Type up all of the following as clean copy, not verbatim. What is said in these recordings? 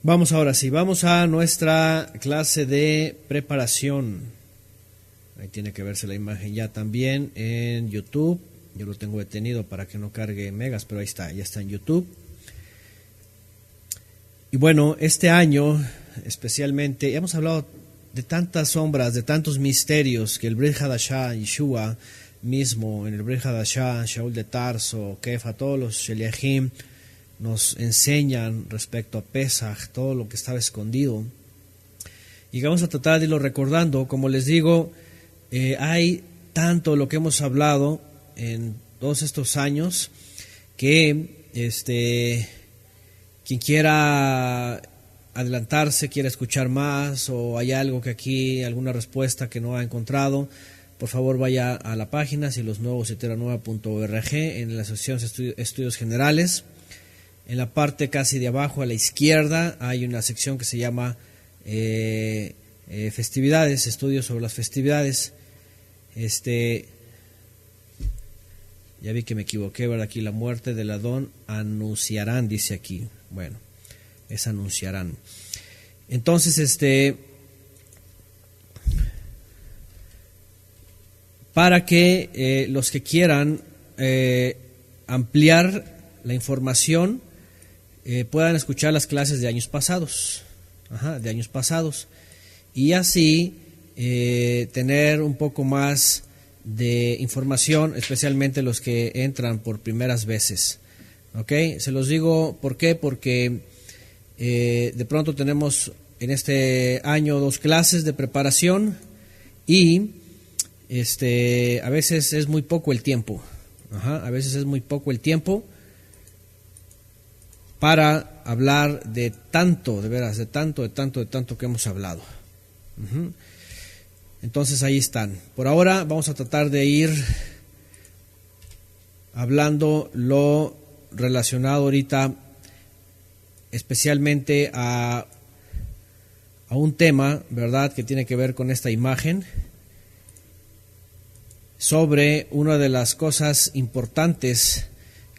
Vamos ahora sí, vamos a nuestra clase de preparación. Ahí tiene que verse la imagen ya también en YouTube. Yo lo tengo detenido para que no cargue megas, pero ahí está, ya está en YouTube. Y bueno, este año especialmente hemos hablado de tantas sombras, de tantos misterios que el Brit Hadashah, Yeshua mismo, en el Brit Hadashah, Shaul de Tarso, Kefa, todos los Sheliachim nos enseñan respecto a Pesach, todo lo que estaba escondido. Y vamos a tratar de irlo recordando. Como les digo, hay tanto lo que hemos hablado en todos estos años que quien quiera adelantarse, quiera escuchar más, o hay algo que aquí, alguna respuesta que no ha encontrado, por favor vaya a la página silosnuevos.org en la sección Estudios Generales. En la parte casi de abajo a la izquierda hay una sección que se llama festividades, estudios sobre las festividades. Ya vi que me equivoqué, ¿verdad? Aquí la muerte del Adón anunciarán, dice aquí. Bueno, es anunciarán. Entonces, para que los que quieran ampliar la información puedan escuchar las clases de años pasados, y así tener un poco más de información, especialmente los que entran por primeras veces. ¿Ok? Se los digo, ¿por qué? Porque de pronto tenemos en este año 2 clases de preparación y a veces es muy poco el tiempo. A veces es muy poco el tiempo para hablar de tanto, de veras, de tanto que hemos hablado. Entonces ahí están. Por ahora vamos a tratar de ir hablando lo relacionado ahorita especialmente a un tema, ¿verdad?, que tiene que ver con esta imagen, sobre una de las cosas importantes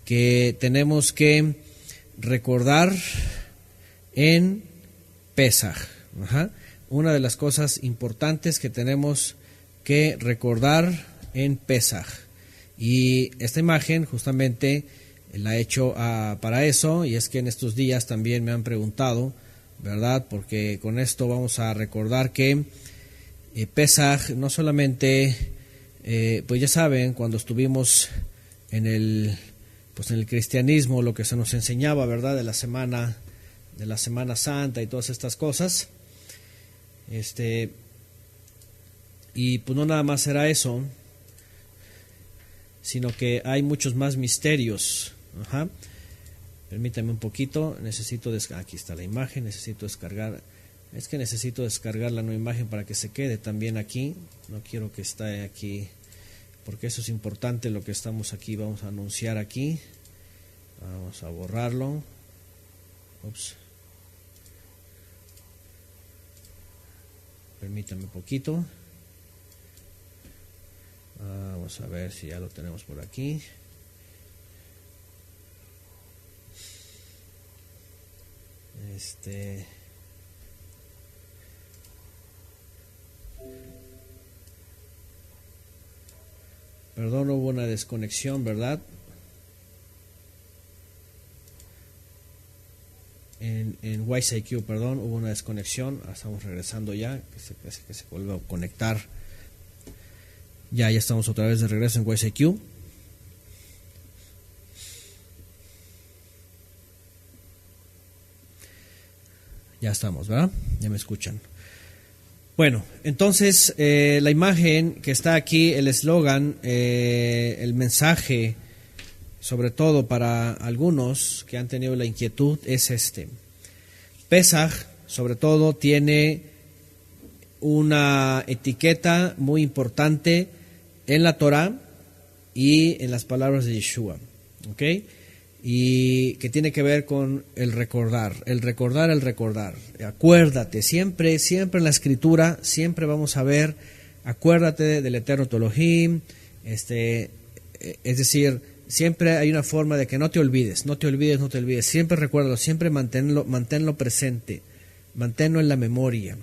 que tenemos que recordar en Pesaj. Una de las cosas importantes que tenemos que recordar en Pesaj. Y esta imagen justamente la he hecho para eso, y es que en estos días también me han preguntado, ¿verdad? Porque con esto vamos a recordar que Pesaj no solamente, pues ya saben, cuando estuvimos en el cristianismo, lo que se nos enseñaba, ¿verdad? De la Semana Santa y todas estas cosas. Y pues no nada más era eso, sino que hay muchos más misterios. Permítame un poquito, aquí está la imagen, necesito descargar la nueva imagen para que se quede también aquí. No quiero que esté aquí, porque eso es importante lo que estamos aquí, vamos a anunciar aquí. Vamos a borrarlo. Permítame un poquito. Vamos a ver si ya lo tenemos por aquí. Perdón, hubo una desconexión, ¿verdad? En YCQ, perdón, hubo una desconexión. Estamos regresando ya, que se vuelve a conectar. Ya estamos otra vez de regreso en YCQ. Ya estamos, ¿verdad? Ya me escuchan. Bueno, entonces la imagen que está aquí, el eslogan, el mensaje, sobre todo para algunos que han tenido la inquietud, es este. Pesaj, sobre todo, tiene una etiqueta muy importante en la Torah y en las palabras de Yeshua, ¿ok? Y que tiene que ver con el recordar. Acuérdate, siempre en la Escritura, siempre vamos a ver, acuérdate del Eterno tu Elohim, es decir, siempre hay una forma de que no te olvides, no te olvides, no te olvides. Siempre recuérdalo, siempre manténlo presente, manténlo en la memoria.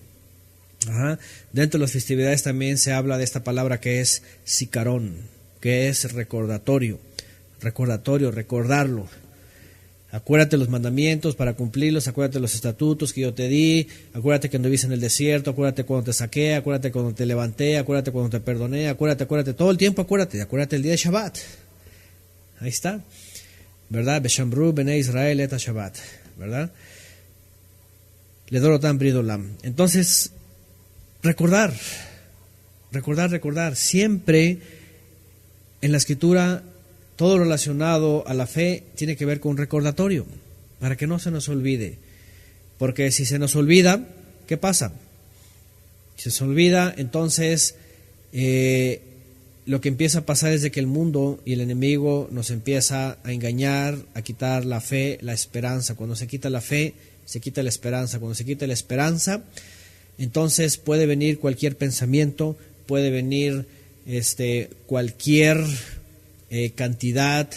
Ajá. Dentro de las festividades también se habla de esta palabra que es sicarón, que es recordatorio, recordarlo. Acuérdate los mandamientos para cumplirlos, acuérdate los estatutos que yo te di, acuérdate que anduviste en el desierto, acuérdate cuando te saqué, acuérdate cuando te levanté, acuérdate cuando te perdoné, acuérdate, todo el tiempo acuérdate el día de Shabbat. Ahí está, ¿verdad? Beshamru bene Israel et Shabbat, ¿verdad? Ledorotam bridolam. Entonces, recordar, siempre en la Escritura. Todo relacionado a la fe tiene que ver con un recordatorio, para que no se nos olvide. Porque si se nos olvida, ¿qué pasa? Si se olvida, entonces lo que empieza a pasar es de que el mundo y el enemigo nos empieza a engañar, a quitar la fe, la esperanza. Cuando se quita la fe, se quita la esperanza. Cuando se quita la esperanza, entonces puede venir cualquier pensamiento, puede venir cualquier cantidad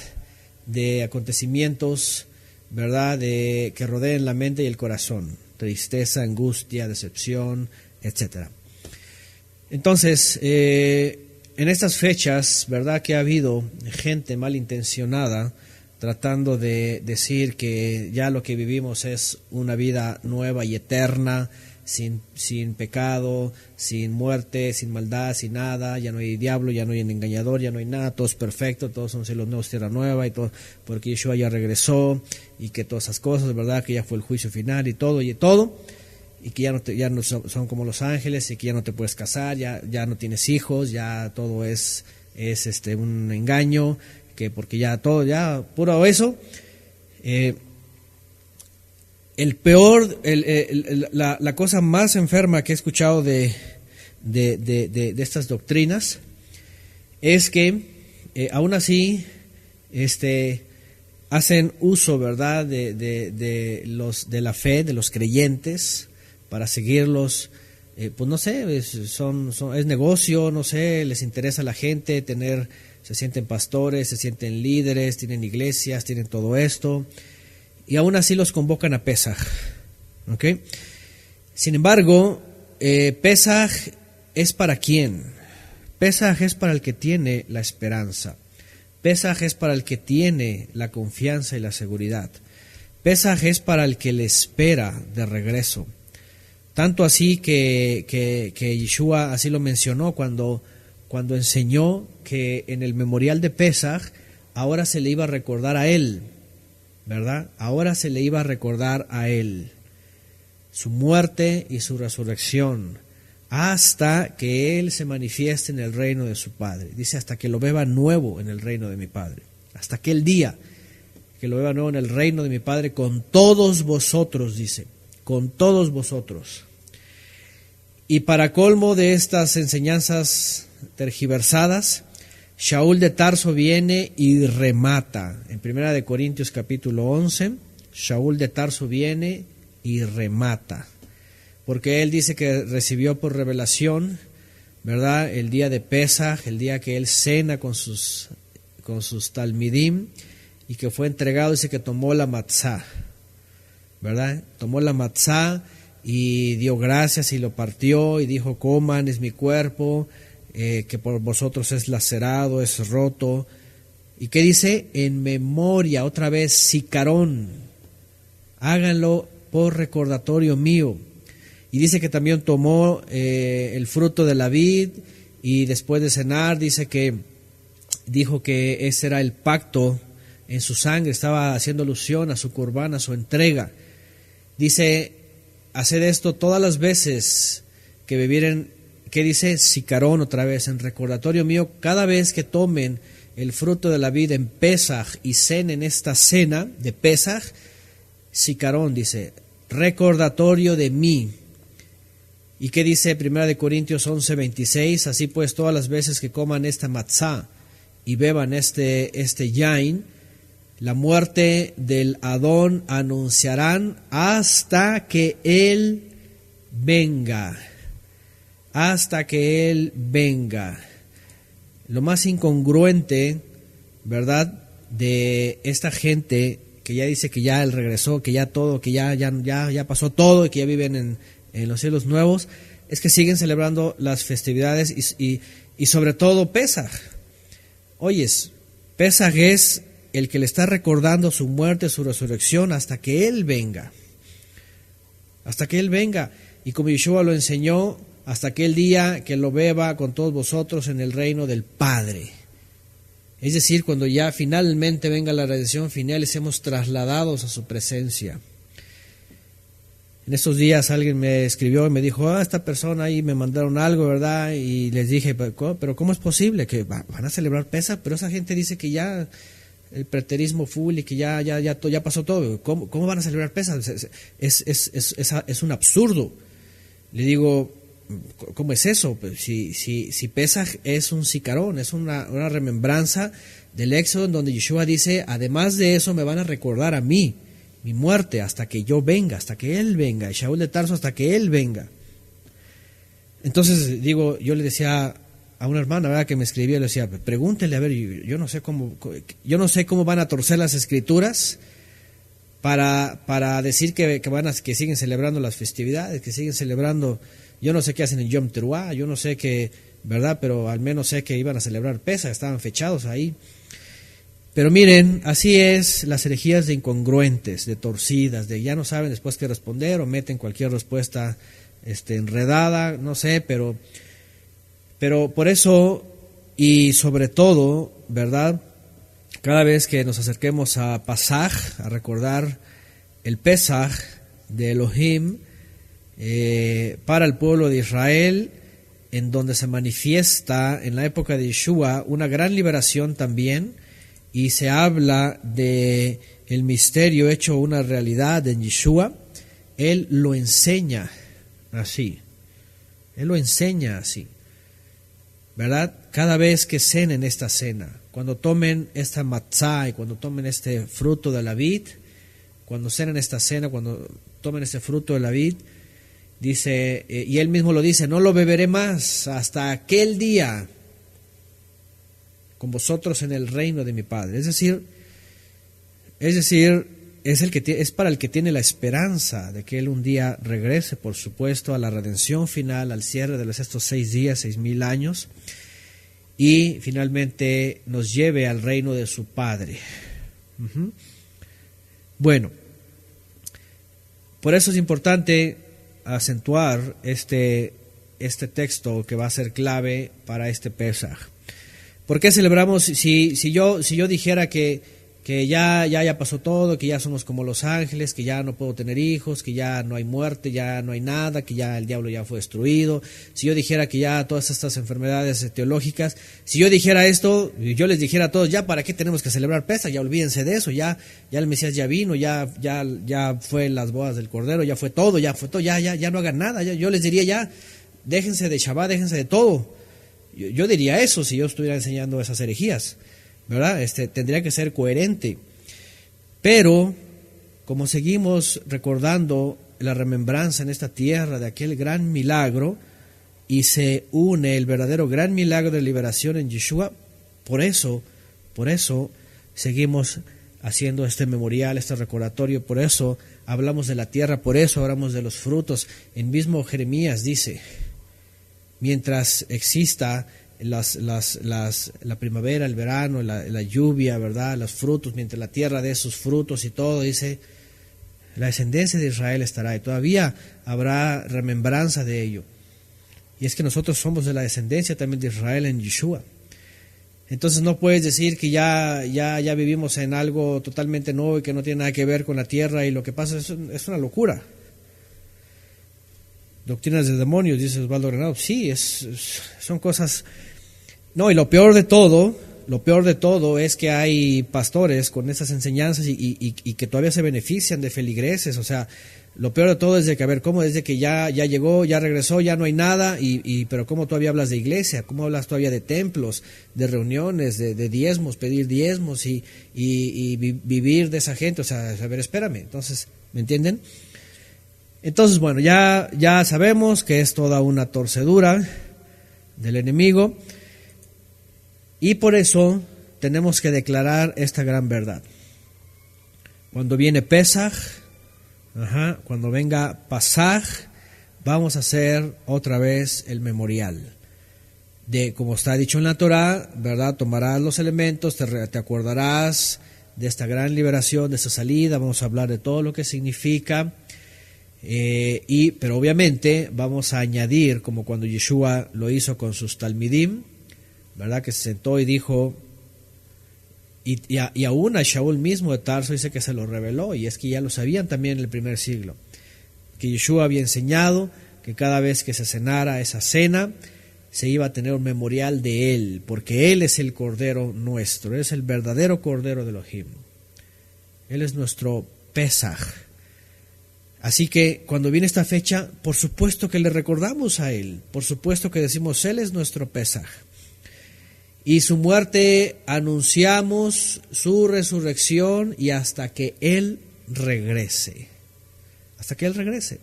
de acontecimientos, ¿verdad?, que rodeen la mente y el corazón, tristeza, angustia, decepción, etc. Entonces, en estas fechas, ¿verdad?, que ha habido gente malintencionada tratando de decir que ya lo que vivimos es una vida nueva y eterna, sin pecado, sin muerte, sin maldad, sin nada, ya no hay diablo, ya no hay engañador, ya no hay nada, todo es perfecto, todos son cielos nuevos, tierra nueva, y todo, porque Yeshua ya regresó, y que todas esas cosas, ¿verdad?, que ya fue el juicio final y todo, y que ya no son como los ángeles, y que ya no te puedes casar, ya no tienes hijos, ya todo es un engaño, que porque ya todo, ya puro eso. La cosa más enferma que he escuchado de estas doctrinas es que aún así hacen uso, ¿verdad?, de la fe de los creyentes para seguirlos. Pues no sé, es negocio, no sé, les interesa a la gente se sienten pastores, se sienten líderes, tienen iglesias, tienen todo esto. Y aún así los convocan a Pesaj, ¿ok? Sin embargo, Pesaj es para quién. Pesaj es para el que tiene la esperanza. Pesaj es para el que tiene la confianza y la seguridad. Pesaj es para el que le espera de regreso. Tanto así que Yeshua así lo mencionó cuando enseñó que en el memorial de Pesaj ahora se le iba a recordar a él, ¿verdad? Ahora se le iba a recordar a él su muerte y su resurrección, hasta que él se manifieste en el reino de su Padre. Dice, hasta que lo beba nuevo en el reino de mi Padre. Hasta aquel día que lo beba nuevo en el reino de mi Padre con todos vosotros, dice, con todos vosotros. Y para colmo de estas enseñanzas tergiversadas, Shaul de Tarso viene y remata. En 1 Corintios capítulo 11, Shaul de Tarso viene y remata. Porque él dice que recibió por revelación, ¿verdad?, el día de Pesaj, el día que él cena con sus talmidim, y que fue entregado, dice que tomó la matzá, ¿verdad? Tomó la matzá y dio gracias y lo partió y dijo, coman, es mi cuerpo, que por vosotros es lacerado, es roto. ¿Y qué dice? En memoria, otra vez, sicarón, háganlo por recordatorio mío. Y dice que también tomó el fruto de la vid, y después de cenar dijo que ese era el pacto en su sangre, estaba haciendo alusión a su curbán, a su entrega. Dice, haced esto todas las veces que bebieren. ¿Qué dice? Sicarón, otra vez, en recordatorio mío, cada vez que tomen el fruto de la vid en Pesaj y cenen esta cena de Pesaj, sicarón, dice, recordatorio de mí. ¿Y qué dice 1 Corintios 11:26? Así pues, todas las veces que coman esta matzá y beban este yain, la muerte del Adón anunciarán hasta que Él venga. Hasta que Él venga. Lo más incongruente, ¿verdad?, de esta gente que ya dice que ya Él regresó, que ya todo, que ya pasó todo y que ya viven en los cielos nuevos, es que siguen celebrando las festividades y sobre todo Pesaj. Oyes, Pesaj es el que le está recordando su muerte, su resurrección, hasta que Él venga. Hasta que Él venga. Y como Yeshua lo enseñó, hasta aquel día que lo beba con todos vosotros en el reino del Padre. Es decir, cuando ya finalmente venga la redención final y seamos trasladados a su presencia. En estos días alguien me escribió y me dijo, esta persona ahí me mandaron algo, ¿verdad? Y les dije, pero ¿cómo es posible que van a celebrar Pesaj? Pero esa gente dice que ya el preterismo full y que ya pasó todo. ¿Cómo van a celebrar Pesaj? Es un absurdo. Le digo, ¿cómo es eso? Pues si Pesaj es un sicarón, es una remembranza del Éxodo, en donde Yeshua dice, además de eso me van a recordar a mí, mi muerte, hasta que yo venga, hasta que Él venga, y Shaul de Tarso hasta que Él venga. Entonces, yo le decía a una hermana, ¿verdad?, que me escribía, le decía, pregúntele, a ver, yo no sé cómo van a torcer las escrituras para decir que siguen celebrando las festividades, que siguen celebrando, yo no sé qué hacen en Yom Teruah, yo no sé qué, ¿verdad?, pero al menos sé que iban a celebrar Pesaj, estaban fechados ahí. Pero miren, así es las herejías de incongruentes, de torcidas, de ya no saben después qué responder o meten cualquier respuesta enredada, no sé, pero por eso y sobre todo, ¿verdad?, cada vez que nos acerquemos a Pasaj, a recordar el Pesaj de Elohim para el pueblo de Israel, en donde se manifiesta en la época de Yeshua una gran liberación también, y se habla de el misterio hecho una realidad en Yeshua. Él lo enseña así. Él lo enseña así. ¿Verdad? Cada vez que cenen esta cena, cuando tomen esta matzá y cuando tomen este fruto de la vid, cuando cenen esta cena, cuando tomen este fruto de la vid, dice, y él mismo lo dice, no lo beberé más hasta aquel día con vosotros en el reino de mi Padre. Es decir, es para el que tiene la esperanza de que Él un día regrese, por supuesto, a la redención final, al cierre de estos 6 días, 6,000 años, y finalmente nos lleve al reino de su Padre. Bueno, por eso es importante acentuar este texto que va a ser clave para este Pesaj. ¿Por qué celebramos? Si yo dijera que ya pasó todo, que ya somos como los ángeles, que ya no puedo tener hijos, que ya no hay muerte, ya no hay nada, que ya el diablo ya fue destruido, si yo dijera que ya todas estas enfermedades teológicas, si yo dijera esto, yo les dijera a todos, ya para qué tenemos que celebrar Pesaj, ya olvídense de eso, ya el Mesías ya vino, ya fue las bodas del Cordero, ya fue todo, ya no hagan nada, yo les diría ya, déjense de Shabbat, déjense de todo. Yo diría eso si yo estuviera enseñando esas herejías, ¿verdad? Tendría que ser coherente. Pero, como seguimos recordando la remembranza en esta tierra de aquel gran milagro, y se une el verdadero gran milagro de liberación en Yeshua, por eso seguimos haciendo este memorial, este recordatorio, por eso hablamos de la tierra, por eso hablamos de los frutos. En mismo Jeremías dice, mientras exista la primavera, el verano, la lluvia, ¿verdad?, los frutos, mientras la tierra dé sus frutos y todo, dice, la descendencia de Israel estará, y todavía habrá remembranza de ello. Y es que nosotros somos de la descendencia también de Israel en Yeshua. Entonces no puedes decir que ya vivimos en algo totalmente nuevo y que no tiene nada que ver con la tierra, y lo que pasa es una locura. Doctrinas de demonios, dice Osvaldo Granado. Sí, son cosas. No, y lo peor de todo es que hay pastores con esas enseñanzas y que todavía se benefician de feligreses. O sea, lo peor de todo es de que, a ver, ¿cómo? Desde que ya llegó, ya regresó, ya no hay nada, pero ¿cómo todavía hablas de iglesia? ¿Cómo hablas todavía de templos, de reuniones, de diezmos, pedir diezmos y vivir de esa gente? O sea, a ver, espérame. Entonces, ¿me entienden? Entonces, bueno, ya sabemos que es toda una torcedura del enemigo, y por eso tenemos que declarar esta gran verdad. Cuando viene Pesaj, cuando venga Pasaj, vamos a hacer otra vez el memorial. De, como está dicho en la Torá, ¿verdad? Tomarás los elementos, te acordarás de esta gran liberación, de esta salida, vamos a hablar de todo lo que significa, pero obviamente vamos a añadir, como cuando Yeshua lo hizo con sus talmidim, ¿verdad? Que se sentó y dijo, y aún a Shaul mismo de Tarso dice que se lo reveló, y es que ya lo sabían también en el primer siglo, que Yeshua había enseñado que cada vez que se cenara esa cena, se iba a tener un memorial de Él, porque Él es el Cordero nuestro, Él es el verdadero Cordero de Elohim. Él es nuestro Pesaj. Así que cuando viene esta fecha, por supuesto que le recordamos a Él, por supuesto que decimos, Él es nuestro Pesaj. Y su muerte anunciamos, su resurrección, y hasta que Él regrese. Hasta que Él regrese.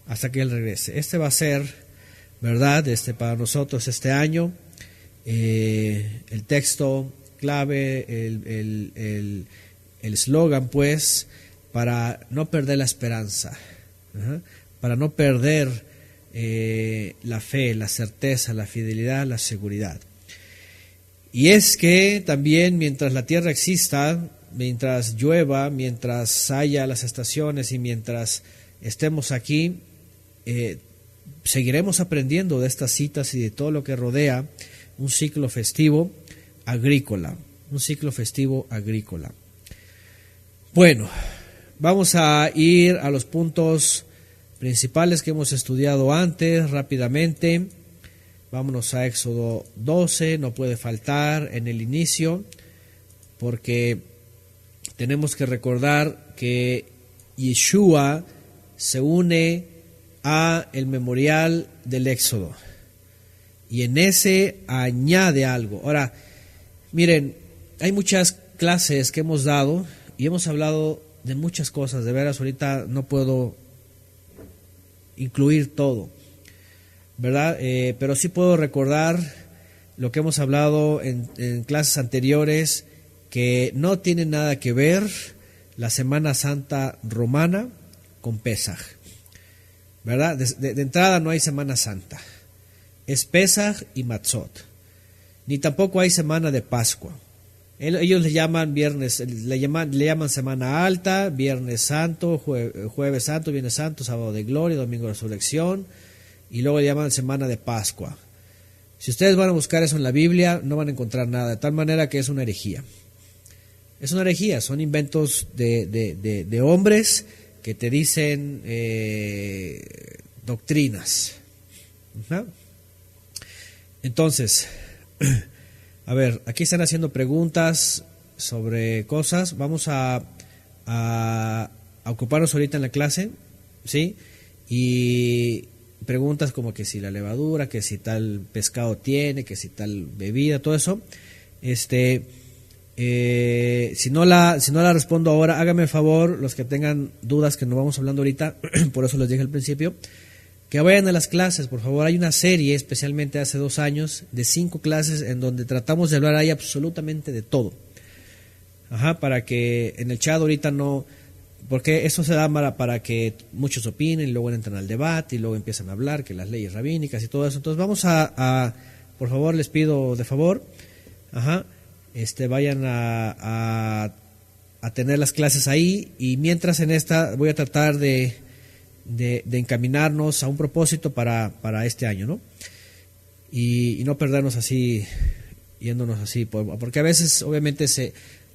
Hasta que Él regrese. Este va a ser, ¿verdad? Para nosotros este año, el texto clave, el eslogan, pues, para no perder la esperanza, para no perder la fe, la certeza, la fidelidad, la seguridad. Y es que también mientras la tierra exista, mientras llueva, mientras haya las estaciones y mientras estemos aquí, seguiremos aprendiendo de estas citas y de todo lo que rodea un ciclo festivo agrícola, Bueno, vamos a ir a los puntos principales que hemos estudiado antes rápidamente. Vámonos a Éxodo 12, no puede faltar en el inicio, porque tenemos que recordar que Yeshua se une a el memorial del Éxodo, y en ese añade algo. Ahora, miren, hay muchas clases que hemos dado y hemos hablado de muchas cosas, de veras ahorita no puedo incluir todo, ¿verdad? Pero sí puedo recordar lo que hemos hablado en clases anteriores, que no tiene nada que ver la Semana Santa romana con Pesaj, ¿verdad? De entrada no hay Semana Santa, es Pesaj y Matzot, ni tampoco hay Semana de Pascua. Ellos le llaman viernes, le llaman Semana Alta, Viernes Santo, Jueves Santo, Viernes Santo, Sábado de Gloria, Domingo de Resurrección, y luego le llaman Semana de Pascua. Si ustedes van a buscar eso en la Biblia, no van a encontrar nada, de tal manera que es una herejía. Es una herejía, son inventos de hombres que te dicen doctrinas. Entonces, a ver, aquí están haciendo preguntas sobre cosas. Vamos a ocuparnos ahorita en la clase, ¿sí? Y preguntas como que si la levadura, que si tal pescado tiene, que si tal bebida, todo eso. Si no la respondo ahora, háganme el favor, los que tengan dudas que no vamos hablando ahorita, por eso les dije al principio, que vayan a las clases, por favor. Hay una serie, especialmente hace 2 años, de 5 clases en donde tratamos de hablar ahí absolutamente de todo. Para que en el chat ahorita no, porque eso se da para que muchos opinen, y luego entran al debate, y luego empiezan a hablar que las leyes rabínicas y todo eso. Entonces vamos a por favor, les pido de favor, vayan a tener las clases ahí, y mientras en esta voy a tratar de encaminarnos a un propósito para este año, ¿no? Y no perdernos así, yéndonos así, porque a veces, obviamente,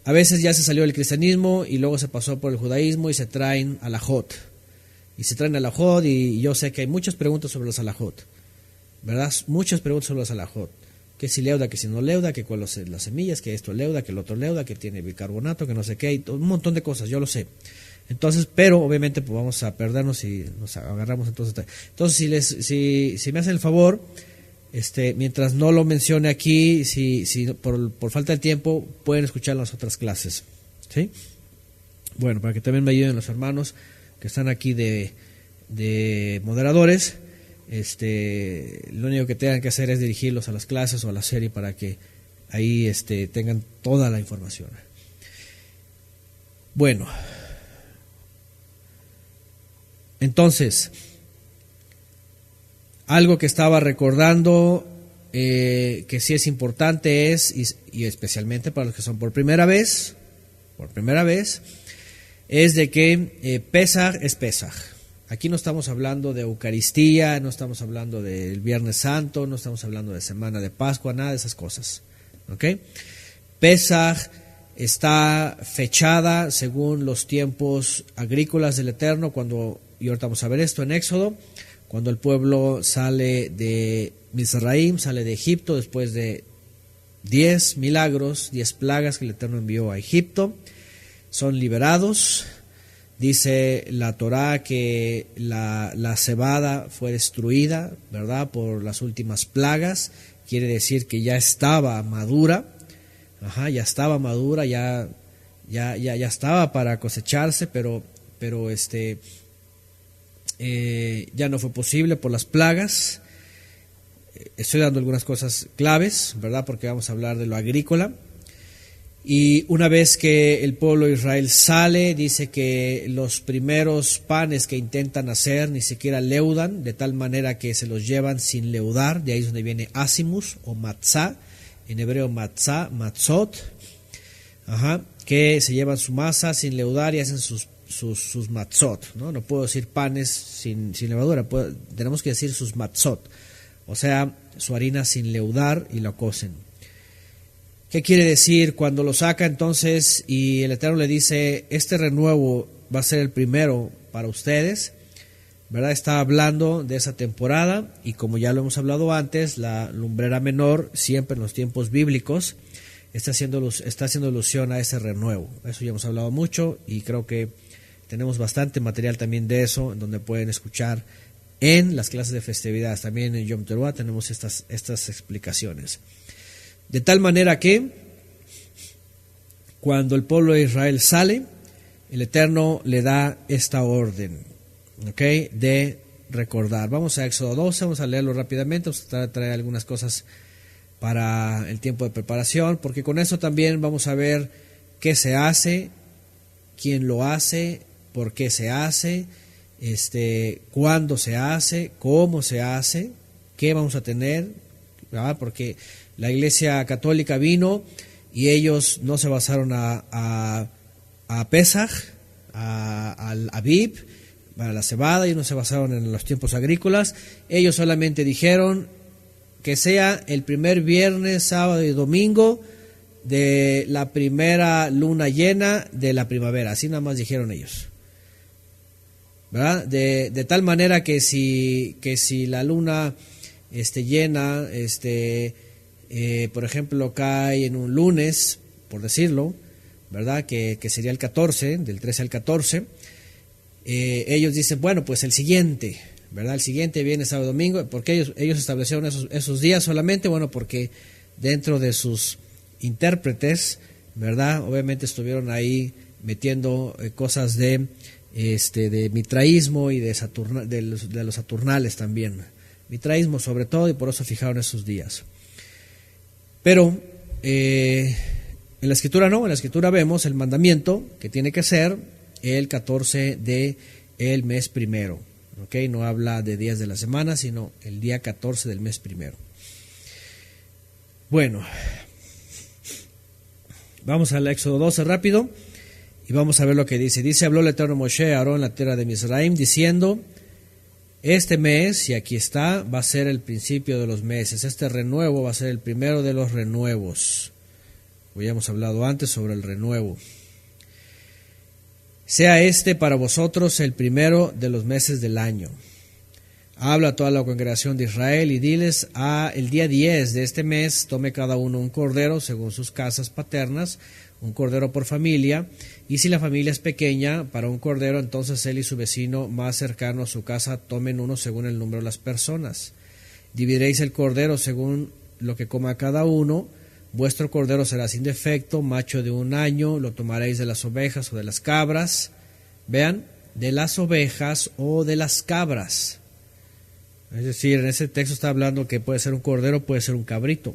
a veces ya se salió del cristianismo y luego se pasó por el judaísmo y se traen alajot. Y yo sé que hay muchas preguntas sobre los alajot, ¿verdad? Muchas preguntas sobre los alajot. Que si leuda, que si no leuda, que cuáles son las semillas, que esto leuda, que el otro leuda, que tiene bicarbonato, que no sé qué, y un montón de cosas, yo lo sé. Entonces, pero obviamente pues vamos a perdernos y nos agarramos entonces. Entonces, si me hacen el favor, mientras no lo mencione aquí, si por falta de tiempo, pueden escuchar las otras clases, ¿sí? Bueno, para que también me ayuden los hermanos que están aquí de moderadores, lo único que tengan que hacer es dirigirlos a las clases o a la serie para que ahí tengan toda la información. Bueno, entonces, algo que estaba recordando que sí es importante es, y especialmente para los que son por primera vez, es de que Pesaj es Pesaj. Aquí no estamos hablando de Eucaristía, no estamos hablando del Viernes Santo, no estamos hablando de Semana de Pascua, nada de esas cosas. ¿Ok? Pesaj está fechada según los tiempos agrícolas del Eterno, y ahorita vamos a ver esto en Éxodo, cuando el pueblo sale de Mizraim, sale de Egipto después de 10 milagros, 10 plagas que el Eterno envió a Egipto, son liberados. Dice la Torá que la cebada fue destruida, ¿verdad?, por las últimas plagas. Quiere decir que ya estaba madura, ya estaba madura, ya estaba para cosecharse, pero ya no fue posible por las plagas. Estoy dando algunas cosas claves, ¿verdad?, porque vamos a hablar de lo agrícola. Y una vez que el pueblo de Israel sale, dice que los primeros panes que intentan hacer ni siquiera leudan, de tal manera que se los llevan sin leudar. De ahí es donde viene asimus o matzá, en hebreo matzá, matzot, que se llevan su masa sin leudar y hacen sus matzot, ¿no? No puedo decir panes sin levadura, tenemos que decir sus matzot, o sea, su harina sin leudar, y lo cocen. ¿Qué quiere decir? Cuando lo saca entonces y el Eterno le dice, este renuevo va a ser el primero para ustedes, ¿verdad? Está hablando de esa temporada, y como ya lo hemos hablado antes, la lumbrera menor siempre en los tiempos bíblicos está haciendo alusión a ese renuevo. Eso ya hemos hablado mucho y creo que tenemos bastante material también de eso, en donde pueden escuchar en las clases de festividades. También en Yom Teruah tenemos estas explicaciones. De tal manera que cuando el pueblo de Israel sale, el Eterno le da esta orden, ¿ok?, de recordar. Vamos a Éxodo 12, vamos a leerlo rápidamente, vamos a tratar de traer algunas cosas para el tiempo de preparación, porque con eso también vamos a ver qué se hace, quién lo hace, por qué se hace, cuándo se hace, cómo se hace, qué vamos a tener, ¿verdad? Porque la Iglesia Católica vino y ellos no se basaron a Pesaj, al Abib, para la cebada, y no se basaron en los tiempos agrícolas. Ellos solamente dijeron que sea el primer viernes, sábado y domingo de la primera luna llena de la primavera. Así nada más dijeron ellos, ¿verdad? De tal manera que si la luna llena, por ejemplo, cae en un lunes, por decirlo, ¿verdad?, que sería el 14, del 13 al 14, ellos dicen, bueno, pues el siguiente, ¿verdad?, el siguiente viene sábado domingo. ¿Por qué ellos establecieron esos días solamente? Bueno, porque dentro de sus intérpretes, ¿verdad?, obviamente estuvieron ahí metiendo cosas de mitraísmo y de los saturnales también, mitraísmo sobre todo, y por eso fijaron esos días. Pero en la Escritura no, en la Escritura vemos el mandamiento que tiene que ser el 14 del mes primero, ¿ok? No habla de días de la semana, sino el día 14 del mes primero. Bueno, vamos al Éxodo 12 rápido y vamos a ver lo que dice. Dice, habló el Eterno Moshe a Aarón en la tierra de Mizraim, diciendo, este mes, y aquí está, va a ser el principio de los meses. Este renuevo va a ser el primero de los renuevos. Hoy hemos hablado antes sobre el renuevo. Sea este para vosotros el primero de los meses del año. Habla a toda la congregación de Israel y diles, el día 10 de este mes tome cada uno un cordero según sus casas paternas, un cordero por familia, y si la familia es pequeña, para un cordero, entonces él y su vecino más cercano a su casa tomen uno según el número de las personas. Dividiréis el cordero según lo que coma cada uno. Vuestro cordero será sin defecto, macho de 1 año, lo tomaréis de las ovejas o de las cabras. Vean, de las ovejas o de las cabras. Es decir, en ese texto está hablando que puede ser un cordero, puede ser un cabrito.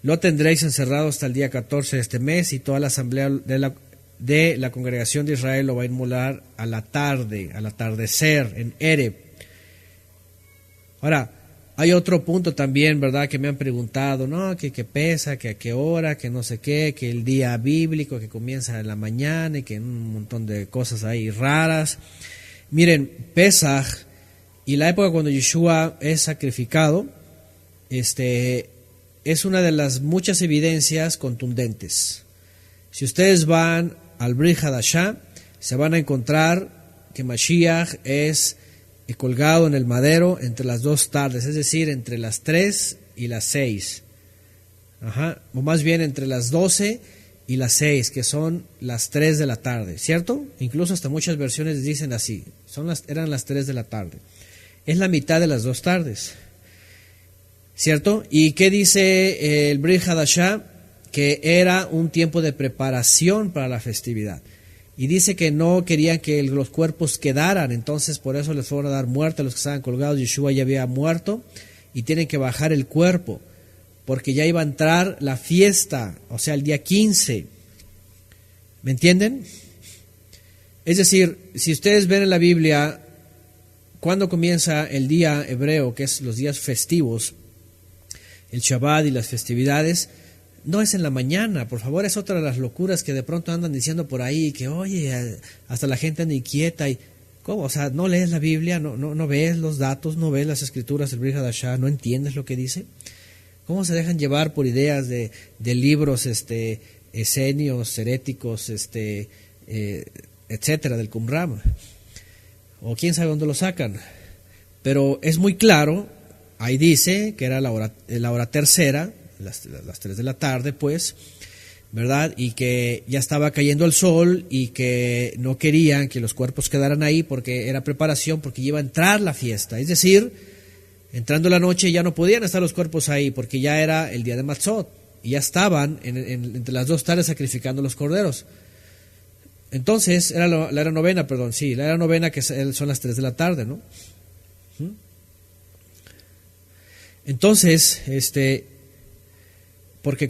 lo tendréis encerrado hasta el día 14 de este mes, y toda la asamblea de la congregación de Israel lo va a inmolar a la tarde, al atardecer, en Ereb. Ahora, hay otro punto también, ¿verdad?, que me han preguntado, ¿no? Que pesa, que a qué hora, que no sé qué, que el día bíblico que comienza en la mañana, y que un montón de cosas ahí raras. Miren, Pesaj y la época cuando Yeshua es sacrificado, es una de las muchas evidencias contundentes. Si ustedes van al Brit Hadashah, se van a encontrar que Mashiach es colgado en el madero entre las 2 tardes, es decir, entre las 3 y las 6. O más bien entre las 12 y las 6, que son las 3 de la tarde, ¿cierto? Incluso hasta muchas versiones dicen así, eran las 3 de la tarde. Es la mitad de las 2 tardes, ¿cierto? ¿Y qué dice el Brit Hadashah? Que era un tiempo de preparación para la festividad. Y dice que no querían que los cuerpos quedaran, entonces por eso les fueron a dar muerte a los que estaban colgados. Yeshua ya había muerto y tienen que bajar el cuerpo, porque ya iba a entrar la fiesta, o sea, el día 15. ¿Me entienden? Es decir, si ustedes ven en la Biblia, cuando comienza el día hebreo, que es los días festivos, el Shabbat y las festividades, no es en la mañana, por favor. Es otra de las locuras que de pronto andan diciendo por ahí, que oye, hasta la gente anda inquieta. Y ¿cómo? O sea, no lees la Biblia, no ves los datos, no ves las escrituras del Brit Hadashah, no entiendes lo que dice. ¿Cómo se dejan llevar por ideas de libros esenios, heréticos, etcétera, del Qumran? O quién sabe dónde lo sacan. Pero es muy claro, ahí dice que era la hora tercera, las 3 de la tarde, pues, ¿verdad? Y que ya estaba cayendo el sol y que no querían que los cuerpos quedaran ahí porque era preparación, porque iba a entrar la fiesta. Es decir, entrando la noche ya no podían estar los cuerpos ahí porque ya era el día de Matzot y ya estaban entre las 2 tardes sacrificando los corderos. Entonces, era la era novena, perdón, sí, la era novena, que son las 3 de la tarde, ¿no? Entonces, porque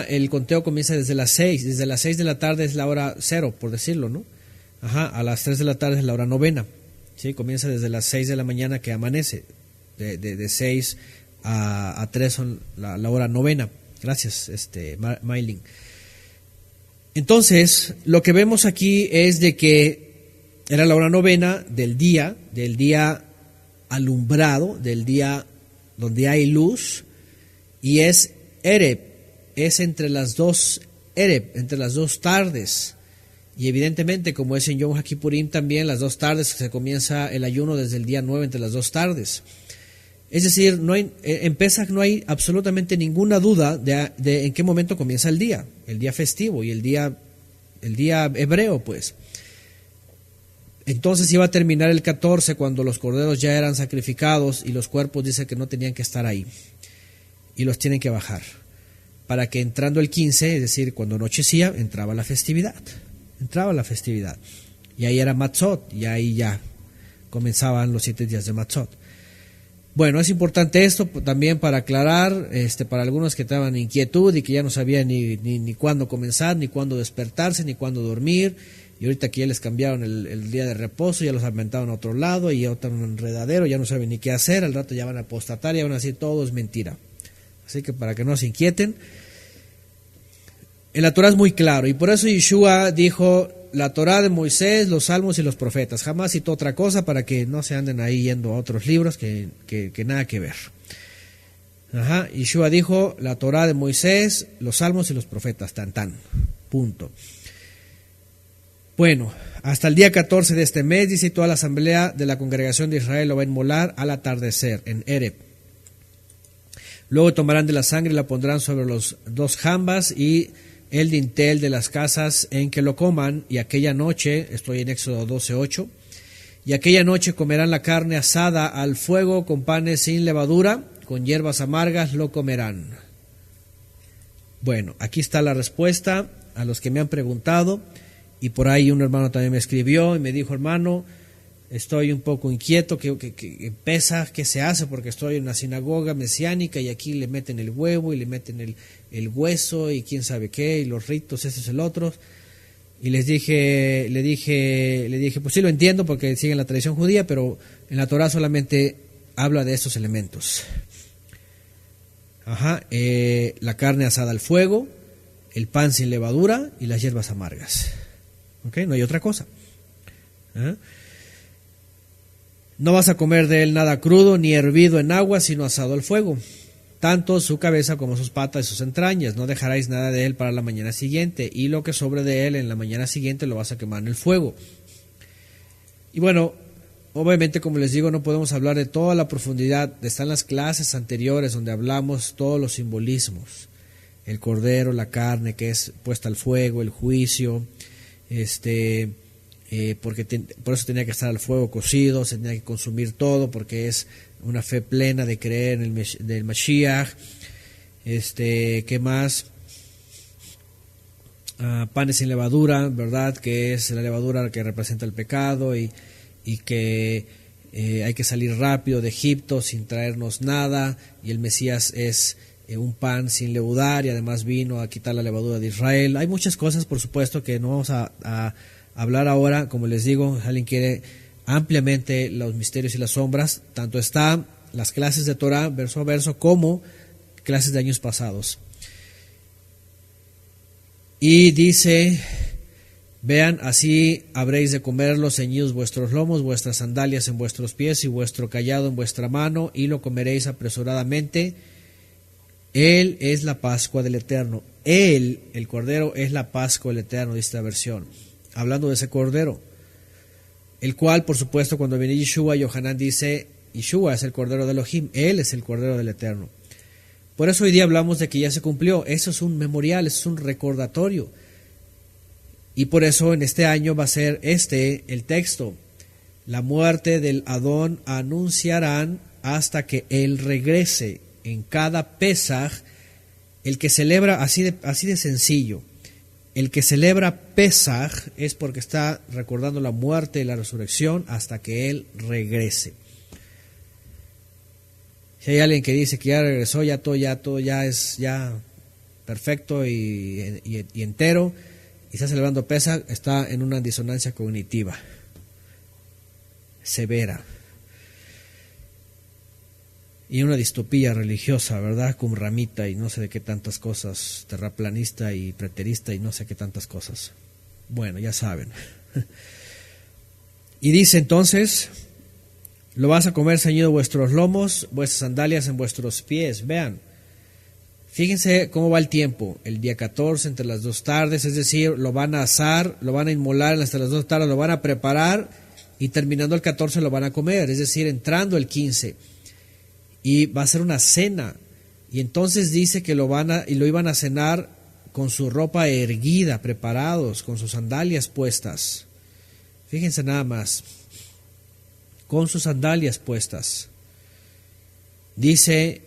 el conteo comienza desde las 6, desde las 6 de la tarde es la hora 0, por decirlo, ¿no? A las 3 de la tarde es la hora novena, ¿sí? Comienza desde las 6 de la mañana que amanece, de 6 a 3 son la hora novena. Gracias, Mailing. Entonces, lo que vemos aquí es de que era la hora novena del día alumbrado, del día donde hay luz, y es Ereb, es entre las 2 Ereb, entre las 2 tardes. Y evidentemente, como es en Yom HaKippurim también, las 2 tardes se comienza el ayuno desde el día 9 entre las 2 tardes. Es decir, en Pesach no hay absolutamente ninguna duda de en qué momento comienza el día festivo y el día hebreo, pues. Entonces iba a terminar el 14 cuando los corderos ya eran sacrificados y los cuerpos dice que no tenían que estar ahí y los tienen que bajar para que entrando el 15, es decir, cuando anochecía, entraba la festividad, y ahí era Matzot, y ahí ya comenzaban los 7 días de Matzot. Bueno, es importante esto también para aclarar, para algunos que estaban en inquietud y que ya no sabían ni cuándo comenzar, ni cuándo despertarse, ni cuándo dormir, y ahorita que ya les cambiaron el día de reposo, ya los aventaron a otro lado, y ya otro enredadero, ya no saben ni qué hacer, al rato ya van a apostatar, ya van a decir todo es mentira. Así que para que no se inquieten, en la Torah es muy claro, y por eso Yeshua dijo la Torah de Moisés, los Salmos y los Profetas. Jamás citó otra cosa para que no se anden ahí yendo a otros libros que nada que ver. Yeshua dijo la Torah de Moisés, los Salmos y los Profetas, tan, punto. Bueno, hasta el día 14 de este mes, dice, toda la asamblea de la congregación de Israel lo va a inmolar al atardecer, en Ereb. Luego tomarán de la sangre y la pondrán sobre los 2 jambas y el dintel de las casas en que lo coman, y aquella noche, estoy en Éxodo 12:8, y aquella noche comerán la carne asada al fuego con panes sin levadura, con hierbas amargas lo comerán. Bueno, aquí está la respuesta a los que me han preguntado, y por ahí un hermano también me escribió y me dijo, hermano, estoy un poco inquieto, que Pesaj, ¿qué se hace? Porque estoy en una sinagoga mesiánica y aquí le meten el huevo y le meten el hueso y quién sabe qué, y los ritos, ese es el otro. Y le dije, pues sí lo entiendo porque siguen la tradición judía, pero en la Torah solamente habla de estos elementos. La carne asada al fuego, el pan sin levadura y las hierbas amargas. No hay otra cosa. No vas a comer de él nada crudo ni hervido en agua, sino asado al fuego, tanto su cabeza como sus patas y sus entrañas. No dejaréis nada de él para la mañana siguiente, y lo que sobre de él en la mañana siguiente lo vas a quemar en el fuego. Y bueno, obviamente, como les digo, no podemos hablar de toda la profundidad. Están las clases anteriores donde hablamos todos los simbolismos: el cordero, la carne que es puesta al fuego, el juicio, por eso tenía que estar al fuego cocido, se tenía que consumir todo, porque es una fe plena de creer en el Mashiach. ¿Qué más? Panes sin levadura, ¿verdad? Que es la levadura que representa el pecado, y que hay que salir rápido de Egipto sin traernos nada, y el Mesías es un pan sin leudar, y además vino a quitar la levadura de Israel. Hay muchas cosas, por supuesto, que no vamos a hablar ahora. Como les digo, si alguien quiere ampliamente los misterios y las sombras, tanto está las clases de Torah verso a verso como clases de años pasados. Y dice: vean, así habréis de comerlo ceñidos vuestros lomos, vuestras sandalias en vuestros pies y vuestro cayado en vuestra mano, y lo comeréis apresuradamente. Él es la Pascua del Eterno. Él, el Cordero, es la Pascua del Eterno, dice esta versión, hablando de ese Cordero, el cual, por supuesto, cuando viene Yeshua, Yohanan dice: Yeshua es el Cordero de Elohim, Él es el Cordero del Eterno. Por eso hoy día hablamos de que ya se cumplió. Eso es un memorial, eso es un recordatorio. Y por eso en este año va a ser el texto: la muerte del Adón anunciarán hasta que Él regrese. En cada Pesaj, el que celebra, así de sencillo, el que celebra Pesaj es porque está recordando la muerte y la resurrección hasta que Él regrese. Si hay alguien que dice que ya regresó, ya todo ya es ya perfecto y entero, y está celebrando Pesaj, está en una disonancia cognitiva severa y una distopía religiosa, ¿verdad? Qumramita y no sé de qué tantas cosas, terraplanista y preterista y no sé qué tantas cosas. Bueno, ya saben. Y dice entonces: lo vas a comer ceñido vuestros lomos, vuestras sandalias en vuestros pies. Vean, fíjense cómo va el tiempo. El día 14 entre las 2 tardes, es decir, lo van a asar, lo van a inmolar hasta las 2 tardes, lo van a preparar, y terminando el 14 lo van a comer, es decir, entrando el 15. Y va a ser una cena. Y entonces dice que lo iban a cenar con su ropa erguida, preparados, con sus sandalias puestas. Fíjense nada más, con sus sandalias puestas. Dice: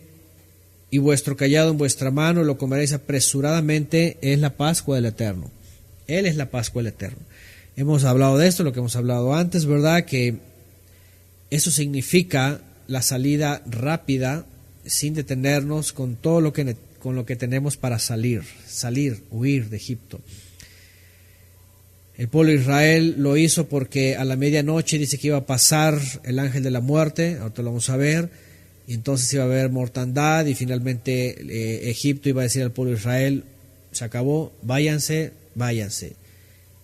y vuestro cayado en vuestra mano, lo comeréis apresuradamente. Es la Pascua del Eterno. Él es la Pascua del Eterno. Hemos hablado de esto, lo que hemos hablado antes, ¿verdad? Que eso significa la salida rápida, sin detenernos, con todo lo que tenemos para salir, huir de Egipto. El pueblo de Israel lo hizo porque a la medianoche dice que iba a pasar el ángel de la muerte, ahorita lo vamos a ver, y entonces iba a haber mortandad, y finalmente Egipto iba a decir al pueblo de Israel: se acabó, váyanse.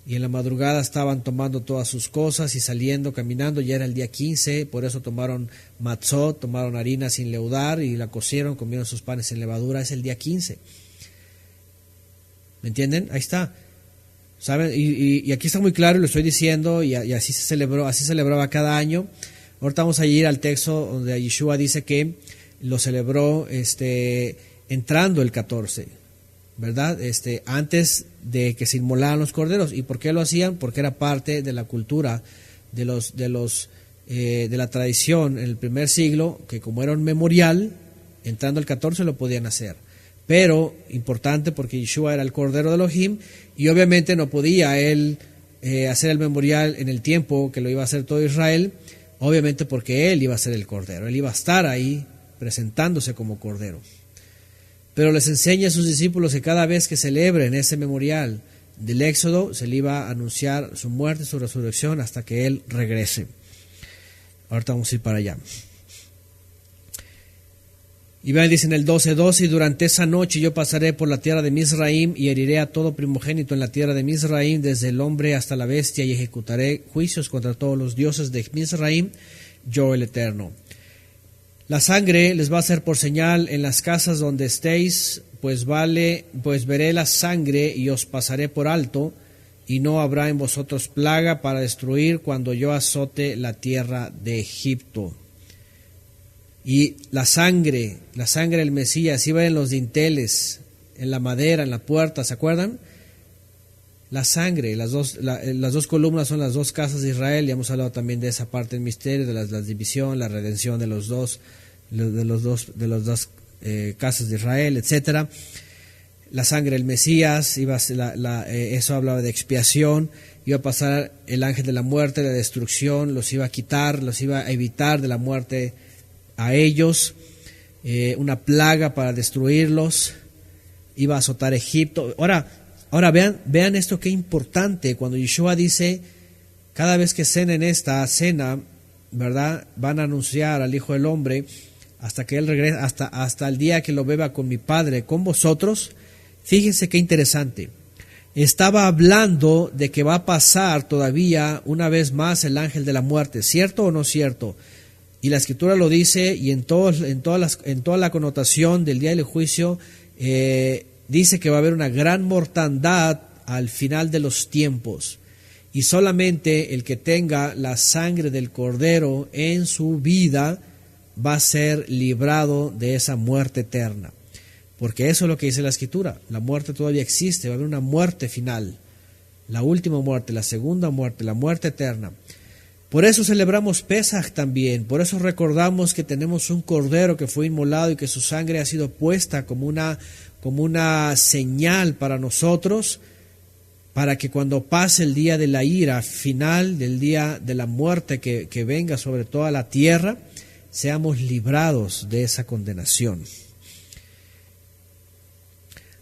Y en la madrugada estaban tomando todas sus cosas y saliendo, caminando. Ya era el día 15, por eso tomaron matzot, tomaron harina sin leudar y la cocieron, comieron sus panes sin levadura. Es el día 15. ¿Me entienden? Ahí está. ¿Saben? Y aquí está muy claro, y lo estoy diciendo, y así se celebró, así celebraba cada año. Ahorita vamos a ir al texto donde Yeshua dice que lo celebró entrando el 14, ¿verdad? Antes de que se inmolaran los corderos. ¿Y por qué lo hacían? Porque era parte de la cultura de la tradición en el primer siglo, que como era un memorial, entrando el 14 lo podían hacer. Pero importante porque Yeshua era el Cordero de Elohim, y obviamente no podía él hacer el memorial en el tiempo que lo iba a hacer todo Israel, obviamente porque Él iba a ser el Cordero, Él iba a estar ahí presentándose como Cordero. Pero les enseña a sus discípulos que cada vez que celebren ese memorial del Éxodo, se le iba a anunciar su muerte, su resurrección, hasta que Él regrese. Ahorita vamos a ir para allá. Y vean, dice en el 12:12, y durante esa noche yo pasaré por la tierra de Mizraim y heriré a todo primogénito en la tierra de Mizraim, desde el hombre hasta la bestia, y ejecutaré juicios contra todos los dioses de Mizraim, yo el Eterno. La sangre les va a ser por señal en las casas donde estéis, pues veré la sangre y os pasaré por alto, y no habrá en vosotros plaga para destruir cuando yo azote la tierra de Egipto. Y la sangre del Mesías iba en los dinteles, en la madera, en la puerta, ¿se acuerdan? La sangre, las dos columnas son las dos casas de Israel, ya hemos hablado también de esa parte del misterio, de la división, la redención de los dos casas de Israel, etcétera. La sangre del Mesías, eso hablaba de expiación, iba a pasar el ángel de la muerte, de destrucción, los iba a quitar, los iba a evitar de la muerte a ellos, una plaga para destruirlos, iba a azotar Egipto. Ahora vean esto, qué importante, cuando Yeshua dice, cada vez que cenen esta cena, ¿verdad?, van a anunciar al Hijo del Hombre hasta que Él regrese, hasta el día que lo beba con mi Padre, con vosotros. Fíjense qué interesante. Estaba hablando de que va a pasar todavía una vez más el ángel de la muerte, ¿cierto o no cierto? Y la Escritura lo dice, y en toda la connotación del día del juicio, dice que va a haber una gran mortandad al final de los tiempos. Y solamente el que tenga la sangre del Cordero en su vida va a ser librado de esa muerte eterna. Porque eso es lo que dice la Escritura. La muerte todavía existe, va a haber una muerte final. La última muerte, la segunda muerte, la muerte eterna. Por eso celebramos Pesaj también, por eso recordamos que tenemos un Cordero que fue inmolado y que su sangre ha sido puesta como una señal para nosotros, para que cuando pase el día de la ira final, del día de la muerte que venga sobre toda la tierra, seamos librados de esa condenación.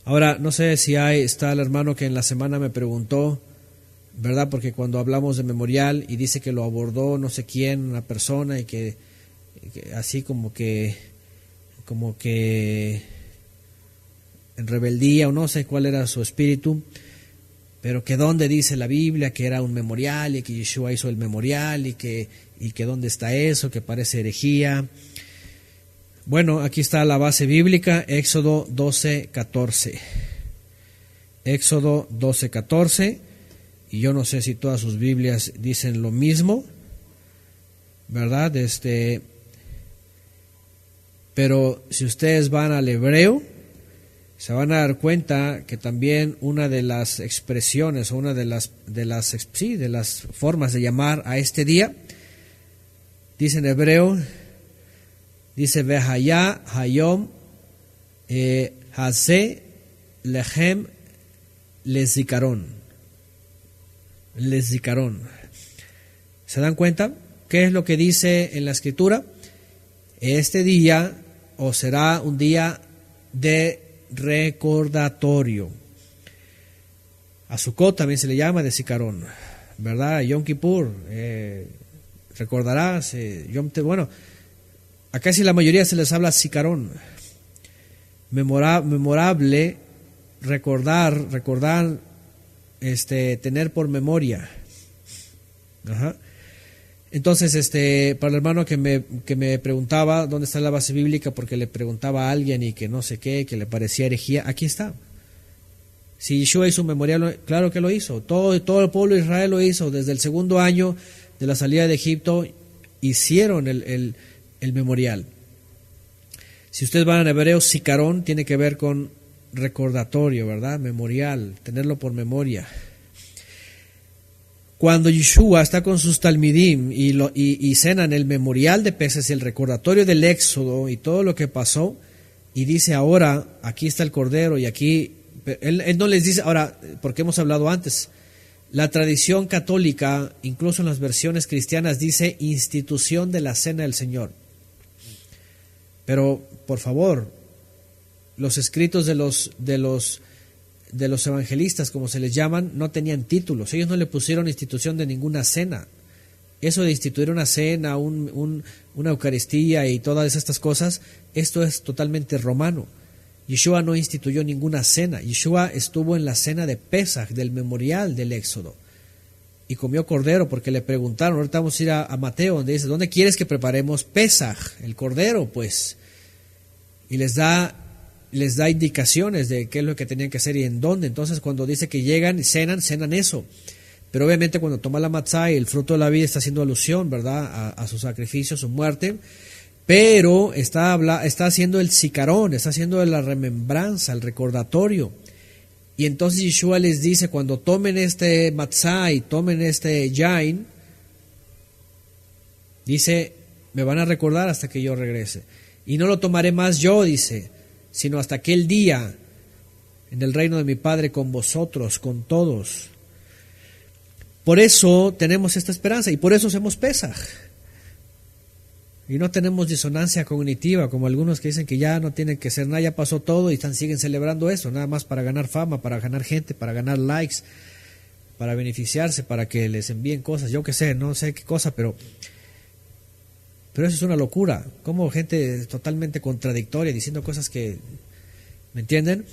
Ahora, no sé si está el hermano que en la semana me preguntó, ¿verdad? Porque cuando hablamos de memorial y dice que lo abordó no sé quién, una persona, y que así como que en rebeldía, o no sé cuál era su espíritu, pero que dónde dice la Biblia que era un memorial y que Yeshua hizo el memorial y que dónde está eso, que parece herejía. Bueno, aquí está la base bíblica, Éxodo 12:14. Éxodo 12:14. Y yo no sé si todas sus Biblias dicen lo mismo, ¿verdad? Pero si ustedes van al hebreo, se van a dar cuenta que también una de las expresiones, o una de las formas de llamar a este día, dice en hebreo, dice Vehaya Hayom Hase Lechem Lezikaron. ¿Se dan cuenta? ¿Qué es lo que dice en la Escritura? Este día os será un día de recordatorio. A Sukkot también se le llama de Zicarón, ¿verdad? Yom Kippur, recordarás, bueno, acá sí la mayoría se les habla Zicarón, memorable, recordar, tener por memoria. Ajá. Entonces, para el hermano que me preguntaba dónde está la base bíblica, porque le preguntaba a alguien y que no sé qué, que le parecía herejía, aquí está. Si Yeshua hizo un memorial, claro que lo hizo. Todo el pueblo de Israel lo hizo. Desde el segundo año de la salida de Egipto hicieron el memorial. Si ustedes van a Hebreos, Zicarón tiene que ver con recordatorio, ¿verdad? Memorial, tenerlo por memoria. Cuando Yeshua está con sus talmidim y cenan el memorial de Pesaj, el recordatorio del Éxodo y todo lo que pasó, y dice ahora, aquí está el Cordero, y aquí, él no les dice, ahora, porque hemos hablado antes, La tradición católica, incluso en las versiones cristianas, dice institución de la Cena del Señor. Pero, por favor, los escritos de los evangelistas, como se les llaman, no tenían títulos. Ellos no le pusieron institución de ninguna cena. Eso de instituir una cena, una Eucaristía y todas estas cosas, esto es totalmente romano. Yeshua no instituyó ninguna cena. Yeshua estuvo en la cena de Pesaj, del memorial del Éxodo, y comió cordero porque le preguntaron. Ahorita vamos a ir a Mateo, donde dice, ¿dónde quieres que preparemos Pesaj? El cordero, pues. Y les da indicaciones de qué es lo que tenían que hacer y en dónde. Entonces, cuando dice que llegan y cenan eso. Pero obviamente cuando toma la matzá y el fruto de la vida está haciendo alusión, ¿verdad?, a su sacrificio, su muerte. Pero está haciendo el sicarón, está haciendo la remembranza, el recordatorio. Y entonces Yeshua les dice, cuando tomen este matzá y tomen este yain, dice, me van a recordar hasta que yo regrese. Y no lo tomaré más yo, dice, sino hasta aquel día en el reino de mi Padre con vosotros, con todos. Por eso tenemos esta esperanza y por eso hacemos Pesaj. Y no tenemos disonancia cognitiva, como algunos que dicen que ya no tienen que hacer nada, ya pasó todo y siguen celebrando eso, nada más para ganar fama, para ganar gente, para ganar likes, para beneficiarse, para que les envíen cosas, yo qué sé, no sé qué cosa, pero eso es una locura. Como gente totalmente contradictoria, diciendo cosas que, ¿me entienden?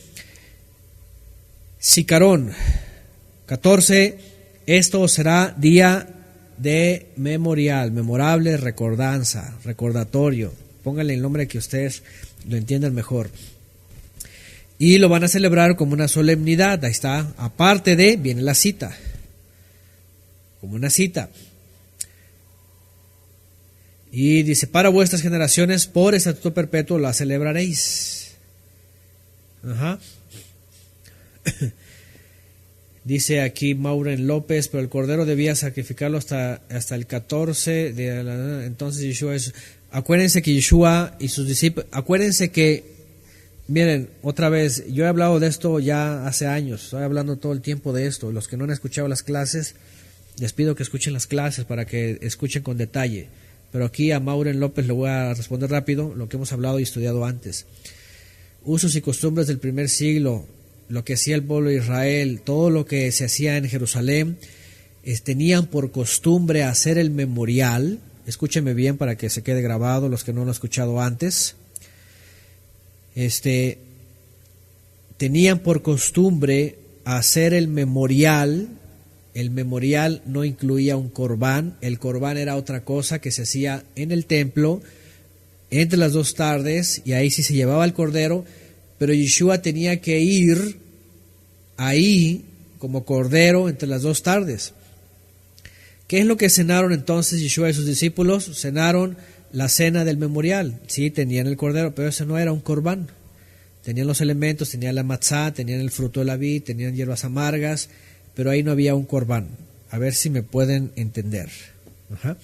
Sicarón, 14, esto será día de memorial, memorable, recordanza, recordatorio. Pónganle el nombre que ustedes lo entiendan mejor. Y lo van a celebrar como una solemnidad. Ahí está. Aparte de, viene la cita. Como una cita. Y dice, para vuestras generaciones, por estatuto perpetuo la celebraréis. Ajá. Dice aquí Mauren López, pero el cordero debía sacrificarlo hasta el 14 entonces Yeshua acuérdense que Yeshua y sus discípulos, acuérdense que, miren, otra vez, yo he hablado de esto ya hace años, estoy hablando todo el tiempo de esto. Los que no han escuchado las clases, les pido que escuchen las clases para que escuchen con detalle, pero aquí a Mauren López le voy a responder rápido lo que hemos hablado y estudiado antes. Usos y costumbres del primer siglo, lo que hacía el pueblo de Israel, todo lo que se hacía en Jerusalén, tenían por costumbre hacer el memorial. Escúchenme bien para que se quede grabado los que no lo han escuchado antes. Tenían por costumbre hacer el memorial. El memorial no incluía un corbán. El corbán era otra cosa que se hacía en el templo entre las 2 tardes, y ahí sí se llevaba el cordero. Pero Yeshua tenía que ir ahí como cordero entre las 2 tardes. ¿Qué es lo que cenaron entonces Yeshua y sus discípulos? Cenaron la cena del memorial. Sí, tenían el cordero, pero ese no era un corbán. Tenían los elementos, tenían la matzá, tenían el fruto de la vid, tenían hierbas amargas, pero ahí no había un corbán. A ver si me pueden entender. Ajá.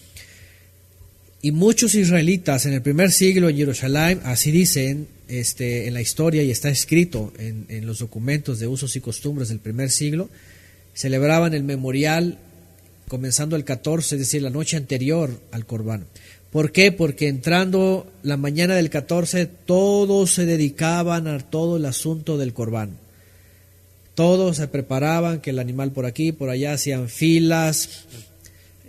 Y muchos israelitas en el primer siglo en Jerusalén, así dicen en la historia y está escrito en los documentos de usos y costumbres del primer siglo, celebraban el memorial comenzando el 14, es decir, la noche anterior al Corbán. ¿Por qué? Porque entrando la mañana del 14, todos se dedicaban a todo el asunto del Corbán. Todos se preparaban, que el animal por aquí, por allá, hacían filas,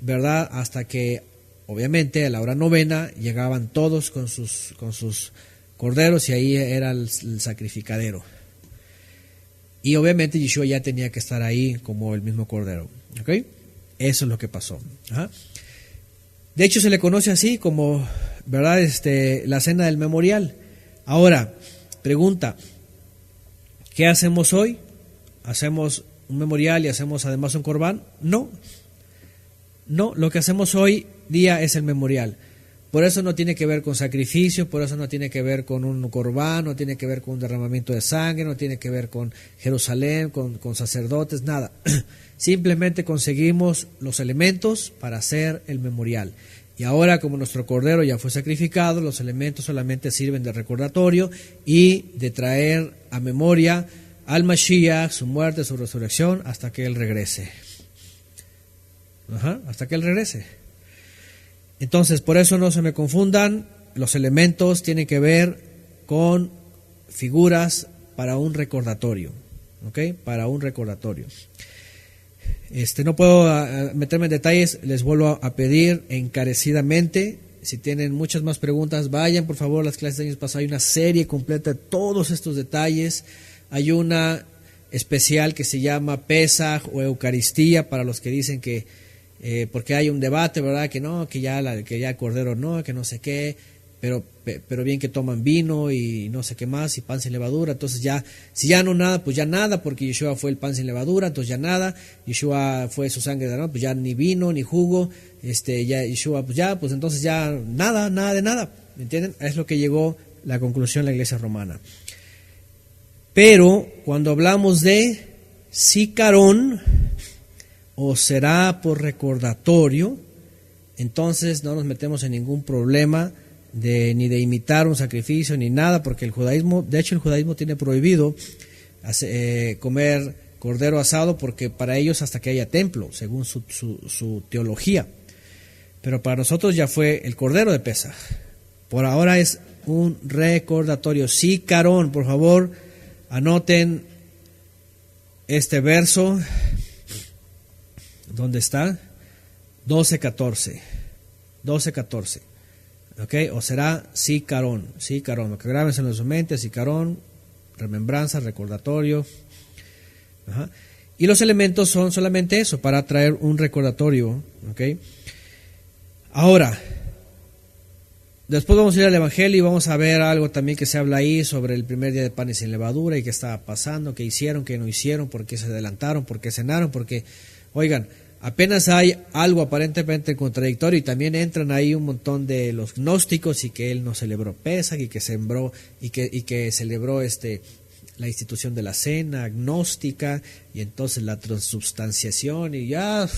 ¿verdad? Hasta que obviamente a la hora novena llegaban todos con sus corderos y ahí era el sacrificadero. Y obviamente Yeshua ya tenía que estar ahí como el mismo cordero. ¿Ok? Eso es lo que pasó. Ajá. De hecho se le conoce así como, ¿verdad? La cena del memorial. Ahora, pregunta, ¿qué hacemos hoy? ¿Hacemos un memorial y hacemos además un corbán? No, lo que hacemos hoy día es el memorial. Por eso no tiene que ver con sacrificio, por eso no tiene que ver con un corbán, no tiene que ver con un derramamiento de sangre, no tiene que ver con Jerusalén, con sacerdotes, nada. Simplemente conseguimos los elementos para hacer el memorial. Y ahora, como nuestro cordero ya fue sacrificado, los elementos solamente sirven de recordatorio y de traer a memoria al Mashiach, su muerte, su resurrección, hasta que Él regrese. hasta que Él regrese. Entonces, por eso no se me confundan, los elementos tienen que ver con figuras para un recordatorio, ¿ok? Para un recordatorio. No puedo meterme en detalles, les vuelvo a pedir encarecidamente, si tienen muchas más preguntas, vayan por favor a las clases de años pasados, hay una serie completa de todos estos detalles, hay una especial que se llama Pesaj o Eucaristía, para los que dicen que, porque hay un debate, ¿verdad? Que no, que ya el Cordero no, que no sé qué, pero bien que toman vino y no sé qué más, y pan sin levadura, entonces ya, si ya no nada, pues ya nada, porque Yeshua fue el pan sin levadura, entonces ya nada, Yeshua fue su sangre de pues ya ni vino, ni jugo, ya Yeshua, pues ya, pues entonces ya nada de nada, ¿me entienden? Es lo que llegó la conclusión de la Iglesia romana. Pero cuando hablamos de Sicarón, o será por recordatorio, entonces no nos metemos en ningún problema ni de imitar un sacrificio ni nada, porque el judaísmo tiene prohibido comer cordero asado, porque para ellos hasta que haya templo, según su teología. Pero para nosotros ya fue el cordero de Pesaj. Por ahora es un recordatorio. Sicarón, por favor, anoten este verso. ¿Dónde está? 12:14. ¿Ok? O será Sicarón. Lo que grábense en su mente, Sicarón, remembranza, recordatorio. Y los elementos son solamente eso, para traer un recordatorio. ¿Ok? Ahora, después vamos a ir al Evangelio y vamos a ver algo también que se habla ahí sobre el primer día de panes sin levadura y qué estaba pasando, qué hicieron, qué no hicieron, por qué se adelantaron, por qué cenaron, porque, oigan, apenas hay algo aparentemente contradictorio y también entran ahí un montón de los gnósticos y que él no celebró Pesaj y que celebró la institución de la cena gnóstica y entonces la transubstanciación y ya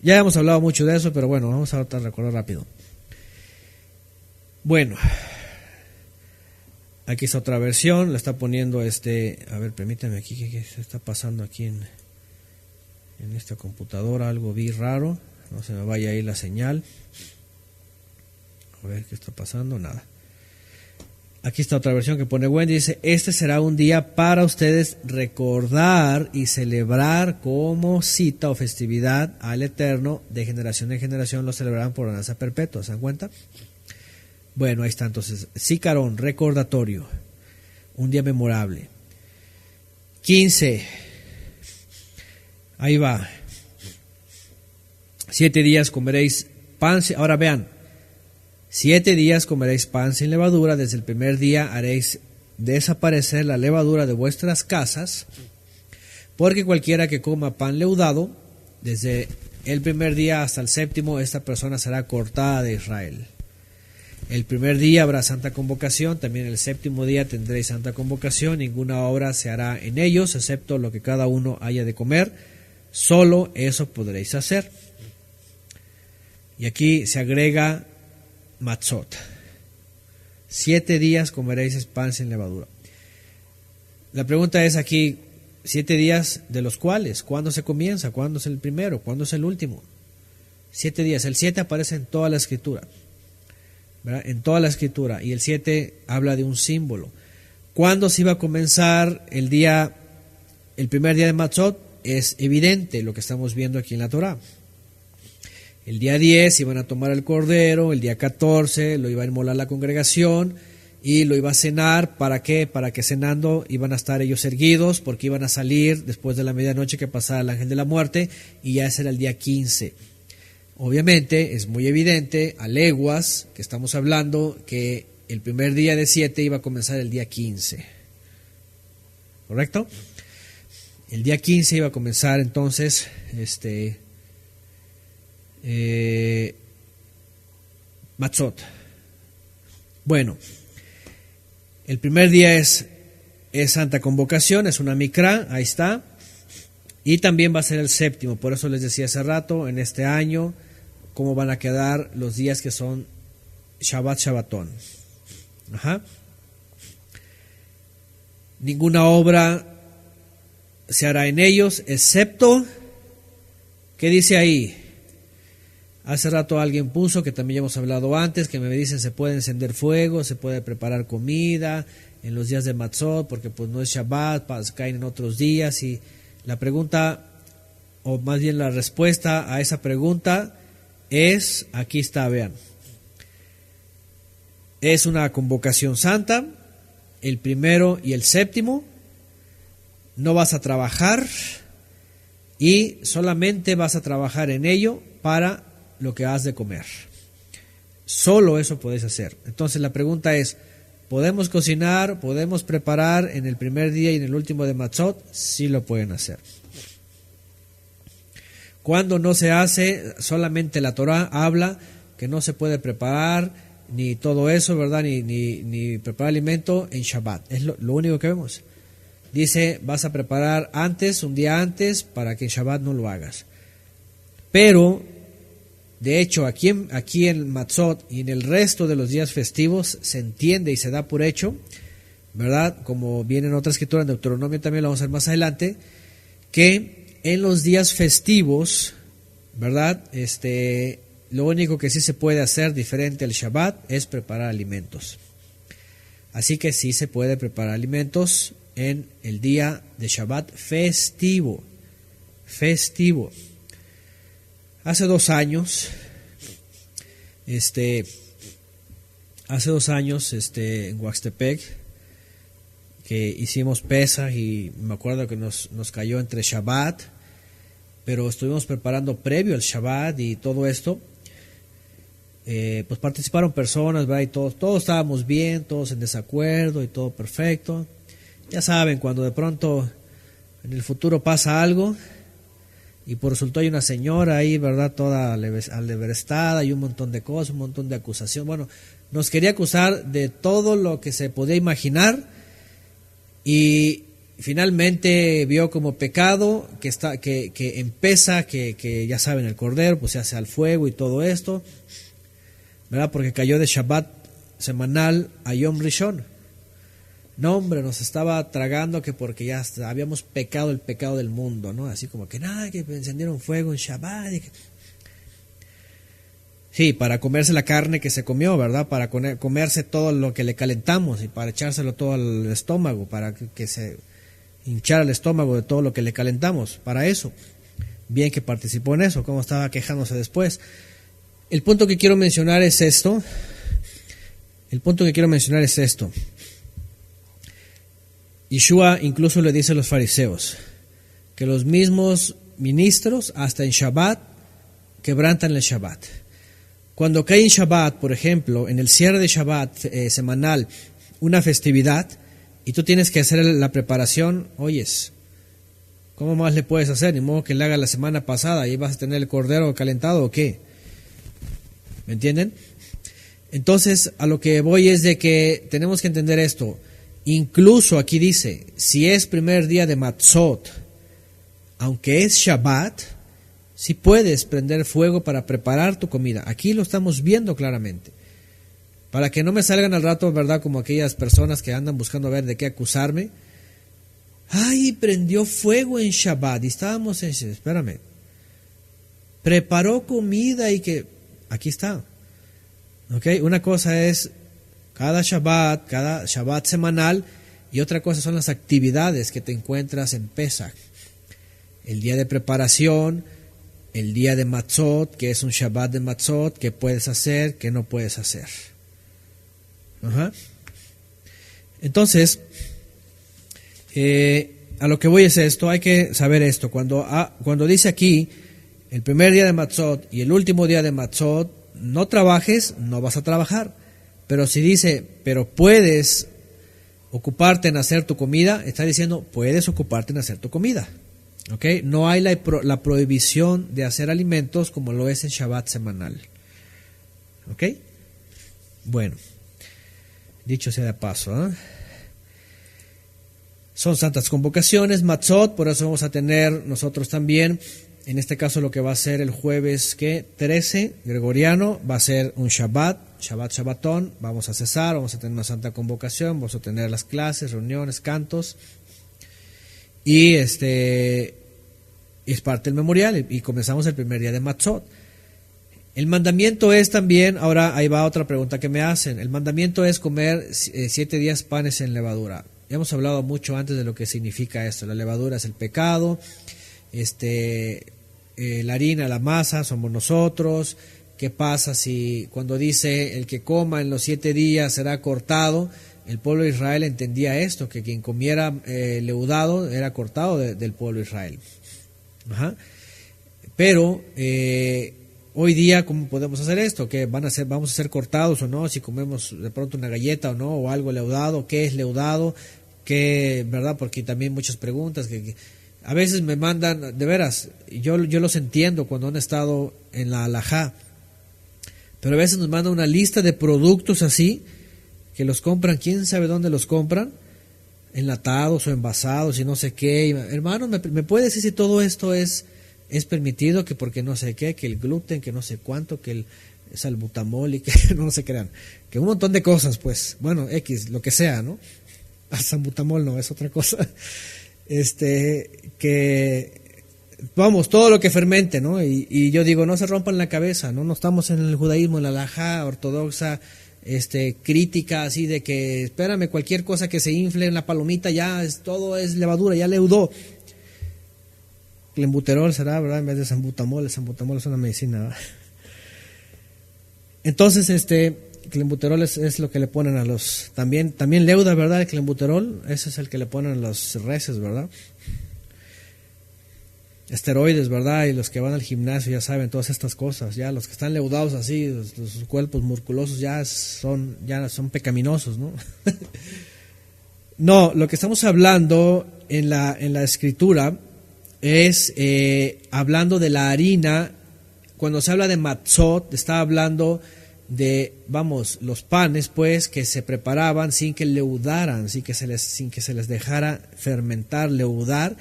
hemos hablado mucho de eso, pero bueno, vamos a recordar rápido. Bueno, aquí está otra versión, la está poniendo a ver, permítame aquí, ¿qué se está pasando aquí en esta computadora? Algo vi raro, no se me vaya ahí la señal. A ver qué está pasando, nada. Aquí está otra versión que pone Wendy, dice: este será un día para ustedes recordar y celebrar como cita o festividad al Eterno, de generación en generación lo celebrarán por ordenanza perpetua. ¿Se dan cuenta? Bueno, ahí está entonces, Sicarón, recordatorio, un día memorable. 15, ahí va. 7 días comeréis pan, ahora vean, 7 días comeréis pan sin levadura, desde el primer día haréis desaparecer la levadura de vuestras casas, porque cualquiera que coma pan leudado, desde el primer día hasta el séptimo, esta persona será cortada de Israel. El primer día habrá santa convocación, también el séptimo día tendréis santa convocación, ninguna obra se hará en ellos, excepto lo que cada uno haya de comer, solo eso podréis hacer. Y aquí se agrega matzot. 7 días comeréis pan sin levadura. La pregunta es aquí, 7 días de los cuales, ¿cuándo se comienza? ¿Cuándo es el primero? ¿Cuándo es el último? 7 días, el 7 aparece en toda la escritura, ¿verdad? En toda la escritura, y el 7 habla de un símbolo. ¿Cuándo se iba a comenzar el primer día de Matzot? Es evidente lo que estamos viendo aquí en la Torá. El día 10 iban a tomar el cordero, el día 14 lo iba a inmolar la congregación y lo iba a cenar. ¿Para qué? Para que cenando iban a estar ellos erguidos, porque iban a salir después de la medianoche que pasara el ángel de la muerte, y ya ese era el día 15. Obviamente es muy evidente a leguas que estamos hablando que el primer día de 7 iba a comenzar el día 15. ¿Correcto? El día 15 iba a comenzar entonces Matzot. Bueno, el primer día es Santa Convocación, es una Mikra, ahí está. Y también va a ser el séptimo, por eso les decía hace rato, en este año, cómo van a quedar los días que son Shabbatón. Ninguna obra se hará en ellos, excepto ¿Qué dice ahí? Hace rato alguien puso, que también ya hemos hablado antes, que me dicen se puede encender fuego, se puede preparar comida en los días de Matzot, porque pues no es Shabbat, caen en otros días. Y la pregunta, o más bien la respuesta a esa pregunta es, aquí está, vean. Es una convocación santa, el primero y el séptimo, no vas a trabajar y solamente vas a trabajar en ello para lo que has de comer. Solo eso puedes hacer. Entonces la pregunta es, ¿podemos cocinar, podemos preparar en el primer día y en el último de Matzot? Sí lo pueden hacer. Cuando no se hace, solamente la Torah habla que no se puede preparar ni todo eso, ¿verdad? Ni preparar alimento en Shabbat. Es lo único que vemos. Dice, vas a preparar antes, un día antes, para que en Shabbat no lo hagas. Pero, de hecho, aquí en Matzot y en el resto de los días festivos se entiende y se da por hecho, ¿verdad? Como viene en otra escritura, en Deuteronomio también lo vamos a ver más adelante, que en los días festivos, ¿verdad? Lo único que sí se puede hacer diferente al Shabbat es preparar alimentos. Así que sí se puede preparar alimentos en el día de Shabbat festivo. Hace 2 años, en Huaxtepec, que hicimos Pesaj y me acuerdo que nos cayó entre Shabbat, pero estuvimos preparando previo al Shabbat y todo esto. Pues participaron personas, ¿verdad? Y todos estábamos bien, todos en desacuerdo y todo perfecto. Ya saben, cuando de pronto en el futuro pasa algo y por resultado hay una señora ahí, ¿verdad? Toda alebrestada y un montón de cosas, un montón de acusación. Bueno, nos quería acusar de todo lo que se podía imaginar y finalmente vio como pecado que empieza, que ya saben, el cordero pues se hace al fuego y todo esto, ¿verdad? Porque cayó de Shabbat semanal a Yom Rishon. No, hombre, nos estaba tragando que porque ya habíamos pecado el pecado del mundo, ¿no? Así como que nada, que encendieron fuego en Shabbat. Sí, para comerse la carne que se comió, ¿verdad? Para comerse todo lo que le calentamos y para echárselo todo al estómago, para que se hinchara el estómago de todo lo que le calentamos, para eso. Bien que participó en eso, como estaba quejándose después. El punto que quiero mencionar es esto. Yeshua incluso le dice a los fariseos que los mismos ministros, hasta en Shabbat, quebrantan el Shabbat. Cuando cae en Shabbat, por ejemplo, en el cierre de Shabbat semanal, una festividad, y tú tienes que hacer la preparación, oyes, ¿cómo más le puedes hacer? Ni modo que le haga la semana pasada y vas a tener el cordero calentado o qué. ¿Me entienden? Entonces, a lo que voy es de que tenemos que entender esto. Incluso aquí dice, si es primer día de Matzot, aunque es Shabbat, si puedes prender fuego para preparar tu comida. Aquí lo estamos viendo claramente. Para que no me salgan al rato, ¿verdad? Como aquellas personas que andan buscando ver de qué acusarme. Ay, prendió fuego en Shabbat y estábamos en... Espérame. Preparó comida y que... Aquí está. ¿Ok? Una cosa es cada Shabbat semanal, y otra cosa son las actividades que te encuentras en Pesaj. El día de preparación, el día de Matzot, que es un Shabbat de Matzot, que puedes hacer, que no puedes hacer. Ajá. Entonces, a lo que voy es esto, hay que saber esto. Cuando dice aquí, el primer día de Matzot y el último día de Matzot, no trabajes, no vas a trabajar. Pero si dice, pero puedes ocuparte en hacer tu comida, está diciendo, puedes ocuparte en hacer tu comida. ¿Ok? No hay la prohibición de hacer alimentos como lo es en Shabbat semanal. ¿Ok? Bueno, dicho sea de paso, ¿eh? Son santas convocaciones, Matzot, por eso vamos a tener nosotros también, en este caso lo que va a ser el jueves 13, gregoriano, va a ser un Shabbatón, vamos a cesar, vamos a tener una santa convocación, vamos a tener las clases, reuniones, cantos, y es parte del memorial y comenzamos el primer día de Matzot. El mandamiento es también, ahora ahí va otra pregunta que me hacen, el mandamiento es comer 7 días panes en levadura. Ya hemos hablado mucho antes de lo que significa esto. La levadura es el pecado, la harina, la masa, somos nosotros. ¿Qué pasa si cuando dice el que coma en los 7 días será cortado? El pueblo de Israel entendía esto, que quien comiera leudado era cortado del pueblo de Israel. Ajá. Pero hoy día, ¿cómo podemos hacer esto? ¿Qué vamos a ser cortados o no? Si comemos de pronto una galleta o no, o algo leudado, ¿qué es leudado? ¿Qué, verdad? Porque también muchas preguntas que a veces me mandan, de veras, yo los entiendo cuando han estado en la halajá, pero a veces nos mandan una lista de productos así, que los compran, quién sabe dónde los compran, enlatados o envasados y no sé qué. Hermano, ¿me puede decir si todo esto es permitido? Que porque no sé qué, que el gluten, que no sé cuánto, que el salbutamol y que no se crean, que un montón de cosas, pues, bueno, X, lo que sea, ¿no? Salbutamol no, es otra cosa. Que vamos, todo lo que fermente, ¿no? Y yo digo, no se rompan la cabeza, ¿no? No estamos en el judaísmo, en la halajá ortodoxa, crítica así de que, espérame, cualquier cosa que se infle en la palomita ya todo es levadura, ya leudó. Clenbuterol será, ¿verdad? En vez de salbutamol, el salbutamol es una medicina, ¿verdad? Entonces, clenbuterol es lo que le ponen a los, también leuda, ¿verdad? El clenbuterol, ese es el que le ponen a los reses, ¿verdad? Esteroides, ¿verdad? Y los que van al gimnasio ya saben todas estas cosas, ya los que están leudados así, los cuerpos musculosos ya son pecaminosos, ¿no? No, lo que estamos hablando en la escritura es hablando de la harina. Cuando se habla de matzot, está hablando de, vamos, los panes, pues, que se preparaban sin que leudaran, sin que se les dejara fermentar, leudar.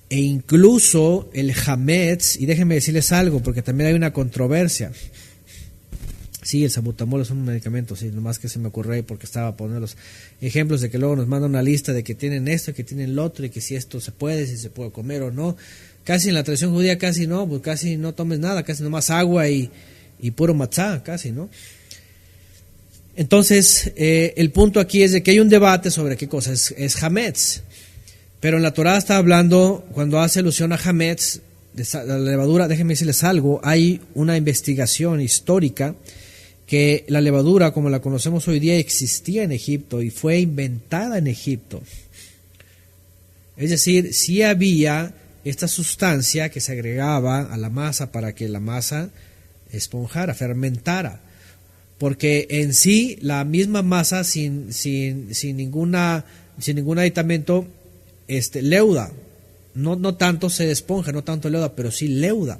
E incluso el hametz, y déjenme decirles algo, porque también hay una controversia. Sí, el salbutamol es un medicamento, sí, nomás que se me ocurrió ahí porque estaba poniendo los ejemplos de que luego nos mandan una lista de que tienen esto, que tienen lo otro, y que si esto se puede, si se puede comer o no. Casi en la tradición judía casi no, pues casi no tomes nada, casi nomás agua y puro matzá, casi, ¿no? Entonces, el punto aquí es de que hay un debate sobre qué cosa es hametz. Pero en la Torá está hablando, cuando hace alusión a hametz, de la levadura, déjenme decirles algo, hay una investigación histórica que la levadura, como la conocemos hoy día, existía en Egipto y fue inventada en Egipto. Es decir, sí había esta sustancia que se agregaba a la masa para que la masa esponjara, fermentara. Porque en sí, la misma masa sin ningún aditamento, leuda, no tanto se esponja, no tanto leuda, pero sí leuda.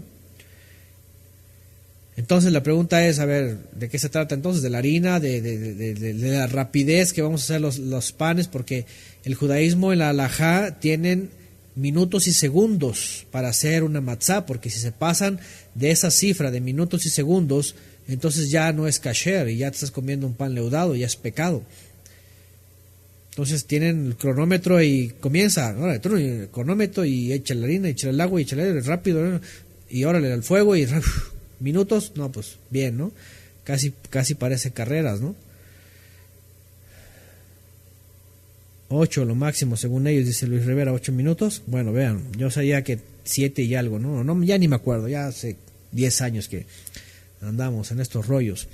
Entonces la pregunta es, a ver, ¿de qué se trata entonces? De la harina, de la rapidez que vamos a hacer los panes, porque el judaísmo en la halajá tienen minutos y segundos para hacer una matzá, porque si se pasan de esa cifra de minutos y segundos, entonces ya no es kasher y ya te estás comiendo un pan leudado, ya es pecado. Entonces tienen el cronómetro y comienza, ahora tú el cronómetro y echa la harina, echa el agua y echa el rápido, ¿no? Y órale al fuego y minutos, no, pues bien, ¿no? Casi parece carreras, ¿no? 8 lo máximo, según ellos, dice Luis Rivera, 8 minutos. Bueno, vean, yo sabía que 7 y algo, ¿no? Ya ni me acuerdo, ya hace 10 años que andamos en estos rollos.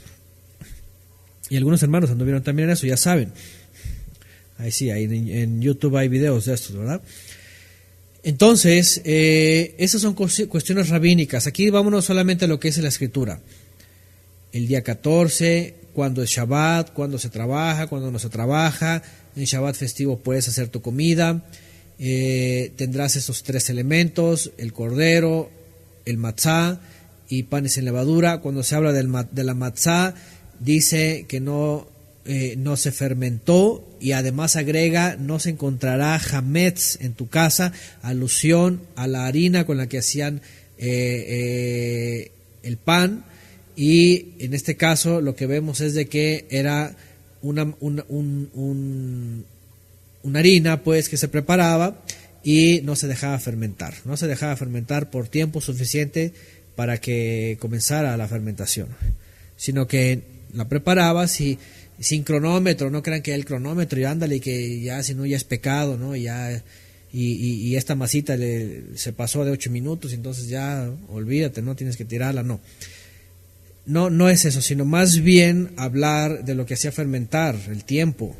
Y algunos hermanos anduvieron también en eso, ya saben. Ahí sí, ahí en YouTube hay videos de estos, ¿verdad? Entonces, esas son cuestiones rabínicas. Aquí vámonos solamente a lo que es la escritura. El día 14, cuando es Shabbat, cuando se trabaja, cuando no se trabaja. En Shabbat festivo puedes hacer tu comida. Tendrás esos 3 elementos, el cordero, el matzá y panes en levadura. Cuando se habla de la matzá, dice que no se fermentó y además agrega, no se encontrará hametz en tu casa, alusión a la harina con la que hacían el pan. Y en este caso lo que vemos es de que era una harina pues que se preparaba y no se dejaba fermentar. No se dejaba fermentar por tiempo suficiente para que comenzara la fermentación, sino que la preparabas y sin cronómetro. No crean que el cronómetro y ándale, que ya si no ya es pecado, ¿no? Y esta masita se pasó de 8 minutos, entonces ya olvídate, no tienes que tirarla, no. No es eso, sino más bien hablar de lo que hacía fermentar, el tiempo.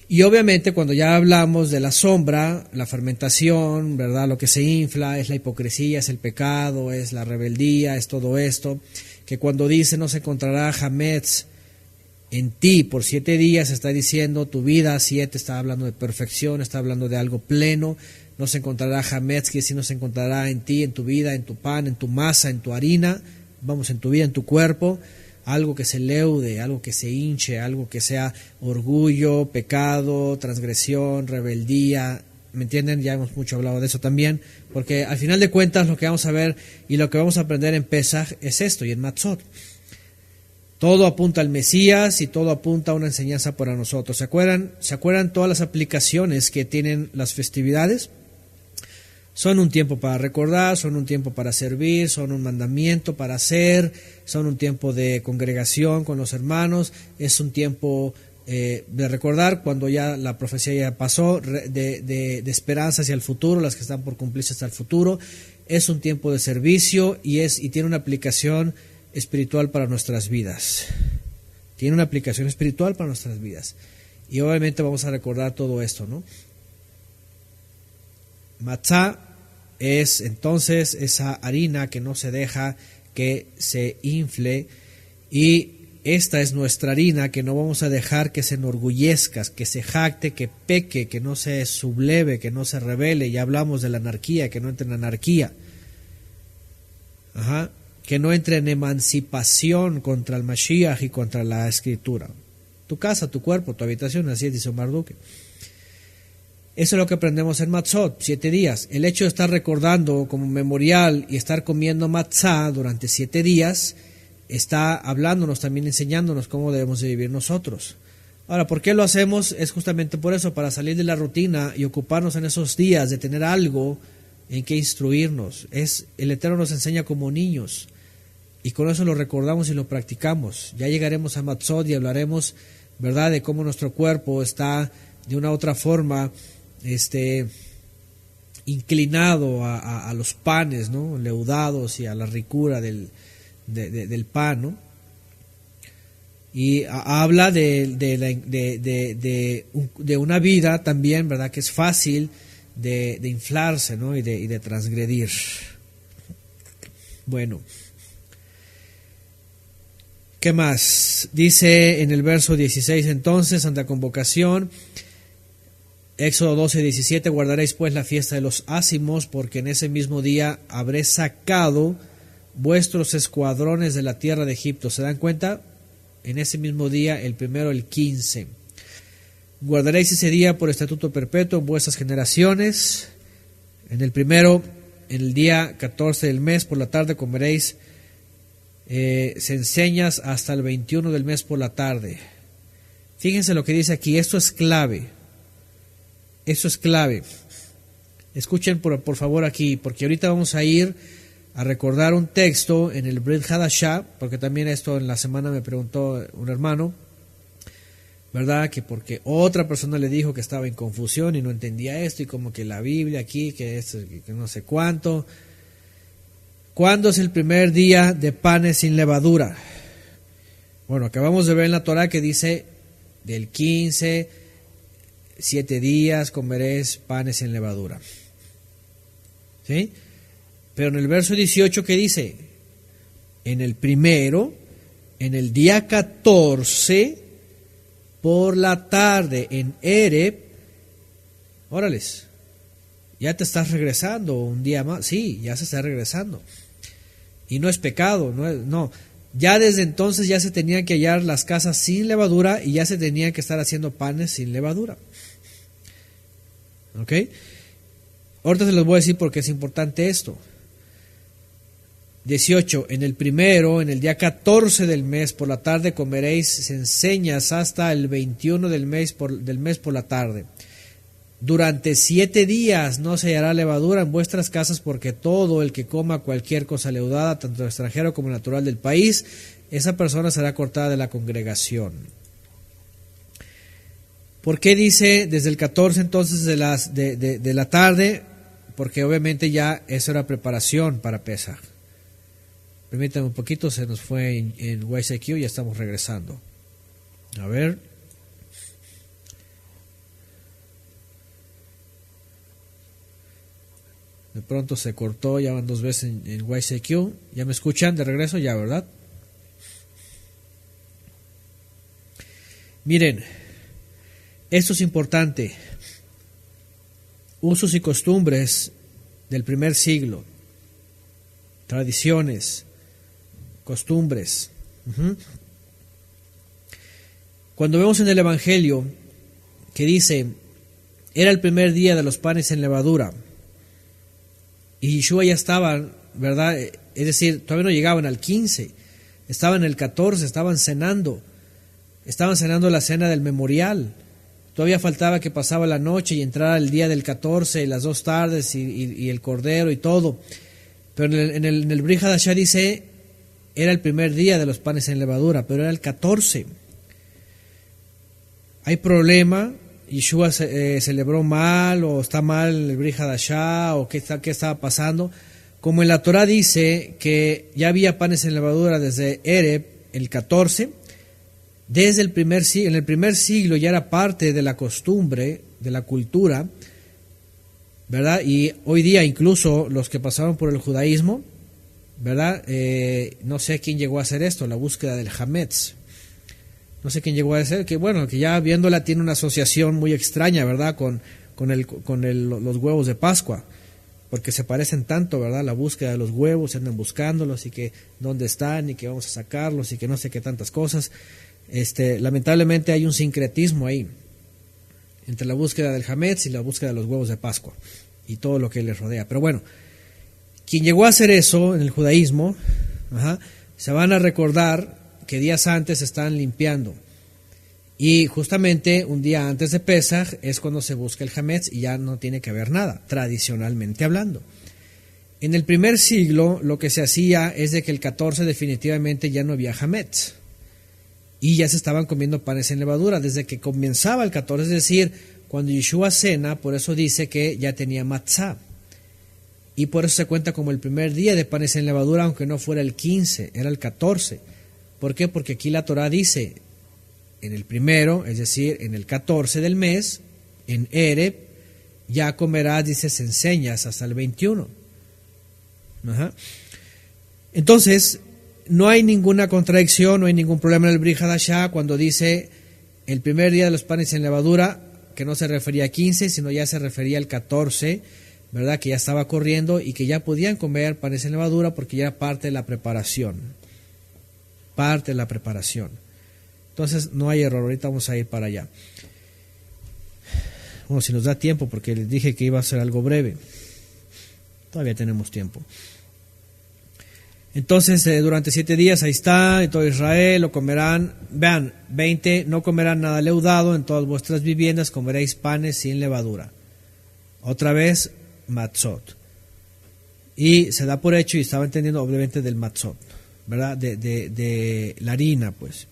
Y obviamente cuando ya hablamos de la sombra, la fermentación, ¿verdad? Lo que se infla es la hipocresía, es el pecado, es la rebeldía, es todo esto, que cuando dice no se encontrará hametz en ti por 7 días, está diciendo tu vida 7, está hablando de perfección, está hablando de algo pleno. No se encontrará hametz, que si no se encontrará en ti, en tu vida, en tu pan, en tu masa, en tu harina, vamos, en tu vida, en tu cuerpo, algo que se leude, algo que se hinche, algo que sea orgullo, pecado, transgresión, rebeldía. ¿Me entienden? Ya hemos mucho hablado de eso también, porque al final de cuentas lo que vamos a ver y lo que vamos a aprender en Pesaj es esto, y en Matzot. Todo apunta al Mesías y todo apunta a una enseñanza para nosotros. ¿Se acuerdan todas las aplicaciones que tienen las festividades? Son un tiempo para recordar, son un tiempo para servir, son un mandamiento para hacer, son un tiempo de congregación con los hermanos, es un tiempo de recordar cuando ya la profecía ya pasó, de esperanza hacia el futuro, las que están por cumplirse hasta el futuro. Es un tiempo de servicio y tiene una aplicación espiritual para nuestras vidas. Tiene una aplicación espiritual para nuestras vidas. Y obviamente vamos a recordar todo esto, ¿no? Matzá es entonces esa harina que no se deja que se infle, y esta es nuestra harina que no vamos a dejar que se enorgullezca, que se jacte, que peque, que no se subleve, que no se rebele. Ya hablamos de la anarquía, que no entre en anarquía. Que no entre en emancipación contra el Mashiach y contra la Escritura. Tu casa, tu cuerpo, tu habitación, así dice Marduke. Eso es lo que aprendemos en Matzot, 7 días. El hecho de estar recordando como memorial y estar comiendo matzá durante 7 días está hablándonos, también enseñándonos cómo debemos de vivir nosotros. Ahora, ¿por qué lo hacemos? Es justamente por eso, para salir de la rutina y ocuparnos en esos días de tener algo en que instruirnos. El Eterno nos enseña como niños y con eso lo recordamos y lo practicamos. Ya llegaremos a Matzot y hablaremos, ¿verdad?, de cómo nuestro cuerpo está de una u otra forma inclinado a los panes, ¿no?, leudados, y a la ricura del pan, ¿no? Y habla de una vida también, ¿verdad?, que es fácil de inflarse, ¿no?, y de transgredir. Bueno, ¿qué más? Dice en el verso 16, entonces, santa convocación, Éxodo 12:17, guardaréis pues la fiesta de los ácimos, porque en ese mismo día habré sacado vuestros escuadrones de la tierra de Egipto. ¿Se dan cuenta? En ese mismo día, el primero, el 15. Guardaréis ese día por estatuto perpetuo en vuestras generaciones. En el primero, en el día 14 del mes, por la tarde comeréis censeñas hasta el 21 del mes por la tarde. Fíjense lo que dice aquí, esto es clave. Eso es clave. Escuchen por favor aquí, porque ahorita vamos a ir a recordar un texto en el Brit Hadashah, porque también esto en la semana me preguntó un hermano, ¿verdad?, que porque otra persona le dijo que estaba en confusión y no entendía esto, y como que la Biblia aquí, que esto, que no sé cuánto. ¿Cuándo es el primer día de panes sin levadura? Bueno, acabamos de ver en la Torah que dice del 15, 7 días comeréis panes sin levadura. ¿Sí? Pero en el verso 18, ¿qué dice? En el primero, en el día 14, por la tarde, en Ereb, órales, ya te estás regresando un día más. Sí, ya se está regresando. Y no es pecado, no. Ya desde entonces ya se tenían que hallar las casas sin levadura y ya se tenían que estar haciendo panes sin levadura. ¿Ok? Ahorita se los voy a decir porque es importante esto. 18. En el primero, en el día 14 del mes, por la tarde comeréis censeñas hasta el 21 del mes por la tarde. durante 7 días no se hallará levadura en vuestras casas, porque todo el que coma cualquier cosa leudada, tanto extranjero como natural del país, esa persona será cortada de la congregación. ¿Por qué dice desde el 14 entonces de la tarde? Porque obviamente ya eso era preparación para Pesaj. Permítanme un poquito, se nos fue en YCQ, ya estamos regresando. A ver. De pronto se cortó, ya van 2 veces en YCQ. ¿Ya me escuchan de regreso? Ya, ¿verdad? Miren, esto es importante. Usos y costumbres del primer siglo. Tradiciones, costumbres. Cuando vemos en el Evangelio que dice, era el primer día de los panes en levadura, y Yeshua ya estaba, ¿verdad? Es decir, todavía no llegaban al 15, estaban en el 14, estaban cenando la cena del memorial. Todavía faltaba que pasaba la noche y entrara el día del 14, las 2 tardes y el cordero y todo. Pero en el Brit Hadashah dice, era el primer día de los panes en levadura, pero era el 14. Hay problema, Yeshua celebró mal, o está mal el Brit Hadashah, o qué estaba pasando. Como en la Torah dice que ya había panes en levadura desde Ereb, el 14, desde el primer siglo, en el primer siglo ya era parte de la costumbre, de la cultura, ¿verdad? Y hoy día incluso los que pasaron por el judaísmo, ¿verdad? No sé quién llegó a hacer esto, la búsqueda del Hametz. No sé quién llegó a hacer, que bueno, que ya viéndola tiene una asociación muy extraña, ¿verdad? Con los huevos de Pascua, porque se parecen tanto, ¿verdad? La búsqueda de los huevos, se andan buscándolos y que dónde están y que vamos a sacarlos y que no sé qué tantas cosas. Lamentablemente hay un sincretismo ahí entre la búsqueda del Hametz y la búsqueda de los huevos de Pascua y todo lo que les rodea. Pero bueno, quien llegó a hacer eso en el judaísmo, se van a recordar que días antes se están limpiando, y justamente un día antes de Pesaj es cuando se busca el Hametz y ya no tiene que haber nada, tradicionalmente hablando. En el primer siglo lo que se hacía es de que el 14 definitivamente ya no había Hametz y ya se estaban comiendo panes en levadura desde que comenzaba el 14, es decir, cuando Yeshua cena, por eso dice que ya tenía matzá, y por eso se cuenta como el primer día de panes en levadura, aunque no fuera el 15, era el 14. ¿Por qué? Porque aquí la Torah dice, en el primero, es decir, en el 14 del mes, en Ereb, ya comerás, dice, enseñas hasta el 21. Entonces, no hay ninguna contradicción, no hay ningún problema en el Brit Hadashah cuando dice el primer día de los panes en levadura, que no se refería a 15, sino ya se refería al 14, ¿verdad? Que ya estaba corriendo y que ya podían comer panes en levadura porque ya era parte de la preparación. Parte de la preparación. Entonces no hay error, ahorita vamos a ir para allá. Bueno, si nos da tiempo, porque les dije que iba a ser algo breve. Todavía tenemos tiempo. Entonces, durante 7 días, ahí está, en todo Israel lo comerán. Vean, 20, no comerán nada leudado, en todas vuestras viviendas comeréis panes sin levadura. Otra vez, matzot. Y se da por hecho, y estaba entendiendo obviamente del matzot, ¿verdad? De la harina, pues.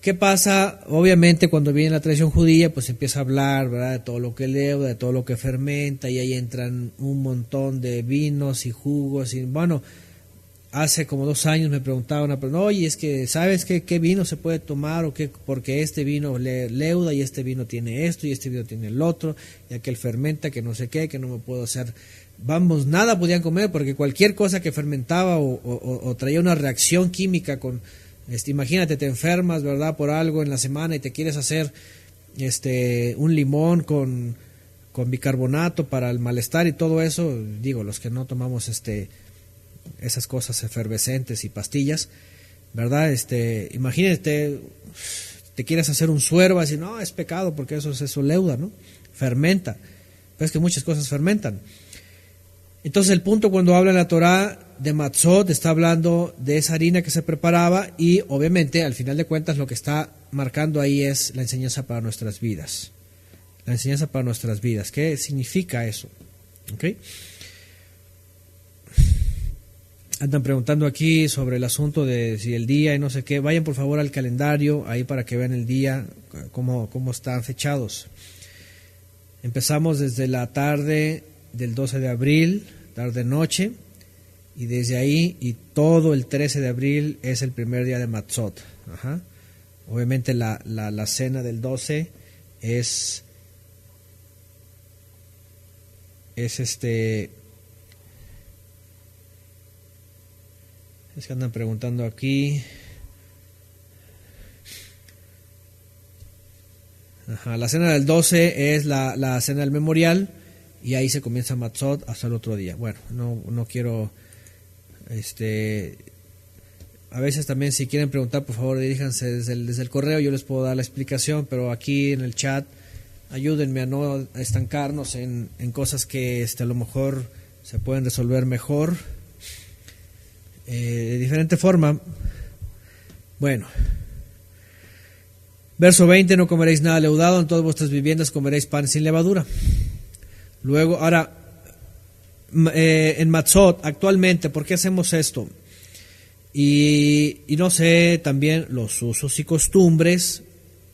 ¿Qué pasa? Obviamente cuando viene la tradición judía, pues empieza a hablar, ¿verdad? De todo lo que leuda, de todo lo que fermenta, y ahí entran un montón de vinos y jugos, y bueno, hace como 2 años me preguntaba una persona, oye, es que, ¿sabes qué vino se puede tomar? O qué, porque este vino leuda, y este vino tiene esto, y este vino tiene el otro, y aquel fermenta, que no sé qué, que no me puedo hacer. Vamos, nada podían comer, porque cualquier cosa que fermentaba o traía una reacción química con... imagínate, te enfermas, ¿verdad? Por algo en la semana y te quieres hacer un limón con bicarbonato para el malestar y todo eso. Digo, los que no tomamos esas cosas efervescentes y pastillas, ¿verdad? Imagínate, te quieres hacer un suero, así, no, es pecado porque eso leuda, ¿no? Fermenta. Pero es que muchas cosas fermentan. Entonces el punto cuando habla en la Torah de matzot, está hablando de esa harina que se preparaba, y obviamente al final de cuentas lo que está marcando ahí es la enseñanza para nuestras vidas. la enseñanza para nuestras vidas. ¿Qué significa eso? ¿Okay? Andan preguntando aquí sobre el asunto de si el día y no sé qué. Vayan por favor al calendario, ahí para que vean el día, cómo están fechados. Empezamos desde la tarde del 12 de abril, tarde-noche, y desde ahí y todo el 13 de abril es el primer día de Matzot. Ajá. Obviamente la cena del 12 es es que andan preguntando aquí. Ajá, la cena del 12 es la cena del memorial, y ahí se comienza Matzot hasta el otro día. Bueno, no quiero a veces también, si quieren preguntar, por favor diríjanse desde el correo, yo les puedo dar la explicación, pero aquí en el chat ayúdenme a no estancarnos en cosas que a lo mejor se pueden resolver mejor de diferente forma. Bueno, verso 20: no comeréis nada leudado, en todas vuestras viviendas comeréis pan sin levadura. Luego, ahora, en Matzot, actualmente, ¿por qué hacemos esto? Y no sé también los usos y costumbres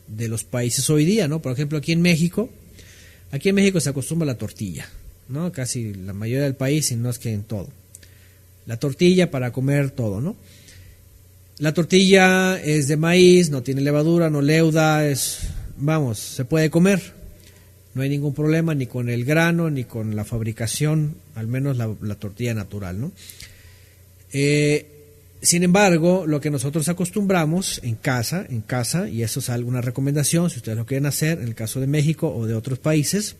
de los países hoy día, ¿no? Por ejemplo, aquí en México se acostumbra a la tortilla, ¿no? Casi la mayoría del país, y no es que en todo. La tortilla para comer todo, ¿no? La tortilla es de maíz, no tiene levadura, no leuda, se puede comer. No hay ningún problema ni con el grano, ni con la fabricación, al menos la tortilla natural, ¿no? Sin embargo, lo que nosotros acostumbramos en casa, y eso es alguna recomendación, si ustedes lo quieren hacer, en el caso de México o de otros países,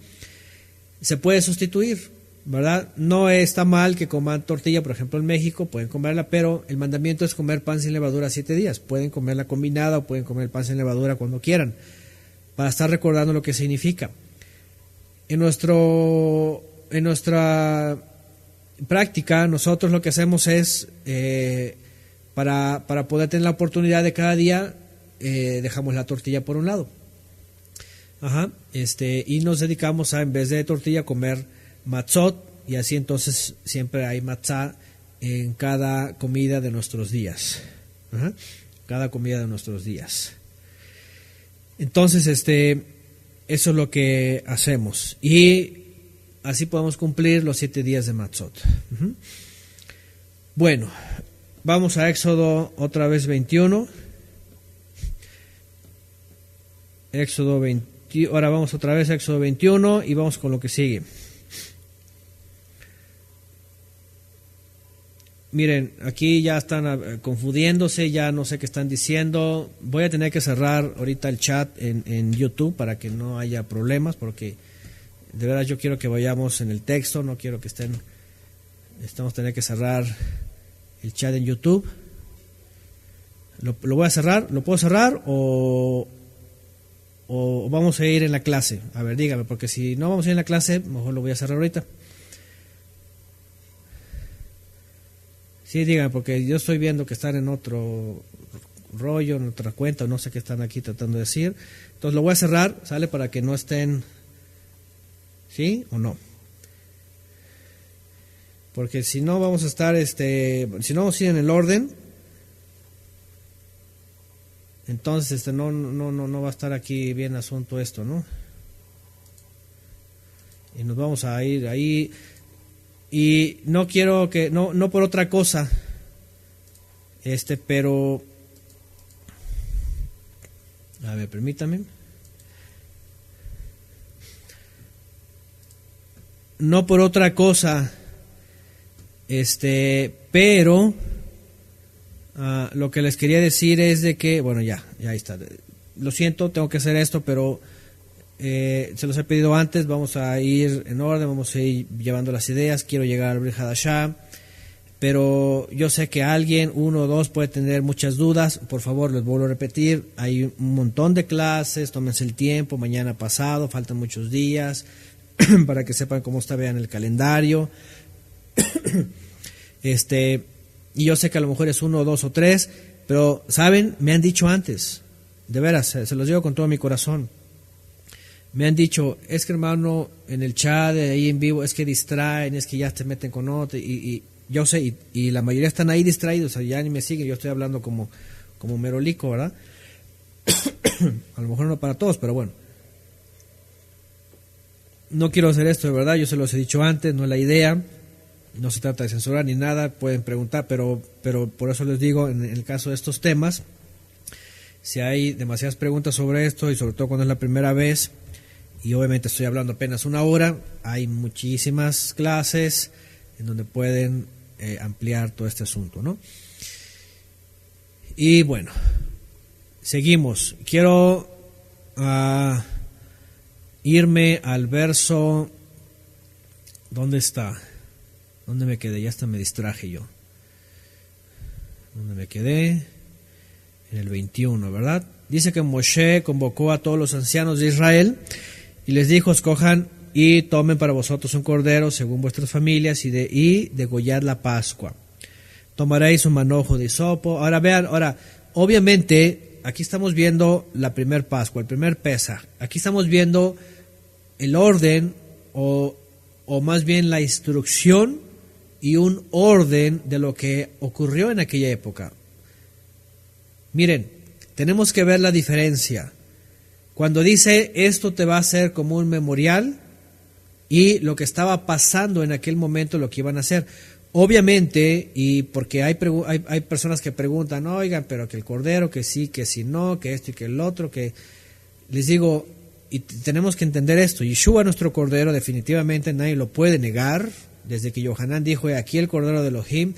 se puede sustituir, ¿verdad? No está mal que coman tortilla, por ejemplo, en México, pueden comerla, pero el mandamiento es comer pan sin levadura 7 días. Pueden comerla combinada o pueden comer el pan sin levadura cuando quieran, para estar recordando lo que significa. En nuestra práctica, nosotros lo que hacemos es, para poder tener la oportunidad de cada día, dejamos la tortilla por un lado. Ajá, y nos dedicamos a, en vez de tortilla, comer matzot, y así entonces siempre hay matzá en cada comida de nuestros días. Ajá, cada comida de nuestros días. Entonces, eso es lo que hacemos, y así podemos cumplir los 7 días de Matzot. Uh-huh. Bueno, vamos a Éxodo otra vez 21. Ahora vamos otra vez a Éxodo 21 y vamos con lo que sigue. Miren, aquí ya están confundiéndose, ya no sé qué están diciendo. Voy a tener que cerrar ahorita el chat en YouTube para que no haya problemas, porque de verdad yo quiero que vayamos en el texto, no quiero que estamos tener que cerrar el chat en YouTube. Lo voy a cerrar, ¿lo puedo cerrar o vamos a ir en la clase? A ver, dígame, porque si no vamos a ir en la clase, mejor lo voy a cerrar ahorita. Sí, díganme, porque yo estoy viendo que están en otro rollo, en otra cuenta, no sé qué están aquí tratando de decir. Entonces lo voy a cerrar, ¿sale? Para que no estén, ¿sí o no? Porque si no vamos a estar, si no vamos a ir en el orden, entonces no va a estar aquí bien asunto esto, ¿no? Y nos vamos a ir ahí. Y no quiero que, no por otra cosa, pero, a ver, permítame. No por otra cosa, pero, lo que les quería decir es de que, bueno, ya ahí está. Lo siento, tengo que hacer esto, pero se los he pedido antes, vamos a ir en orden, vamos a ir llevando las ideas, quiero llegar al Brit Hadashah, pero yo sé que alguien, uno o dos, puede tener muchas dudas. Por favor, les vuelvo a repetir, hay un montón de clases, tómense el tiempo, mañana pasado, faltan muchos días, para que sepan cómo está, vean el calendario. Y yo sé que a lo mejor es 1, 2 o 3, pero, ¿saben? Me han dicho antes, de veras, se los digo con todo mi corazón. Me han dicho, es que hermano, en el chat, de ahí en vivo, es que distraen, es que ya te meten con otro, y yo sé, y la mayoría están ahí distraídos, o sea, ya ni me siguen, yo estoy hablando como merolico, ¿verdad? A lo mejor no para todos, pero bueno. No quiero hacer esto, de verdad, yo se los he dicho antes, no es la idea, no se trata de censurar ni nada, pueden preguntar, pero por eso les digo, en el caso de estos temas, si hay demasiadas preguntas sobre esto, y sobre todo cuando es la primera vez, y obviamente estoy hablando apenas una hora, hay muchísimas clases en donde pueden ampliar todo este asunto, ¿no? Y bueno, seguimos. Quiero irme al verso. ¿Dónde está? ¿Dónde me quedé? Ya hasta me distraje yo. ¿Dónde me quedé? En el 21, ¿verdad? Dice que Moshe convocó a todos los ancianos de Israel y les dijo: escojan y tomen para vosotros un cordero según vuestras familias y degollad la Pascua. Tomaréis un manojo de hisopo. Ahora vean, obviamente aquí estamos viendo la primer Pascua, el primer Pesaj. Aquí estamos viendo el orden o más bien la instrucción y un orden de lo que ocurrió en aquella época. Miren, tenemos que ver la diferencia. Cuando dice esto te va a ser como un memorial y lo que estaba pasando en aquel momento, lo que iban a hacer. Obviamente, y porque hay personas que preguntan, oigan, pero que el cordero, que sí, que si no, que esto y que el otro, que les digo, y tenemos que entender esto, Yeshua nuestro cordero, definitivamente nadie lo puede negar, desde que Yohanan dijo, aquí el cordero de Elohim,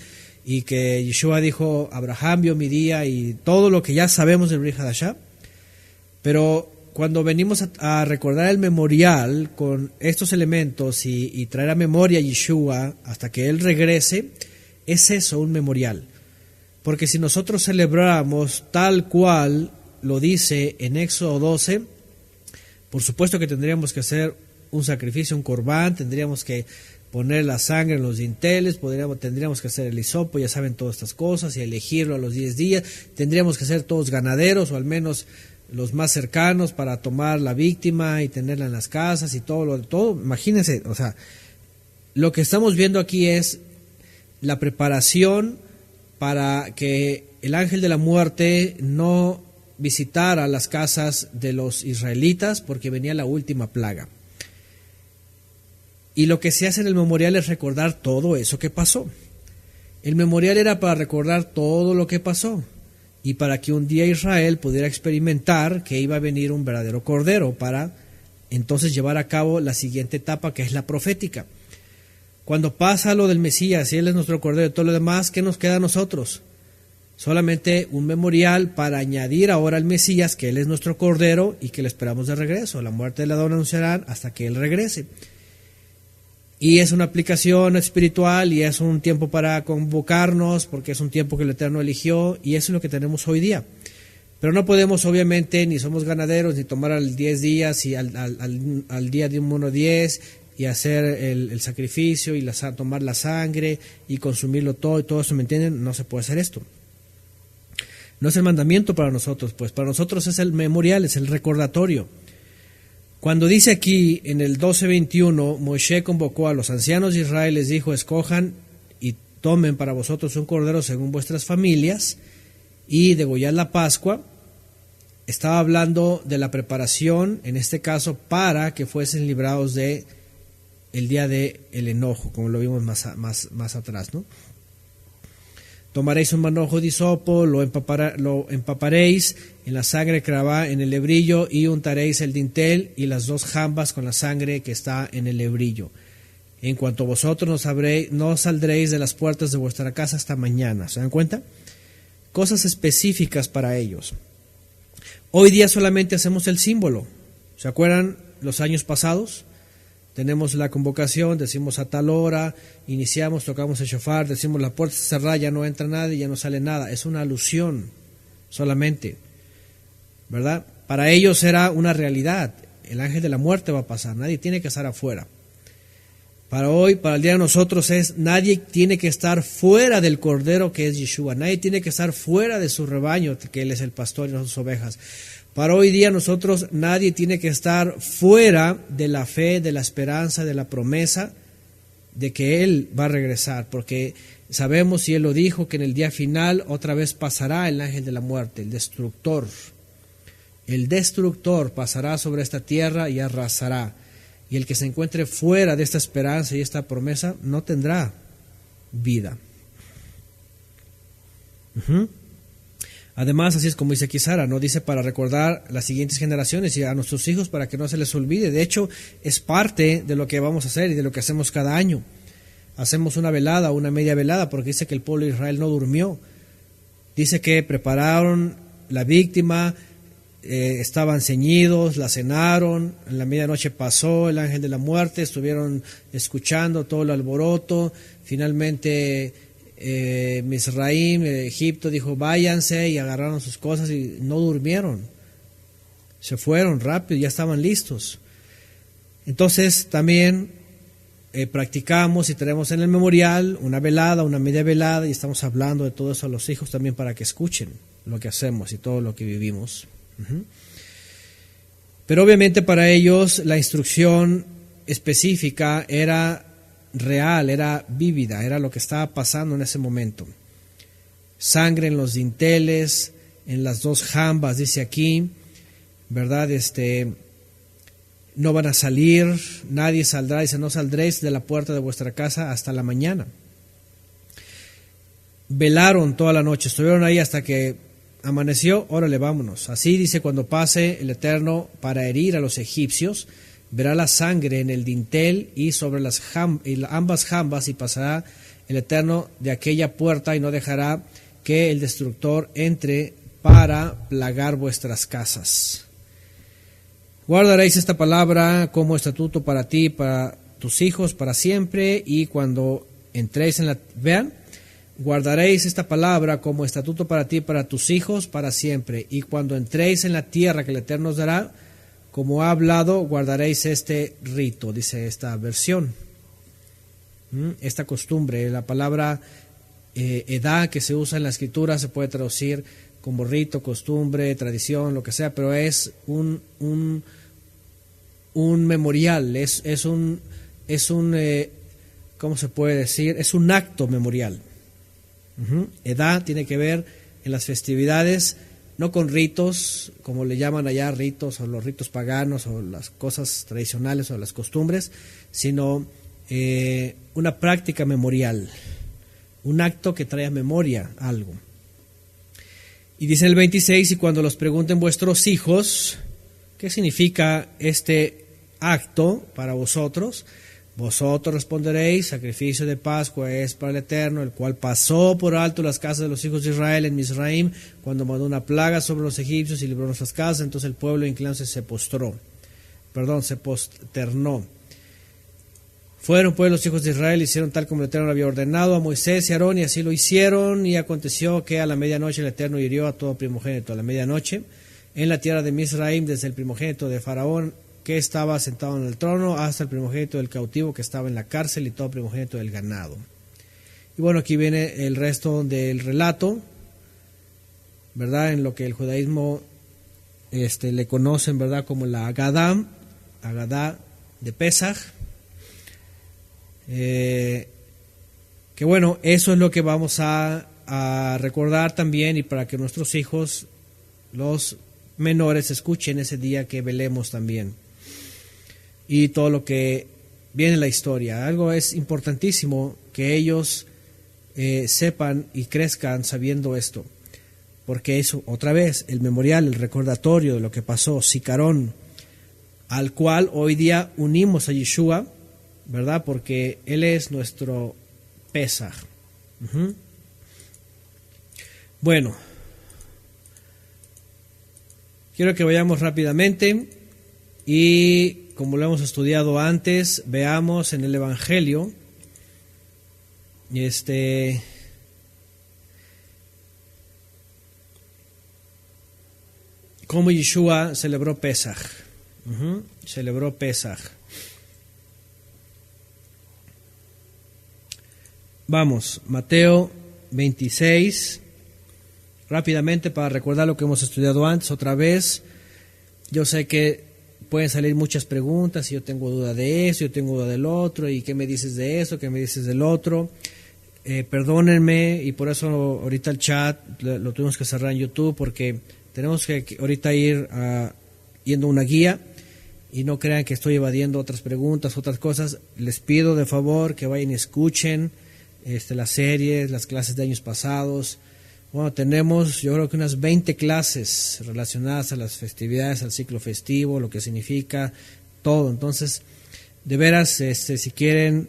y que Yeshua dijo, Abraham vio mi día, y todo lo que ya sabemos del Brit Hadashah. Pero cuando venimos a recordar el memorial con estos elementos y traer a memoria a Yeshua hasta que Él regrese, es eso, un memorial. Porque si nosotros celebramos tal cual lo dice en Éxodo 12, por supuesto que tendríamos que hacer un sacrificio, un corbán, tendríamos que poner la sangre en los dinteles, tendríamos que hacer el hisopo, ya saben todas estas cosas, y elegirlo a los 10 días, tendríamos que ser todos ganaderos, o al menos los más cercanos, para tomar la víctima y tenerla en las casas y todo. Imagínense, o sea, lo que estamos viendo aquí es la preparación para que el ángel de la muerte no visitara las casas de los israelitas, porque venía la última plaga. Y lo que se hace en el memorial es recordar todo eso que pasó. El memorial era para recordar todo lo que pasó, y para que un día Israel pudiera experimentar que iba a venir un verdadero cordero para entonces llevar a cabo la siguiente etapa, que es la profética. Cuando pasa lo del Mesías y Él es nuestro cordero y todo lo demás, ¿qué nos queda a nosotros? Solamente un memorial para añadir ahora al Mesías, que Él es nuestro cordero y que le esperamos de regreso. La muerte de la dona anunciarán hasta que Él regrese. Y es una aplicación espiritual y es un tiempo para convocarnos, porque es un tiempo que el Eterno eligió, y eso es lo que tenemos hoy día. Pero no podemos, obviamente, ni somos ganaderos, ni tomar al 10 días y al día de un mono 10 y hacer el sacrificio y tomar la sangre y consumirlo todo y todo eso, ¿me entienden? No se puede hacer esto. No es el mandamiento para nosotros, pues para nosotros es el memorial, es el recordatorio. Cuando dice aquí en el 12:21, Moshe convocó a los ancianos de Israel, les dijo: escojan y tomen para vosotros un cordero según vuestras familias y degollad la Pascua. Estaba hablando de la preparación, en este caso, para que fuesen librados de el día de el enojo, como lo vimos más atrás, ¿no? Tomaréis un manojo de hisopo, lo empaparéis en la sangre que va en el lebrillo, y untaréis el dintel y las 2 jambas con la sangre que está en el lebrillo. En cuanto vosotros no saldréis de las puertas de vuestra casa hasta mañana. ¿Se dan cuenta? Cosas específicas para ellos. Hoy día solamente hacemos el símbolo. ¿Se acuerdan los años pasados? Tenemos la convocación, decimos a tal hora, iniciamos, tocamos el shofar, decimos la puerta está cerrada, ya no entra nadie, ya no sale nada. Es una alusión solamente, ¿verdad? Para ellos era una realidad. El ángel de la muerte va a pasar, nadie tiene que estar afuera. Para hoy, para el día de nosotros nadie tiene que estar fuera del Cordero que es Yeshua, nadie tiene que estar fuera de su rebaño, que Él es el pastor y nosotros ovejas. Para hoy día nosotros nadie tiene que estar fuera de la fe, de la esperanza, de la promesa de que Él va a regresar, porque sabemos, y Él lo dijo, que en el día final otra vez pasará el ángel de la muerte, el destructor. El destructor pasará sobre esta tierra y arrasará. Y el que se encuentre fuera de esta esperanza y esta promesa no tendrá vida. Además, así es como dice aquí Sara, ¿no? Dice para recordar las siguientes generaciones y a nuestros hijos para que no se les olvide. De hecho, es parte de lo que vamos a hacer y de lo que hacemos cada año. Hacemos una velada, una media velada, porque dice que el pueblo de Israel no durmió. Dice que prepararon la víctima, estaban ceñidos, la cenaron, en la medianoche pasó el ángel de la muerte, estuvieron escuchando todo el alboroto, finalmente Misraim, Egipto dijo váyanse y agarraron sus cosas y no durmieron, se fueron rápido, ya estaban listos. Entonces también practicamos y tenemos en el memorial una velada, una media velada y estamos hablando de todo eso a los hijos también para que escuchen lo que hacemos y todo lo que vivimos. Pero obviamente para ellos la instrucción específica era real, era vívida, era lo que estaba pasando en ese momento. Sangre en los dinteles, en las dos jambas, dice aquí, ¿verdad? No van a salir, nadie saldrá, dice, no saldréis de la puerta de vuestra casa hasta la mañana. Velaron toda la noche, estuvieron ahí hasta que amaneció, órale, vámonos. Así dice, cuando pase el Eterno para herir a los egipcios, verá la sangre en el dintel y sobre ambas jambas, y pasará el Eterno de aquella puerta y no dejará que el destructor entre para plagar vuestras casas. Guardaréis esta palabra como estatuto para ti, para tus hijos, para siempre, y cuando entréis en la... Vean, guardaréis esta palabra como estatuto para ti, para tus hijos, para siempre. Y cuando entréis en la tierra que el Eterno os dará, como ha hablado, guardaréis este rito, dice esta versión. Esta costumbre, la palabra edad que se usa en la escritura se puede traducir como rito, costumbre, tradición, lo que sea, pero es un memorial, es un ¿cómo se puede decir? Es un acto memorial. Edad tiene que ver en las festividades, no con ritos, como le llaman allá ritos, o los ritos paganos, o las cosas tradicionales, o las costumbres, sino una práctica memorial, un acto que trae a memoria algo. Y dice el 26, y cuando los pregunten vuestros hijos, ¿qué significa este acto para vosotros? Vosotros responderéis, sacrificio de Pascua es para el Eterno, el cual pasó por alto las casas de los hijos de Israel en Misraim, cuando mandó una plaga sobre los egipcios y libró nuestras casas. Entonces el pueblo inclinándose se posternó. Fueron pues los hijos de Israel, hicieron tal como el Eterno había ordenado a Moisés y Aarón, y así lo hicieron. Y aconteció que a la medianoche el Eterno hirió a todo primogénito. A la medianoche, en la tierra de Misraim, desde el primogénito de Faraón, que estaba sentado en el trono, hasta el primogénito del cautivo que estaba en la cárcel, y todo primogénito del ganado. Y bueno, aquí viene el resto del relato, ¿verdad? En lo que el judaísmo le conocen, ¿verdad? Como la Agadá de Pesaj. Que bueno, eso es lo que vamos a recordar también, y para que nuestros hijos, los menores, escuchen ese día que velemos también. Y todo lo que viene en la historia. Algo es importantísimo que ellos sepan y crezcan sabiendo esto. Porque eso, otra vez, el memorial, el recordatorio de lo que pasó, Sicarón, al cual hoy día unimos a Yeshua, ¿verdad? Porque Él es nuestro Pesaj. Bueno, quiero que vayamos rápidamente y, como lo hemos estudiado antes, veamos en el Evangelio cómo Yeshua celebró Pesaj. Celebró Pesaj. Vamos, Mateo 26, rápidamente para recordar lo que hemos estudiado antes otra vez. Yo sé que pueden salir muchas preguntas, y yo tengo duda de eso, yo tengo duda del otro, y qué me dices de eso, qué me dices del otro. Perdónenme, y por eso ahorita el chat lo tuvimos que cerrar en YouTube, porque tenemos que ahorita ir yendo una guía, y no crean que estoy evadiendo otras preguntas, otras cosas. Les pido de favor que vayan y escuchen las series, las clases de años pasados. Bueno, tenemos yo creo que unas 20 clases relacionadas a las festividades, al ciclo festivo, lo que significa, todo. Entonces, de veras, si quieren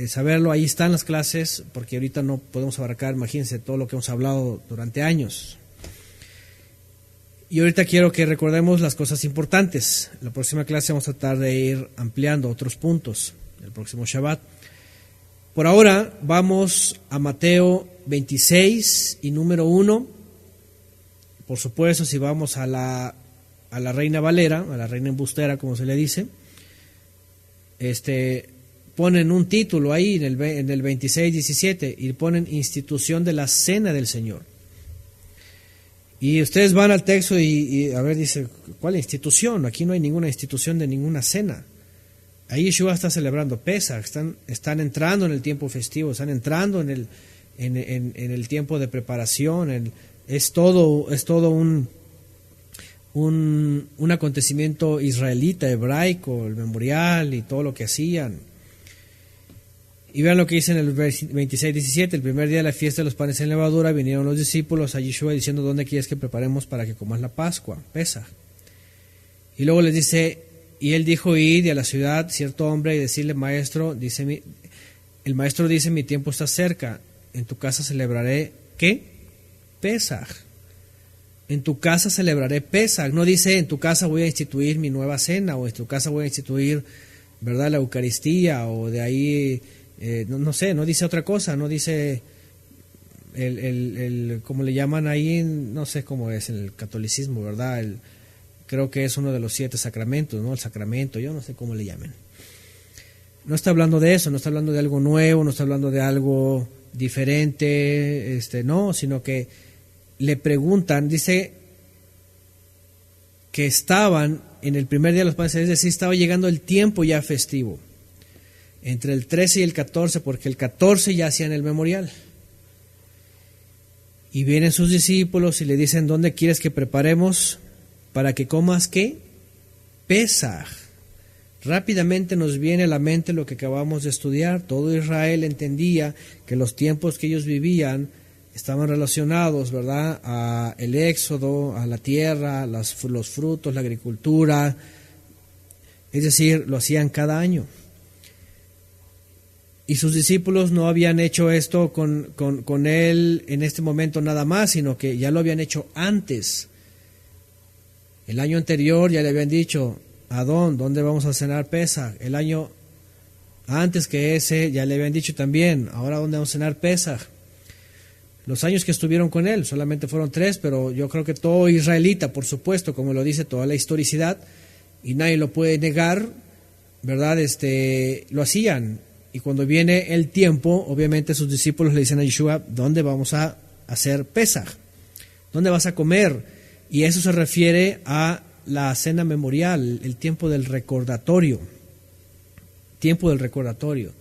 saberlo, ahí están las clases, porque ahorita no podemos abarcar, imagínense, todo lo que hemos hablado durante años. Y ahorita quiero que recordemos las cosas importantes. En la próxima clase vamos a tratar de ir ampliando otros puntos, el próximo Shabbat. Por ahora vamos a Mateo 26 y número 1. Por supuesto, si vamos a la Reina Valera, a la Reina Embustera, como se le dice, ponen un título ahí en el 26-17 y ponen institución de la Cena del Señor. Y ustedes van al texto y a ver, dice, ¿cuál institución? Aquí no hay ninguna institución de ninguna cena. Ahí Yeshua está celebrando Pesach, están entrando en el tiempo festivo, están entrando en el tiempo de preparación. Es todo un acontecimiento israelita, hebraico, el memorial y todo lo que hacían. Y vean lo que dice en el 26-17, el primer día de la fiesta de los panes en levadura, vinieron los discípulos a Yeshua diciendo, ¿dónde quieres que preparemos para que comas la Pascua, Pesach? Y luego les dice, y él dijo, id a la ciudad, cierto hombre, y decirle, maestro, el maestro dice, mi tiempo está cerca, en tu casa celebraré, ¿qué? Pesach. En tu casa celebraré Pesach. No dice, en tu casa voy a instituir mi nueva cena, o en tu casa voy a instituir, ¿verdad?, la Eucaristía, o de ahí... no sé, no dice otra cosa, no dice como le llaman ahí, no sé cómo es en el catolicismo, ¿verdad? Creo que es uno de los 7 sacramentos, ¿no? El sacramento, yo no sé cómo le llamen. No está hablando de eso, no está hablando de algo nuevo, no está hablando de algo diferente, no, sino que le preguntan, dice que estaban en el primer día de los panes, es decir, estaba llegando el tiempo ya festivo. Entre el 13 y el 14, porque el 14 ya hacían el memorial. Y vienen sus discípulos y le dicen, ¿dónde quieres que preparemos para que comas qué? Pesaj. Rápidamente nos viene a la mente lo que acabamos de estudiar. Todo Israel entendía que los tiempos que ellos vivían estaban relacionados, ¿verdad?, a el éxodo, a la tierra, los frutos, la agricultura. Es decir, lo hacían cada año. Y sus discípulos no habían hecho esto con él en este momento nada más, sino que ya lo habían hecho antes. El año anterior ya le habían dicho, Adón, ¿dónde vamos a cenar Pesaj? El año antes que ese ya le habían dicho también, ahora ¿dónde vamos a cenar Pesaj? Los años que estuvieron con él, solamente fueron 3, pero yo creo que todo israelita, por supuesto, como lo dice toda la historicidad, y nadie lo puede negar, ¿verdad? Lo hacían. Y cuando viene el tiempo, obviamente sus discípulos le dicen a Yeshua, ¿dónde vamos a hacer Pesaj? ¿Dónde vas a comer? Y eso se refiere a la cena memorial, el tiempo del recordatorio. Tiempo del recordatorio.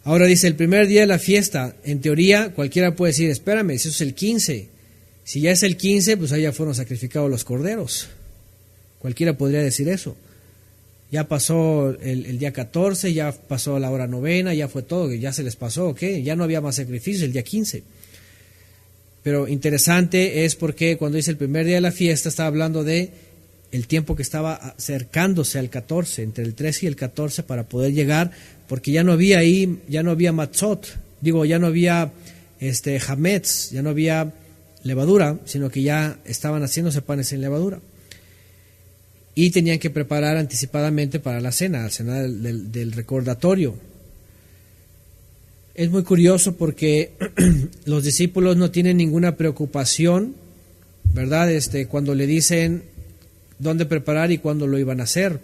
Ahora dice, el primer día de la fiesta, en teoría cualquiera puede decir, espérame, si eso es el 15. Si ya es el 15, pues ahí ya fueron sacrificados los corderos. Cualquiera podría decir eso. Ya pasó el día 14, ya pasó la hora novena, ya fue todo, ya se les pasó, ¿ok? Ya no había más sacrificios el día 15. Pero interesante es porque cuando dice el primer día de la fiesta, estaba hablando de el tiempo que estaba acercándose al 14, entre el 13 y el 14 para poder llegar, porque ya no había ahí, ya no había matzot, ya no había hametz, ya no había levadura, sino que ya estaban haciéndose panes en levadura. Y tenían que preparar anticipadamente para la cena del recordatorio. Es muy curioso porque los discípulos no tienen ninguna preocupación, ¿verdad? Cuando le dicen dónde preparar y cuándo lo iban a hacer.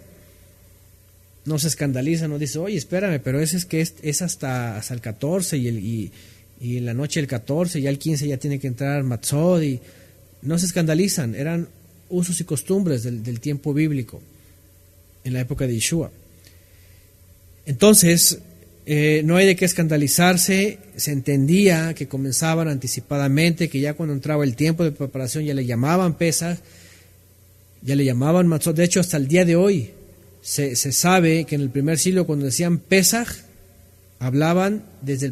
no se escandaliza, no dice, oye, espérame, pero ese es que es hasta el 14 y en la noche del 14, ya el 15 ya tiene que entrar Matzot, y no se escandalizan, eran usos y costumbres del tiempo bíblico, en la época de Yeshua. Entonces, no hay de qué escandalizarse, se entendía que comenzaban anticipadamente, que ya cuando entraba el tiempo de preparación ya le llamaban Pesaj, ya le llamaban Matzot. De hecho, hasta el día de hoy se sabe que en el primer siglo, cuando decían Pesaj, hablaban desde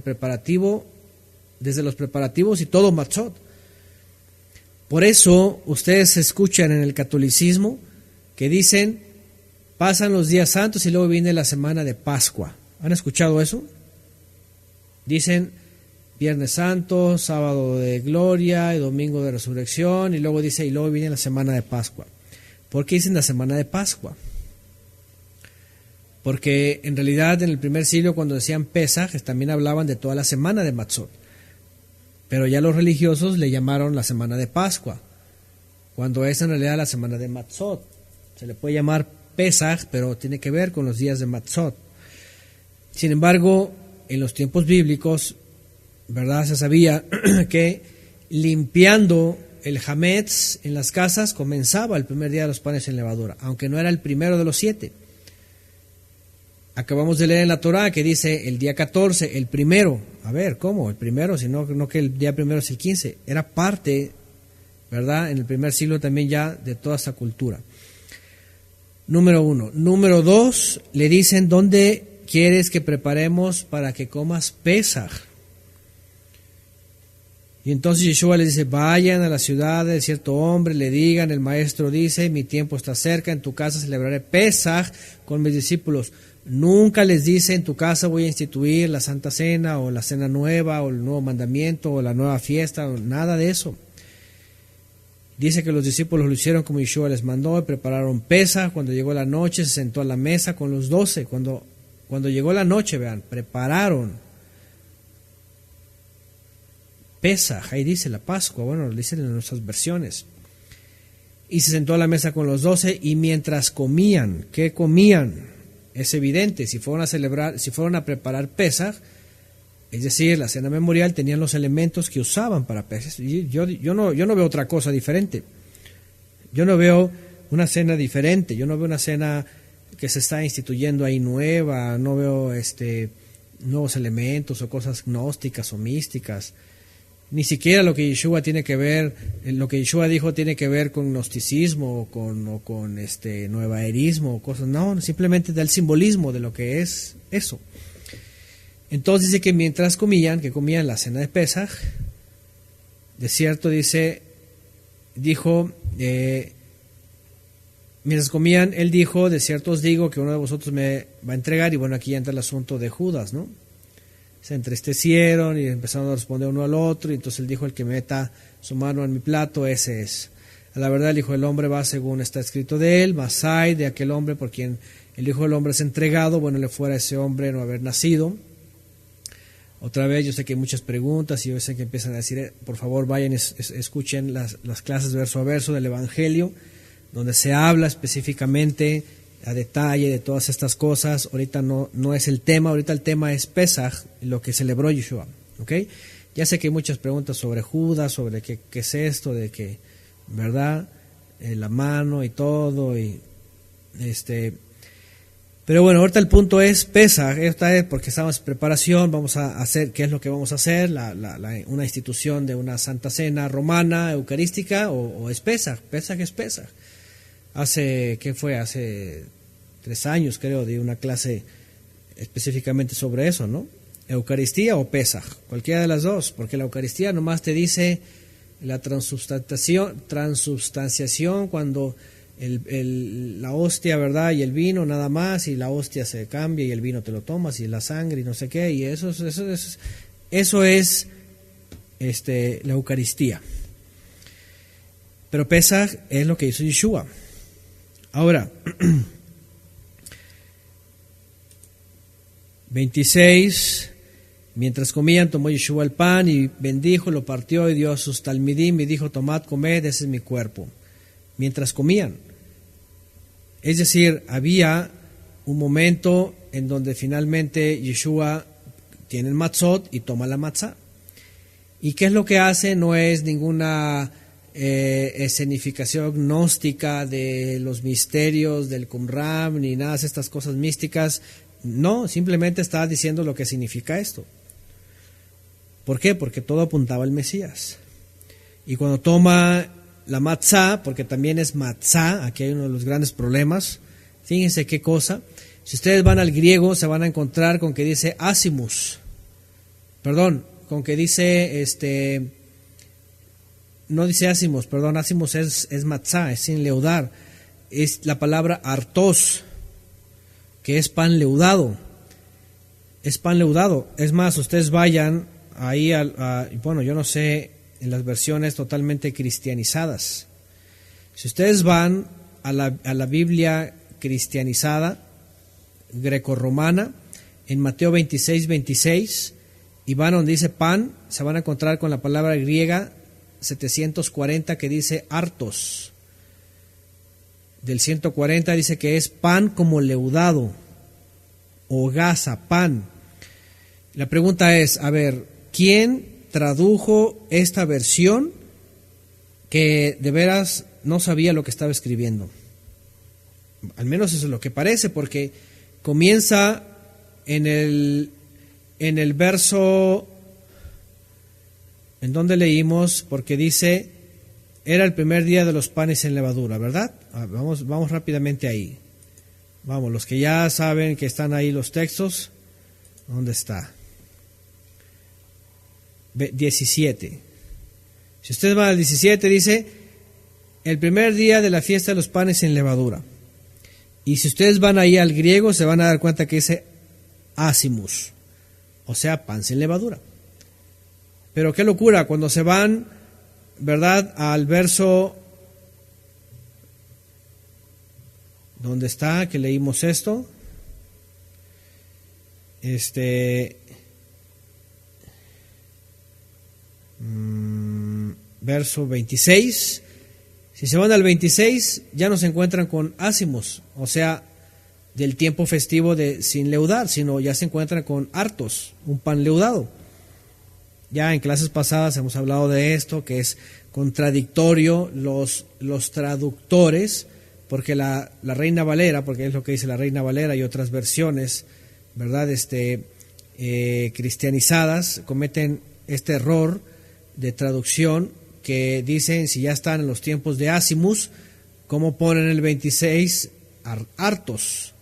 los preparativos y todo Matzot. Por eso ustedes escuchan en el catolicismo que dicen, pasan los días santos y luego viene la semana de Pascua. ¿Han escuchado eso? Dicen Viernes Santo, Sábado de Gloria y Domingo de Resurrección, y luego viene la semana de Pascua. ¿Por qué dicen la semana de Pascua? Porque en realidad en el primer siglo, cuando decían Pesaj, también hablaban de toda la semana de Matzot. Pero ya los religiosos le llamaron la semana de Pascua, cuando es en realidad la semana de Matzot. Se le puede llamar Pesaj, pero tiene que ver con los días de Matzot. Sin embargo, en los tiempos bíblicos, ¿verdad? Se sabía que limpiando el hametz en las casas comenzaba el primer día de los panes sin levadura, aunque no era el primero de los 7. Acabamos de leer en la Torá que dice el día 14, el primero. A ver, ¿cómo? El primero, sino no que el día primero es el 15. Era parte, ¿verdad? En el primer siglo también ya de toda esta cultura. Número 1. Número 2, le dicen, ¿dónde quieres que preparemos para que comas Pesaj? Y entonces Yeshua les dice, vayan a la ciudad de cierto hombre, le digan, el maestro dice, mi tiempo está cerca, en tu casa celebraré Pesaj con mis discípulos. Nunca les dice, en tu casa voy a instituir la Santa Cena, o la Cena Nueva, o el Nuevo Mandamiento, o la Nueva Fiesta, o nada de eso. Dice que los discípulos lo hicieron como Yeshua les mandó, y prepararon Pesaj. Cuando llegó la noche, se sentó a la mesa con los 12. Cuando llegó la noche, vean, prepararon Pesaj, ahí dice la Pascua, bueno, lo dicen en nuestras versiones. Y se sentó a la mesa con los 12, y mientras comían, ¿qué comían? Es evidente, si fueron a preparar Pesaj, es decir, la cena memorial, tenían los elementos que usaban para Pesaj. Yo no veo otra cosa diferente. Yo no veo una cena diferente, yo no veo una cena que se está instituyendo ahí nueva, no veo nuevos elementos o cosas gnósticas o místicas. Ni siquiera lo que Yeshua tiene que ver, lo que Yeshua dijo tiene que ver con gnosticismo o con nuevaerismo o cosas. No, simplemente da el simbolismo de lo que es eso. Entonces dice que mientras comían la cena de Pesaj, de cierto mientras comían, él dijo, de cierto os digo que uno de vosotros me va a entregar. Y bueno, aquí entra el asunto de Judas, ¿no? Se entristecieron y empezaron a responder uno al otro, y entonces él dijo, el que meta su mano en mi plato, ese es. A la verdad el Hijo del Hombre va según está escrito de él, mas ay de aquel hombre por quien el Hijo del Hombre es entregado, bueno le fuera a ese hombre no haber nacido. Otra vez, yo sé que hay muchas preguntas y yo sé que empiezan a decir, por favor vayan, escuchen las clases verso a verso del Evangelio, donde se habla específicamente a detalle de todas estas cosas. Ahorita no es el tema, ahorita el tema es Pesaj, lo que celebró Yeshua, ¿ok? Ya sé que hay muchas preguntas sobre Judas, sobre qué es esto, de que, ¿verdad? La mano y todo, pero bueno, ahorita el punto es Pesaj, esta es porque estamos en preparación, vamos a hacer, ¿qué es lo que vamos a hacer? Una institución de una Santa Cena romana, eucarística, o es Pesaj. Pesaj es Pesaj. Hace 3 años, creo, di una clase específicamente sobre eso, ¿no? Eucaristía o Pesaj, cualquiera de las dos, porque la Eucaristía nomás te dice la transubstanciación cuando la hostia, ¿verdad? Y el vino nada más, y la hostia se cambia y el vino te lo tomas, y la sangre y no sé qué, y eso es la Eucaristía. Pero Pesaj es lo que hizo Yeshua. Ahora, 26, mientras comían, tomó Yeshua el pan y bendijo, lo partió y dio a sus talmidim y dijo, tomad, comed, ese es mi cuerpo. Mientras comían. Es decir, había un momento en donde finalmente Yeshua tiene el matzot y toma la matzá. ¿Y qué es lo que hace? No es ninguna escenificación gnóstica de los misterios del Qumran ni nada de estas cosas místicas. No, simplemente está diciendo lo que significa esto. ¿Por qué? Porque todo apuntaba al Mesías. Y cuando toma la matzá, porque también es matzá, aquí hay uno de los grandes problemas, fíjense qué cosa. Si ustedes van al griego se van a encontrar con que dice asimus, con que dice no dice ácimos, perdón, ácimos es matzá, es sin leudar. Es la palabra artos, que es pan leudado. Es pan leudado. Es más, ustedes vayan ahí, bueno, yo no sé, en las versiones totalmente cristianizadas. Si ustedes van a la Biblia cristianizada, grecorromana, en Mateo 26:26, y van donde dice pan, se van a encontrar con la palabra griega 740 que dice artos. Del 140 dice que es pan como leudado, o gasa, pan. La pregunta es, a ver, ¿quién tradujo esta versión que de veras no sabía lo que estaba escribiendo? Al menos eso es lo que parece, porque comienza en el verso en donde leímos, porque dice, era el primer día de los panes sin levadura, ¿verdad? Vamos rápidamente ahí. Vamos, los que ya saben que están ahí los textos, ¿dónde está? 17. Si ustedes van al 17, dice, el primer día de la fiesta de los panes sin levadura. Y si ustedes van ahí al griego, se van a dar cuenta que dice ácimos, o sea, pan sin levadura. Pero qué locura, cuando se van, ¿verdad?, al verso, ¿dónde está? Que leímos esto. Verso 26. Si se van al 26, ya no se encuentran con ácimos, o sea, del tiempo festivo de sin leudar, sino ya se encuentran con artos, un pan leudado. Ya en clases pasadas hemos hablado de esto, que es contradictorio los traductores, porque la Reina Valera, porque es lo que dice la Reina Valera y otras versiones, ¿verdad?, cristianizadas, cometen este error de traducción, que dicen, si ya están en los tiempos de ácimos, ¿cómo ponen el 26 hartos?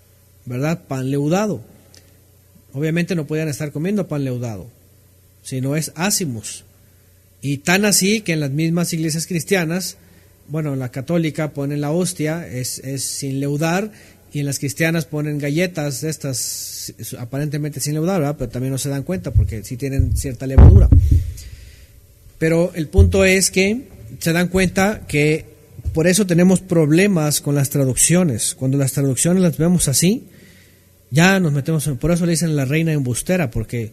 ¿Verdad? Pan leudado. Obviamente no podían estar comiendo pan leudado, sino es ácimos. Y tan así que en las mismas iglesias cristianas, bueno, en la católica ponen la hostia, es sin leudar, y en las cristianas ponen galletas de estas, aparentemente sin leudar, ¿verdad? Pero también no se dan cuenta porque sí tienen cierta levadura. Pero el punto es que se dan cuenta que por eso tenemos problemas con las traducciones. Cuando las traducciones las vemos así, ya nos metemos por eso le dicen la reina embustera, porque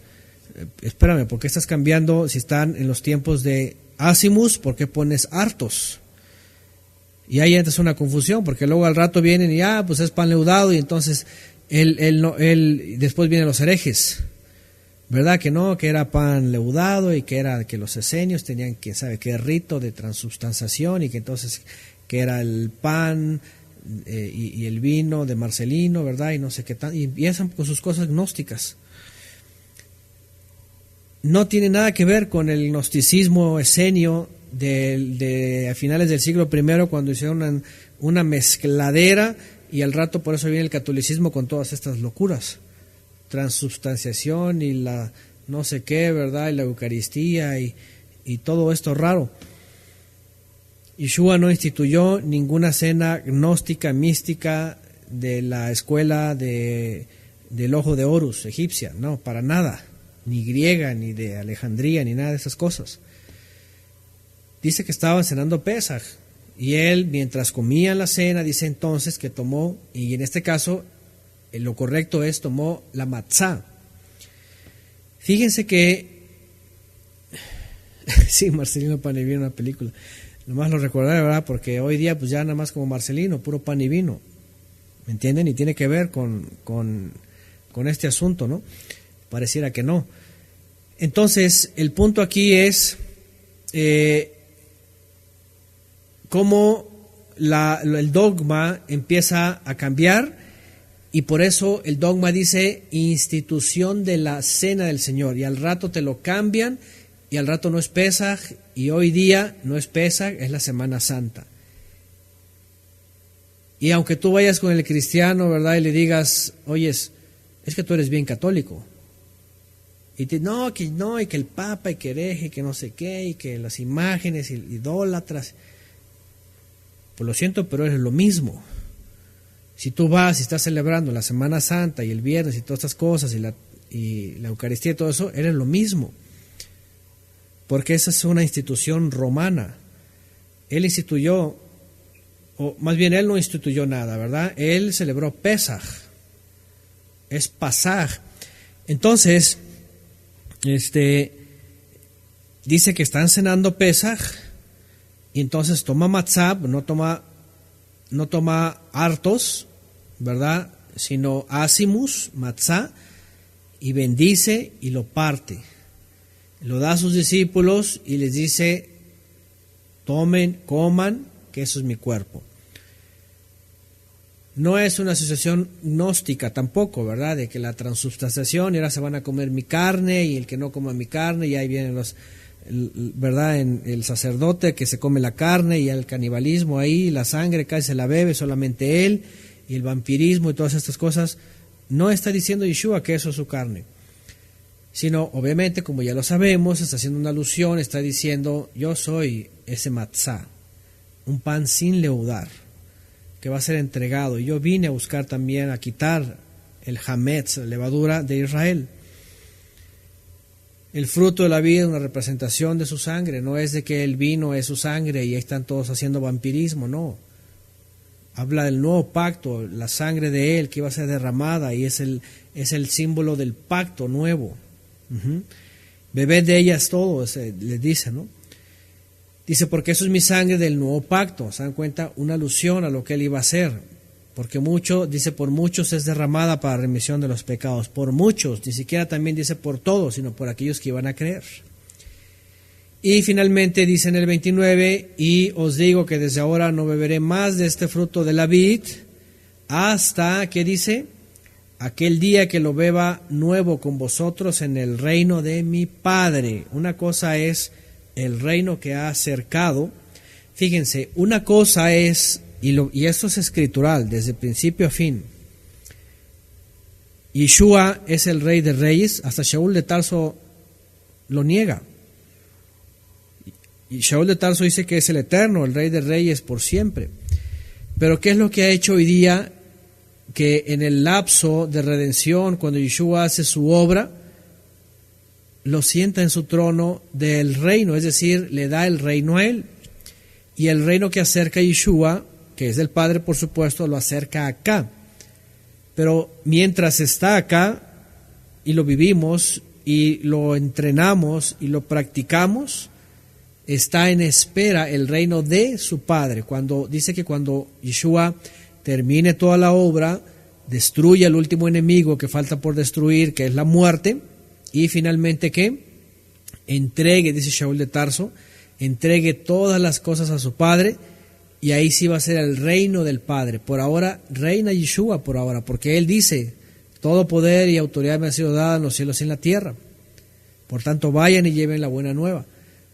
espérame, ¿por qué estás cambiando si están en los tiempos de ácimos? ¿Por qué pones hartos? Y ahí entra una confusión, porque luego al rato vienen y pues es pan leudado, y entonces después vienen los herejes, ¿verdad? Que no, que era pan leudado, y que los esenios tenían quién sabe qué rito de transubstanciación, y que entonces que era el pan y el vino de Marcelino, ¿verdad? Y no sé qué tal, y empiezan con sus cosas gnósticas. No tiene nada que ver con el gnosticismo esenio a finales del siglo I, cuando hicieron una mezcladera, y al rato por eso viene el catolicismo con todas estas locuras, transubstanciación y la no sé qué, ¿verdad? Y la Eucaristía y todo esto raro. Yeshua no instituyó ninguna cena gnóstica, mística de la escuela del ojo de Horus egipcia, no, para nada, ni griega, ni de Alejandría, ni nada de esas cosas. Dice que estaban cenando Pesaj, y él, mientras comía la cena, dice entonces que tomó, y en este caso lo correcto es tomó la matzá. Fíjense que sí, Marcelino Pan y Vino, una película, nomás lo recordaré, ¿verdad? Porque hoy día pues ya nada más como Marcelino, puro pan y vino, ¿me entienden? Y tiene que ver con este asunto, ¿no? Pareciera que no. Entonces, el punto aquí es cómo el dogma empieza a cambiar, y por eso el dogma dice institución de la cena del Señor, y al rato te lo cambian, y al rato no es Pesaj, y hoy día no es Pesaj, es la Semana Santa. Y aunque tú vayas con el cristiano, ¿verdad?, y le digas, oyes, es que tú eres bien católico, y no, y que el Papa, y que hereje, y que no sé qué, y que las imágenes, y idólatras, pues lo siento, pero es lo mismo. Si tú vas y estás celebrando la Semana Santa y el viernes y todas estas cosas, y la Eucaristía y todo eso, eres lo mismo, porque esa es una institución romana. Él instituyó, o más bien él no instituyó nada, ¿verdad? Él celebró Pesaj, es Pasaj. Entonces, dice que están cenando Pesaj, y entonces toma matzah, no toma hartos, ¿verdad?, sino ácimos, matzah, y bendice y lo parte. Lo da a sus discípulos y les dice, tomen, coman, que eso es mi cuerpo. No es una asociación gnóstica tampoco, ¿verdad?, de que la transubstanciación y ahora se van a comer mi carne, y el que no coma mi carne, y ahí vienen ¿verdad?, en el sacerdote que se come la carne, y el canibalismo ahí, la sangre casi se la bebe solamente él, y el vampirismo y todas estas cosas. No está diciendo Yeshua que eso es su carne, sino obviamente, como ya lo sabemos, está haciendo una alusión, está diciendo, yo soy ese matzá, un pan sin leudar, que va a ser entregado, y yo vine a buscar también a quitar el hametz, la levadura de Israel. El fruto de la vida es una representación de su sangre, no es de que el vino es su sangre y ahí están todos haciendo vampirismo, no. Habla del nuevo pacto, la sangre de él que iba a ser derramada, y es el símbolo del pacto nuevo. Bebed de ellas todos, les dice, ¿no? Dice, porque eso es mi sangre del nuevo pacto. ¿Se dan cuenta? Una alusión a lo que él iba a hacer. Porque dice, por muchos es derramada para remisión de los pecados. Por muchos, ni siquiera también dice por todos, sino por aquellos que iban a creer. Y finalmente dice en el 29, y os digo que desde ahora no beberé más de este fruto de la vid, hasta, ¿qué dice? Aquel día que lo beba nuevo con vosotros en el reino de mi Padre. Una cosa es el reino que ha acercado. Fíjense, una cosa es, y esto es escritural, desde principio a fin. Yeshua es el Rey de Reyes, hasta Shaul de Tarso lo niega. Y Shaul de Tarso dice que es el Eterno, el Rey de Reyes por siempre. Pero ¿qué es lo que ha hecho hoy día? Que en el lapso de redención, cuando Yeshua hace su obra, lo sienta en su trono del reino, es decir, le da el reino a él. Y el reino que acerca a Yeshua, que es del Padre por supuesto, lo acerca acá. Pero mientras está acá, y lo vivimos, y lo entrenamos, y lo practicamos, está en espera el reino de su Padre. Dice que cuando Yeshua termine toda la obra, destruya al último enemigo que falta por destruir, que es la muerte, y finalmente ¿qué? Entregue, dice Shaul de Tarso, entregue todas las cosas a su Padre, y ahí sí va a ser el reino del Padre. Por ahora reina Yeshua, por ahora, porque él dice, todo poder y autoridad me ha sido dada en los cielos y en la tierra. Por tanto, vayan y lleven la buena nueva.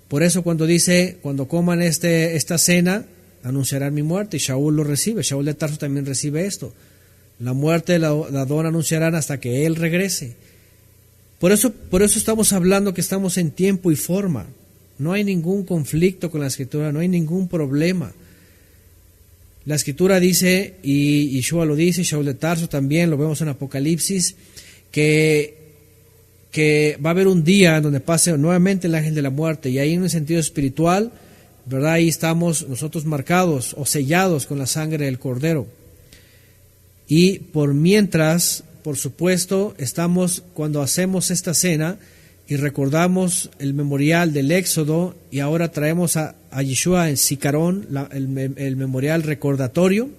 Por eso cuando dice, cuando coman esta cena, anunciarán mi muerte, y Shaul lo recibe. Shaul de Tarso también recibe esto. La muerte de la Adón anunciarán hasta que él regrese. Por eso estamos hablando que estamos en tiempo y forma. No hay ningún conflicto con la Escritura, no hay ningún problema. La Escritura dice, y Yeshua lo dice, Shaul de Tarso también, lo vemos en Apocalipsis, que va a haber un día donde pase nuevamente el ángel de la muerte, y ahí en un sentido espiritual, ¿verdad? Ahí estamos nosotros marcados o sellados con la sangre del Cordero. Y por mientras, por supuesto, estamos, cuando hacemos esta cena y recordamos el memorial del Éxodo, y ahora traemos a Yeshua en Sicarón, el memorial recordatorio,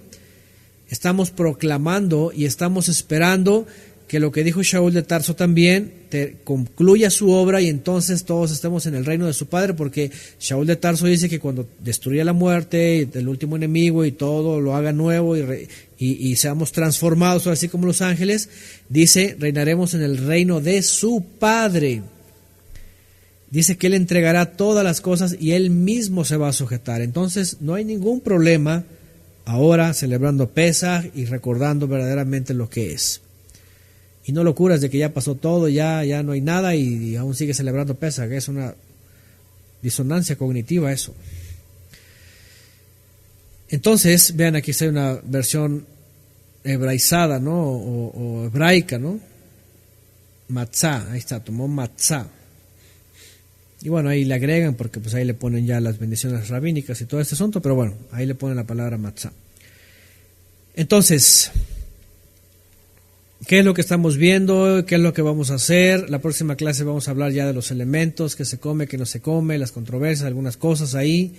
estamos proclamando y estamos esperando que lo que dijo Shaul de Tarso también concluya su obra y entonces todos estemos en el reino de su Padre, porque Shaul de Tarso dice que cuando destruya la muerte, el último enemigo y todo lo haga nuevo y seamos transformados, así como los ángeles, dice, reinaremos en el reino de su Padre. Dice que Él entregará todas las cosas y Él mismo se va a sujetar. Entonces no hay ningún problema ahora celebrando Pesaj y recordando verdaderamente lo que es. Y no locuras de que ya pasó todo, ya no hay nada y aún sigue celebrando Pesaj. Es una disonancia cognitiva eso. Entonces, vean, aquí está una versión hebraizada, ¿no? O hebraica, ¿no? Matzah, ahí está, tomó matzah. Y bueno, ahí le agregan porque pues ahí le ponen ya las bendiciones rabínicas y todo este asunto, pero bueno, ahí le ponen la palabra matzah. Entonces, ¿qué es lo que estamos viendo? ¿Qué es lo que vamos a hacer? La próxima clase vamos a hablar ya de los elementos, qué se come, qué no se come, las controversias, algunas cosas ahí.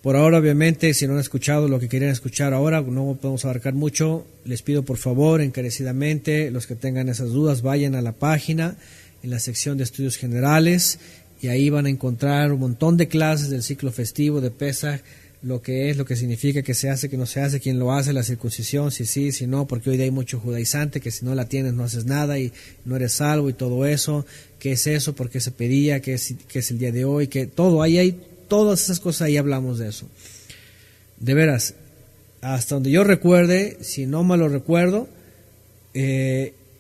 Por ahora, obviamente, si no han escuchado lo que querían escuchar ahora, no podemos abarcar mucho. Les pido por favor, encarecidamente, los que tengan esas dudas, vayan a la página, en la sección de estudios generales, y ahí van a encontrar un montón de clases del ciclo festivo de Pesaj, lo que es, lo que significa, que se hace, que no se hace, quién lo hace, la circuncisión, si sí, si no, porque hoy día hay mucho judaizante que si no la tienes no haces nada y no eres salvo y todo eso, qué es eso, por qué se pedía, qué es el día de hoy, que todo, ahí hay todas esas cosas, ahí hablamos de eso. De veras, hasta donde yo recuerde, si no me lo recuerdo,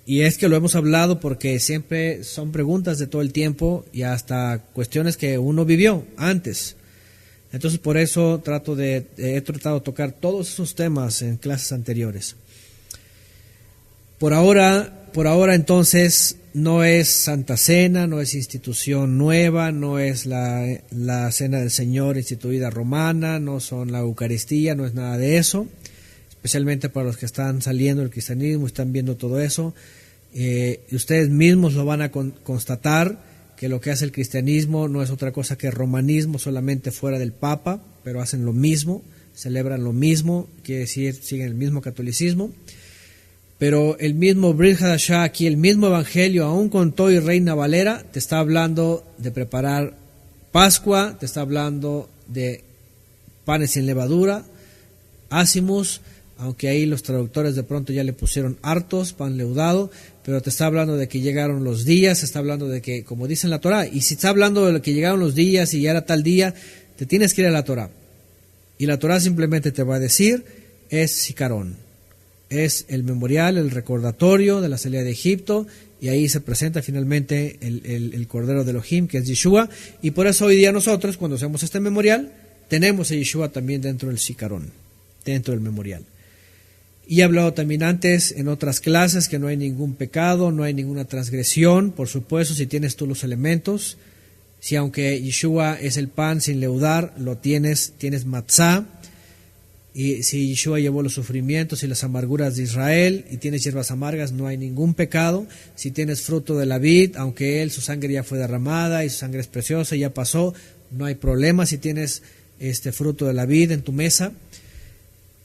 y es que lo hemos hablado porque siempre son preguntas de todo el tiempo y hasta cuestiones que uno vivió antes. Entonces por eso he tratado de tocar todos esos temas en clases anteriores. Por ahora entonces no es Santa Cena, no es institución nueva, no es la Cena del Señor instituida romana, no son la Eucaristía, no es nada de eso. Especialmente para los que están saliendo del cristianismo, están viendo todo eso. Ustedes mismos lo van a constatar, que lo que hace el cristianismo no es otra cosa que romanismo, solamente fuera del Papa, pero hacen lo mismo, celebran lo mismo, quiere decir, siguen el mismo catolicismo. Pero el mismo Brit Hadashah, aquí el mismo evangelio, aún con todo y Reina Valera, te está hablando de preparar Pascua, te está hablando de panes sin levadura, ácimos, aunque ahí los traductores de pronto ya le pusieron hartos, pan leudado, pero te está hablando de que llegaron los días, está hablando de que, como dice en la Torah, y si está hablando de que llegaron los días y ya era tal día, te tienes que ir a la Torah. Y la Torah simplemente te va a decir, es Sicarón, es el memorial, el recordatorio de la salida de Egipto, y ahí se presenta finalmente el Cordero de Elohim, que es Yeshua, y por eso hoy día nosotros, cuando hacemos este memorial, tenemos a Yeshua también dentro del Sicarón, dentro del memorial. Y he hablado también antes en otras clases que no hay ningún pecado, no hay ninguna transgresión, por supuesto, si tienes tú los elementos, si aunque Yeshua es el pan sin leudar, lo tienes matzah, y si Yeshua llevó los sufrimientos y las amarguras de Israel y tienes hierbas amargas, no hay ningún pecado. Si tienes fruto de la vid, aunque su sangre ya fue derramada y su sangre es preciosa y ya pasó, no hay problema si tienes fruto de la vid en tu mesa.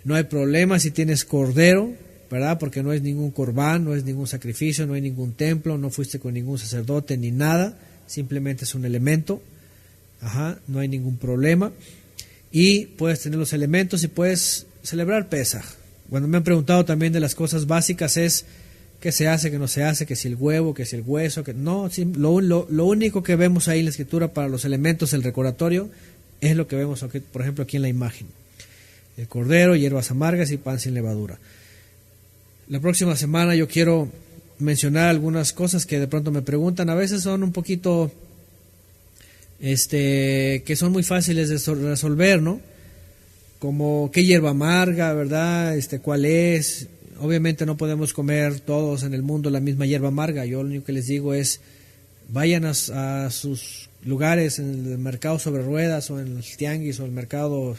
No hay problema si tienes cordero, ¿verdad? Porque no es ningún corbán, no es ningún sacrificio, no hay ningún templo, no fuiste con ningún sacerdote ni nada, simplemente es un elemento. No hay ningún problema. Y puedes tener los elementos y puedes celebrar Pesaj. Cuando me han preguntado también de las cosas básicas es qué se hace, qué no se hace, que si el huevo, que si el hueso, que no, lo único que vemos ahí en la escritura para los elementos, el recordatorio, es lo que vemos, por ejemplo, aquí en la imagen. El cordero, hierbas amargas y pan sin levadura. La próxima semana yo quiero mencionar algunas cosas que de pronto me preguntan. A veces son un poquito, que son muy fáciles de resolver, ¿no? Como qué hierba amarga, ¿verdad? ¿Cuál es? Obviamente no podemos comer todos en el mundo la misma hierba amarga. Yo lo único que les digo es, vayan a sus lugares en el mercado sobre ruedas o en el tianguis o el mercado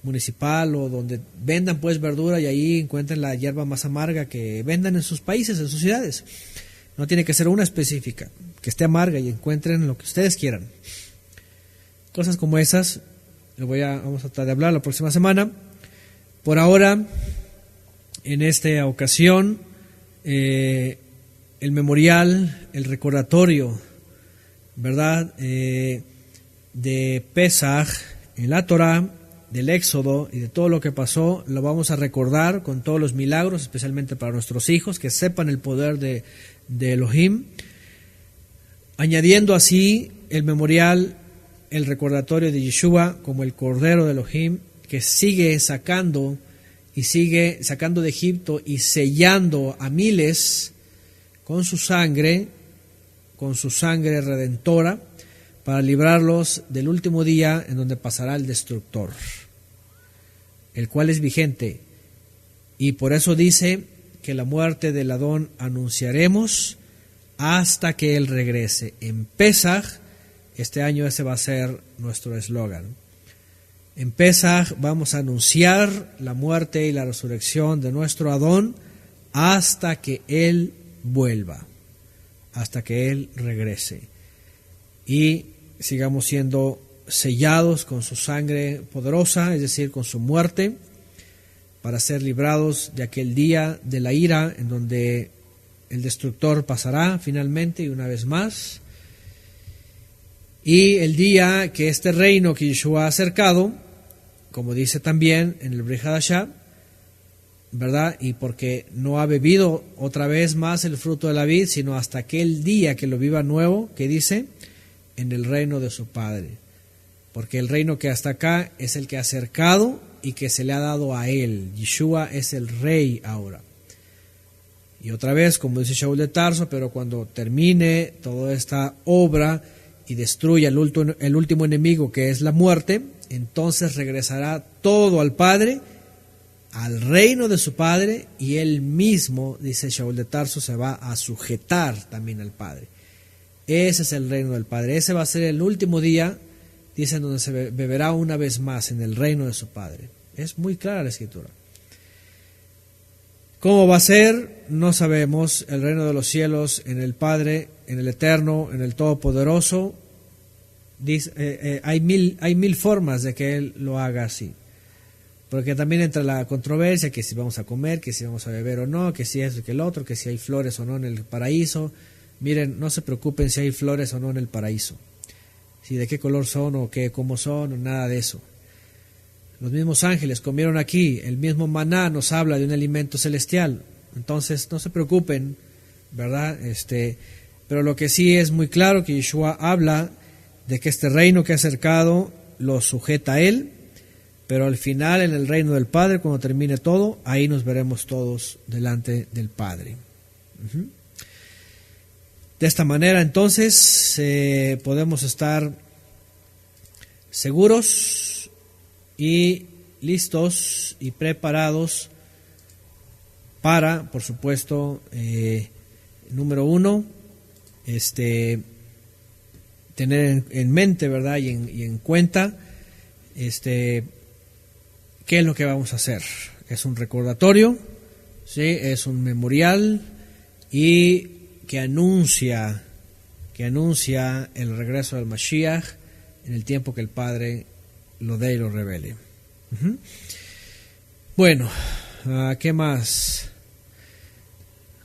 municipal o donde vendan pues verdura y ahí encuentren la hierba más amarga que vendan en sus países, en sus ciudades. No tiene que ser una específica, que esté amarga y encuentren lo que ustedes quieran. Cosas como esas vamos a tratar de hablar la próxima semana. Por ahora en esta ocasión el memorial, el recordatorio, ¿verdad? De Pesaj en la Torah, del Éxodo y de todo lo que pasó, lo vamos a recordar con todos los milagros, especialmente para nuestros hijos, que sepan el poder de Elohim, añadiendo así el memorial, el recordatorio de Yeshua como el Cordero de Elohim, que sigue sacando de Egipto y sellando a miles con su sangre redentora, para librarlos del último día en donde pasará el destructor, el cual es vigente. Y por eso dice que la muerte del Adón anunciaremos hasta que Él regrese. En Pesaj, este año ese va a ser nuestro eslogan. En Pesaj vamos a anunciar la muerte y la resurrección de nuestro Adón hasta que Él vuelva, hasta que Él regrese. Y sigamos siendo sellados con su sangre poderosa, es decir, con su muerte, para ser librados de aquel día de la ira en donde el destructor pasará finalmente y una vez más. Y el día que este reino que Yeshua ha acercado, como dice también en el Brit Hadashah, ¿verdad? Y porque no ha bebido otra vez más el fruto de la vid, sino hasta aquel día que lo viva nuevo, que dice, en el reino de su Padre. Porque el reino que hasta acá es el que ha acercado y que se le ha dado a él. Yeshua es el rey ahora. Y otra vez, como dice Shaul de Tarso, pero cuando termine toda esta obra y destruya el último enemigo, que es la muerte, entonces regresará todo al Padre, al reino de su Padre, y él mismo, dice Shaul de Tarso, se va a sujetar también al Padre. Ese es el reino del Padre. Ese va a ser el último día, dicen, donde se beberá una vez más en el reino de su Padre. Es muy clara la Escritura. ¿Cómo va a ser? No sabemos. El reino de los cielos en el Padre, en el Eterno, en el Todopoderoso. Hay mil formas de que Él lo haga así. Porque también entra la controversia, que si vamos a comer, que si vamos a beber o no, que si eso, que el otro, que si hay flores o no en el paraíso. Miren, no se preocupen si hay flores o no en el paraíso, si de qué color son o cómo son, o nada de eso. Los mismos ángeles comieron aquí, el mismo maná nos habla de un alimento celestial, entonces no se preocupen, ¿verdad? Pero lo que sí es muy claro que Yeshua habla de que este reino que ha acercado lo sujeta a Él, pero al final en el reino del Padre, cuando termine todo, ahí nos veremos todos delante del Padre. De esta manera, entonces, podemos estar seguros y listos y preparados para, por supuesto, número uno, tener en mente, ¿verdad? Y en cuenta, qué es lo que vamos a hacer. Es un recordatorio, ¿sí? Es un memorial y que anuncia el regreso del Mashiach en el tiempo que el Padre lo dé y lo revele. Bueno, ¿qué más?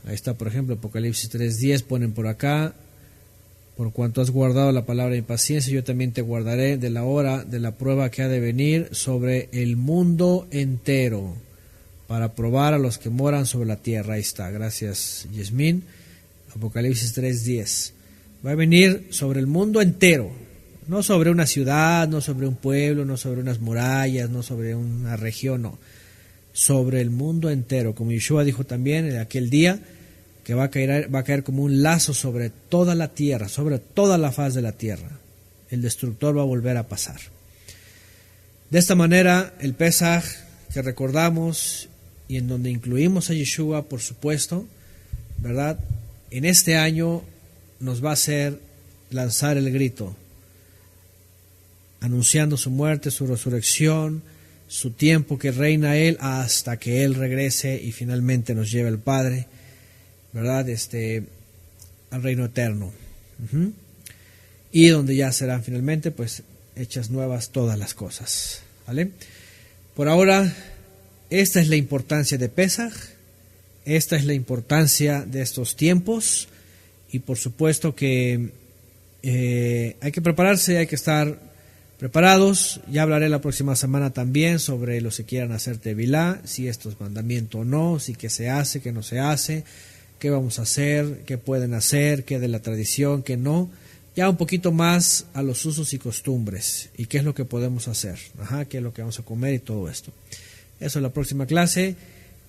Ahí está, por ejemplo, Apocalipsis 3:10, ponen por acá: por cuanto has guardado la palabra de paciencia, yo también te guardaré de la hora de la prueba que ha de venir sobre el mundo entero, para probar a los que moran sobre la tierra. Ahí está, gracias Yasmín. Apocalipsis 3:10. Va a venir sobre el mundo entero, no sobre una ciudad, no sobre un pueblo, no sobre unas murallas, no sobre una región, no. Sobre el mundo entero, como Yeshua dijo también en aquel día, que va a caer como un lazo sobre toda la tierra, sobre toda la faz de la tierra. El destructor va a volver a pasar. De esta manera, el Pesaj que recordamos y en donde incluimos a Yeshua, por supuesto, ¿verdad? En este año nos va a hacer lanzar el grito, anunciando su muerte, su resurrección, su tiempo que reina Él hasta que Él regrese y finalmente nos lleve al Padre, ¿verdad? Al reino eterno. Y donde ya serán finalmente, pues, hechas nuevas todas las cosas, ¿vale? Por ahora, esta es la importancia de Pesaj, esta es la importancia de estos tiempos, y por supuesto que hay que prepararse, hay que estar preparados. Ya hablaré la próxima semana también sobre los que quieran hacer tevilá, si esto es mandamiento o no, si qué se hace, qué no se hace, qué vamos a hacer, qué pueden hacer, qué de la tradición, qué no. Ya un poquito más a los usos y costumbres y qué es lo que podemos hacer, qué es lo que vamos a comer y todo esto. Eso es la próxima clase.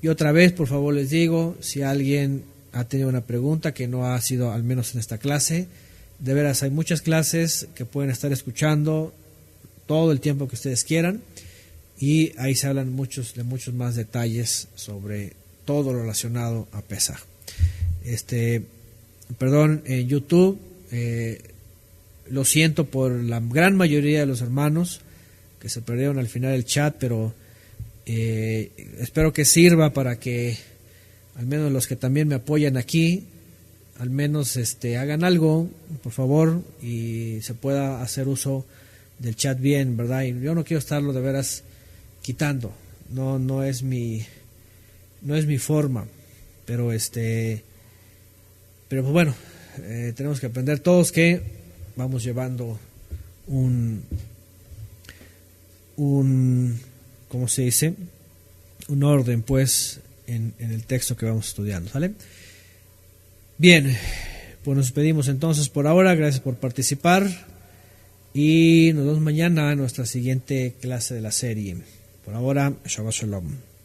Y otra vez, por favor, les digo, si alguien ha tenido una pregunta que no ha sido al menos en esta clase, de veras hay muchas clases que pueden estar escuchando todo el tiempo que ustedes quieran, y ahí se hablan de muchos más detalles sobre todo lo relacionado a Pesaj. Perdón, en YouTube, lo siento por la gran mayoría de los hermanos que se perdieron al final del chat, pero espero que sirva para que al menos los que también me apoyan aquí, al menos hagan algo, por favor, y se pueda hacer uso del chat bien, ¿verdad? Y yo no quiero estarlo de veras quitando, no es mi forma, pero pues bueno, tenemos que aprender todos que vamos llevando un ¿cómo se dice? Un orden, pues, en el texto que vamos estudiando, ¿sale? Bien, pues nos despedimos entonces por ahora, gracias por participar y nos vemos mañana en nuestra siguiente clase de la serie. Por ahora, Shabbat Shalom.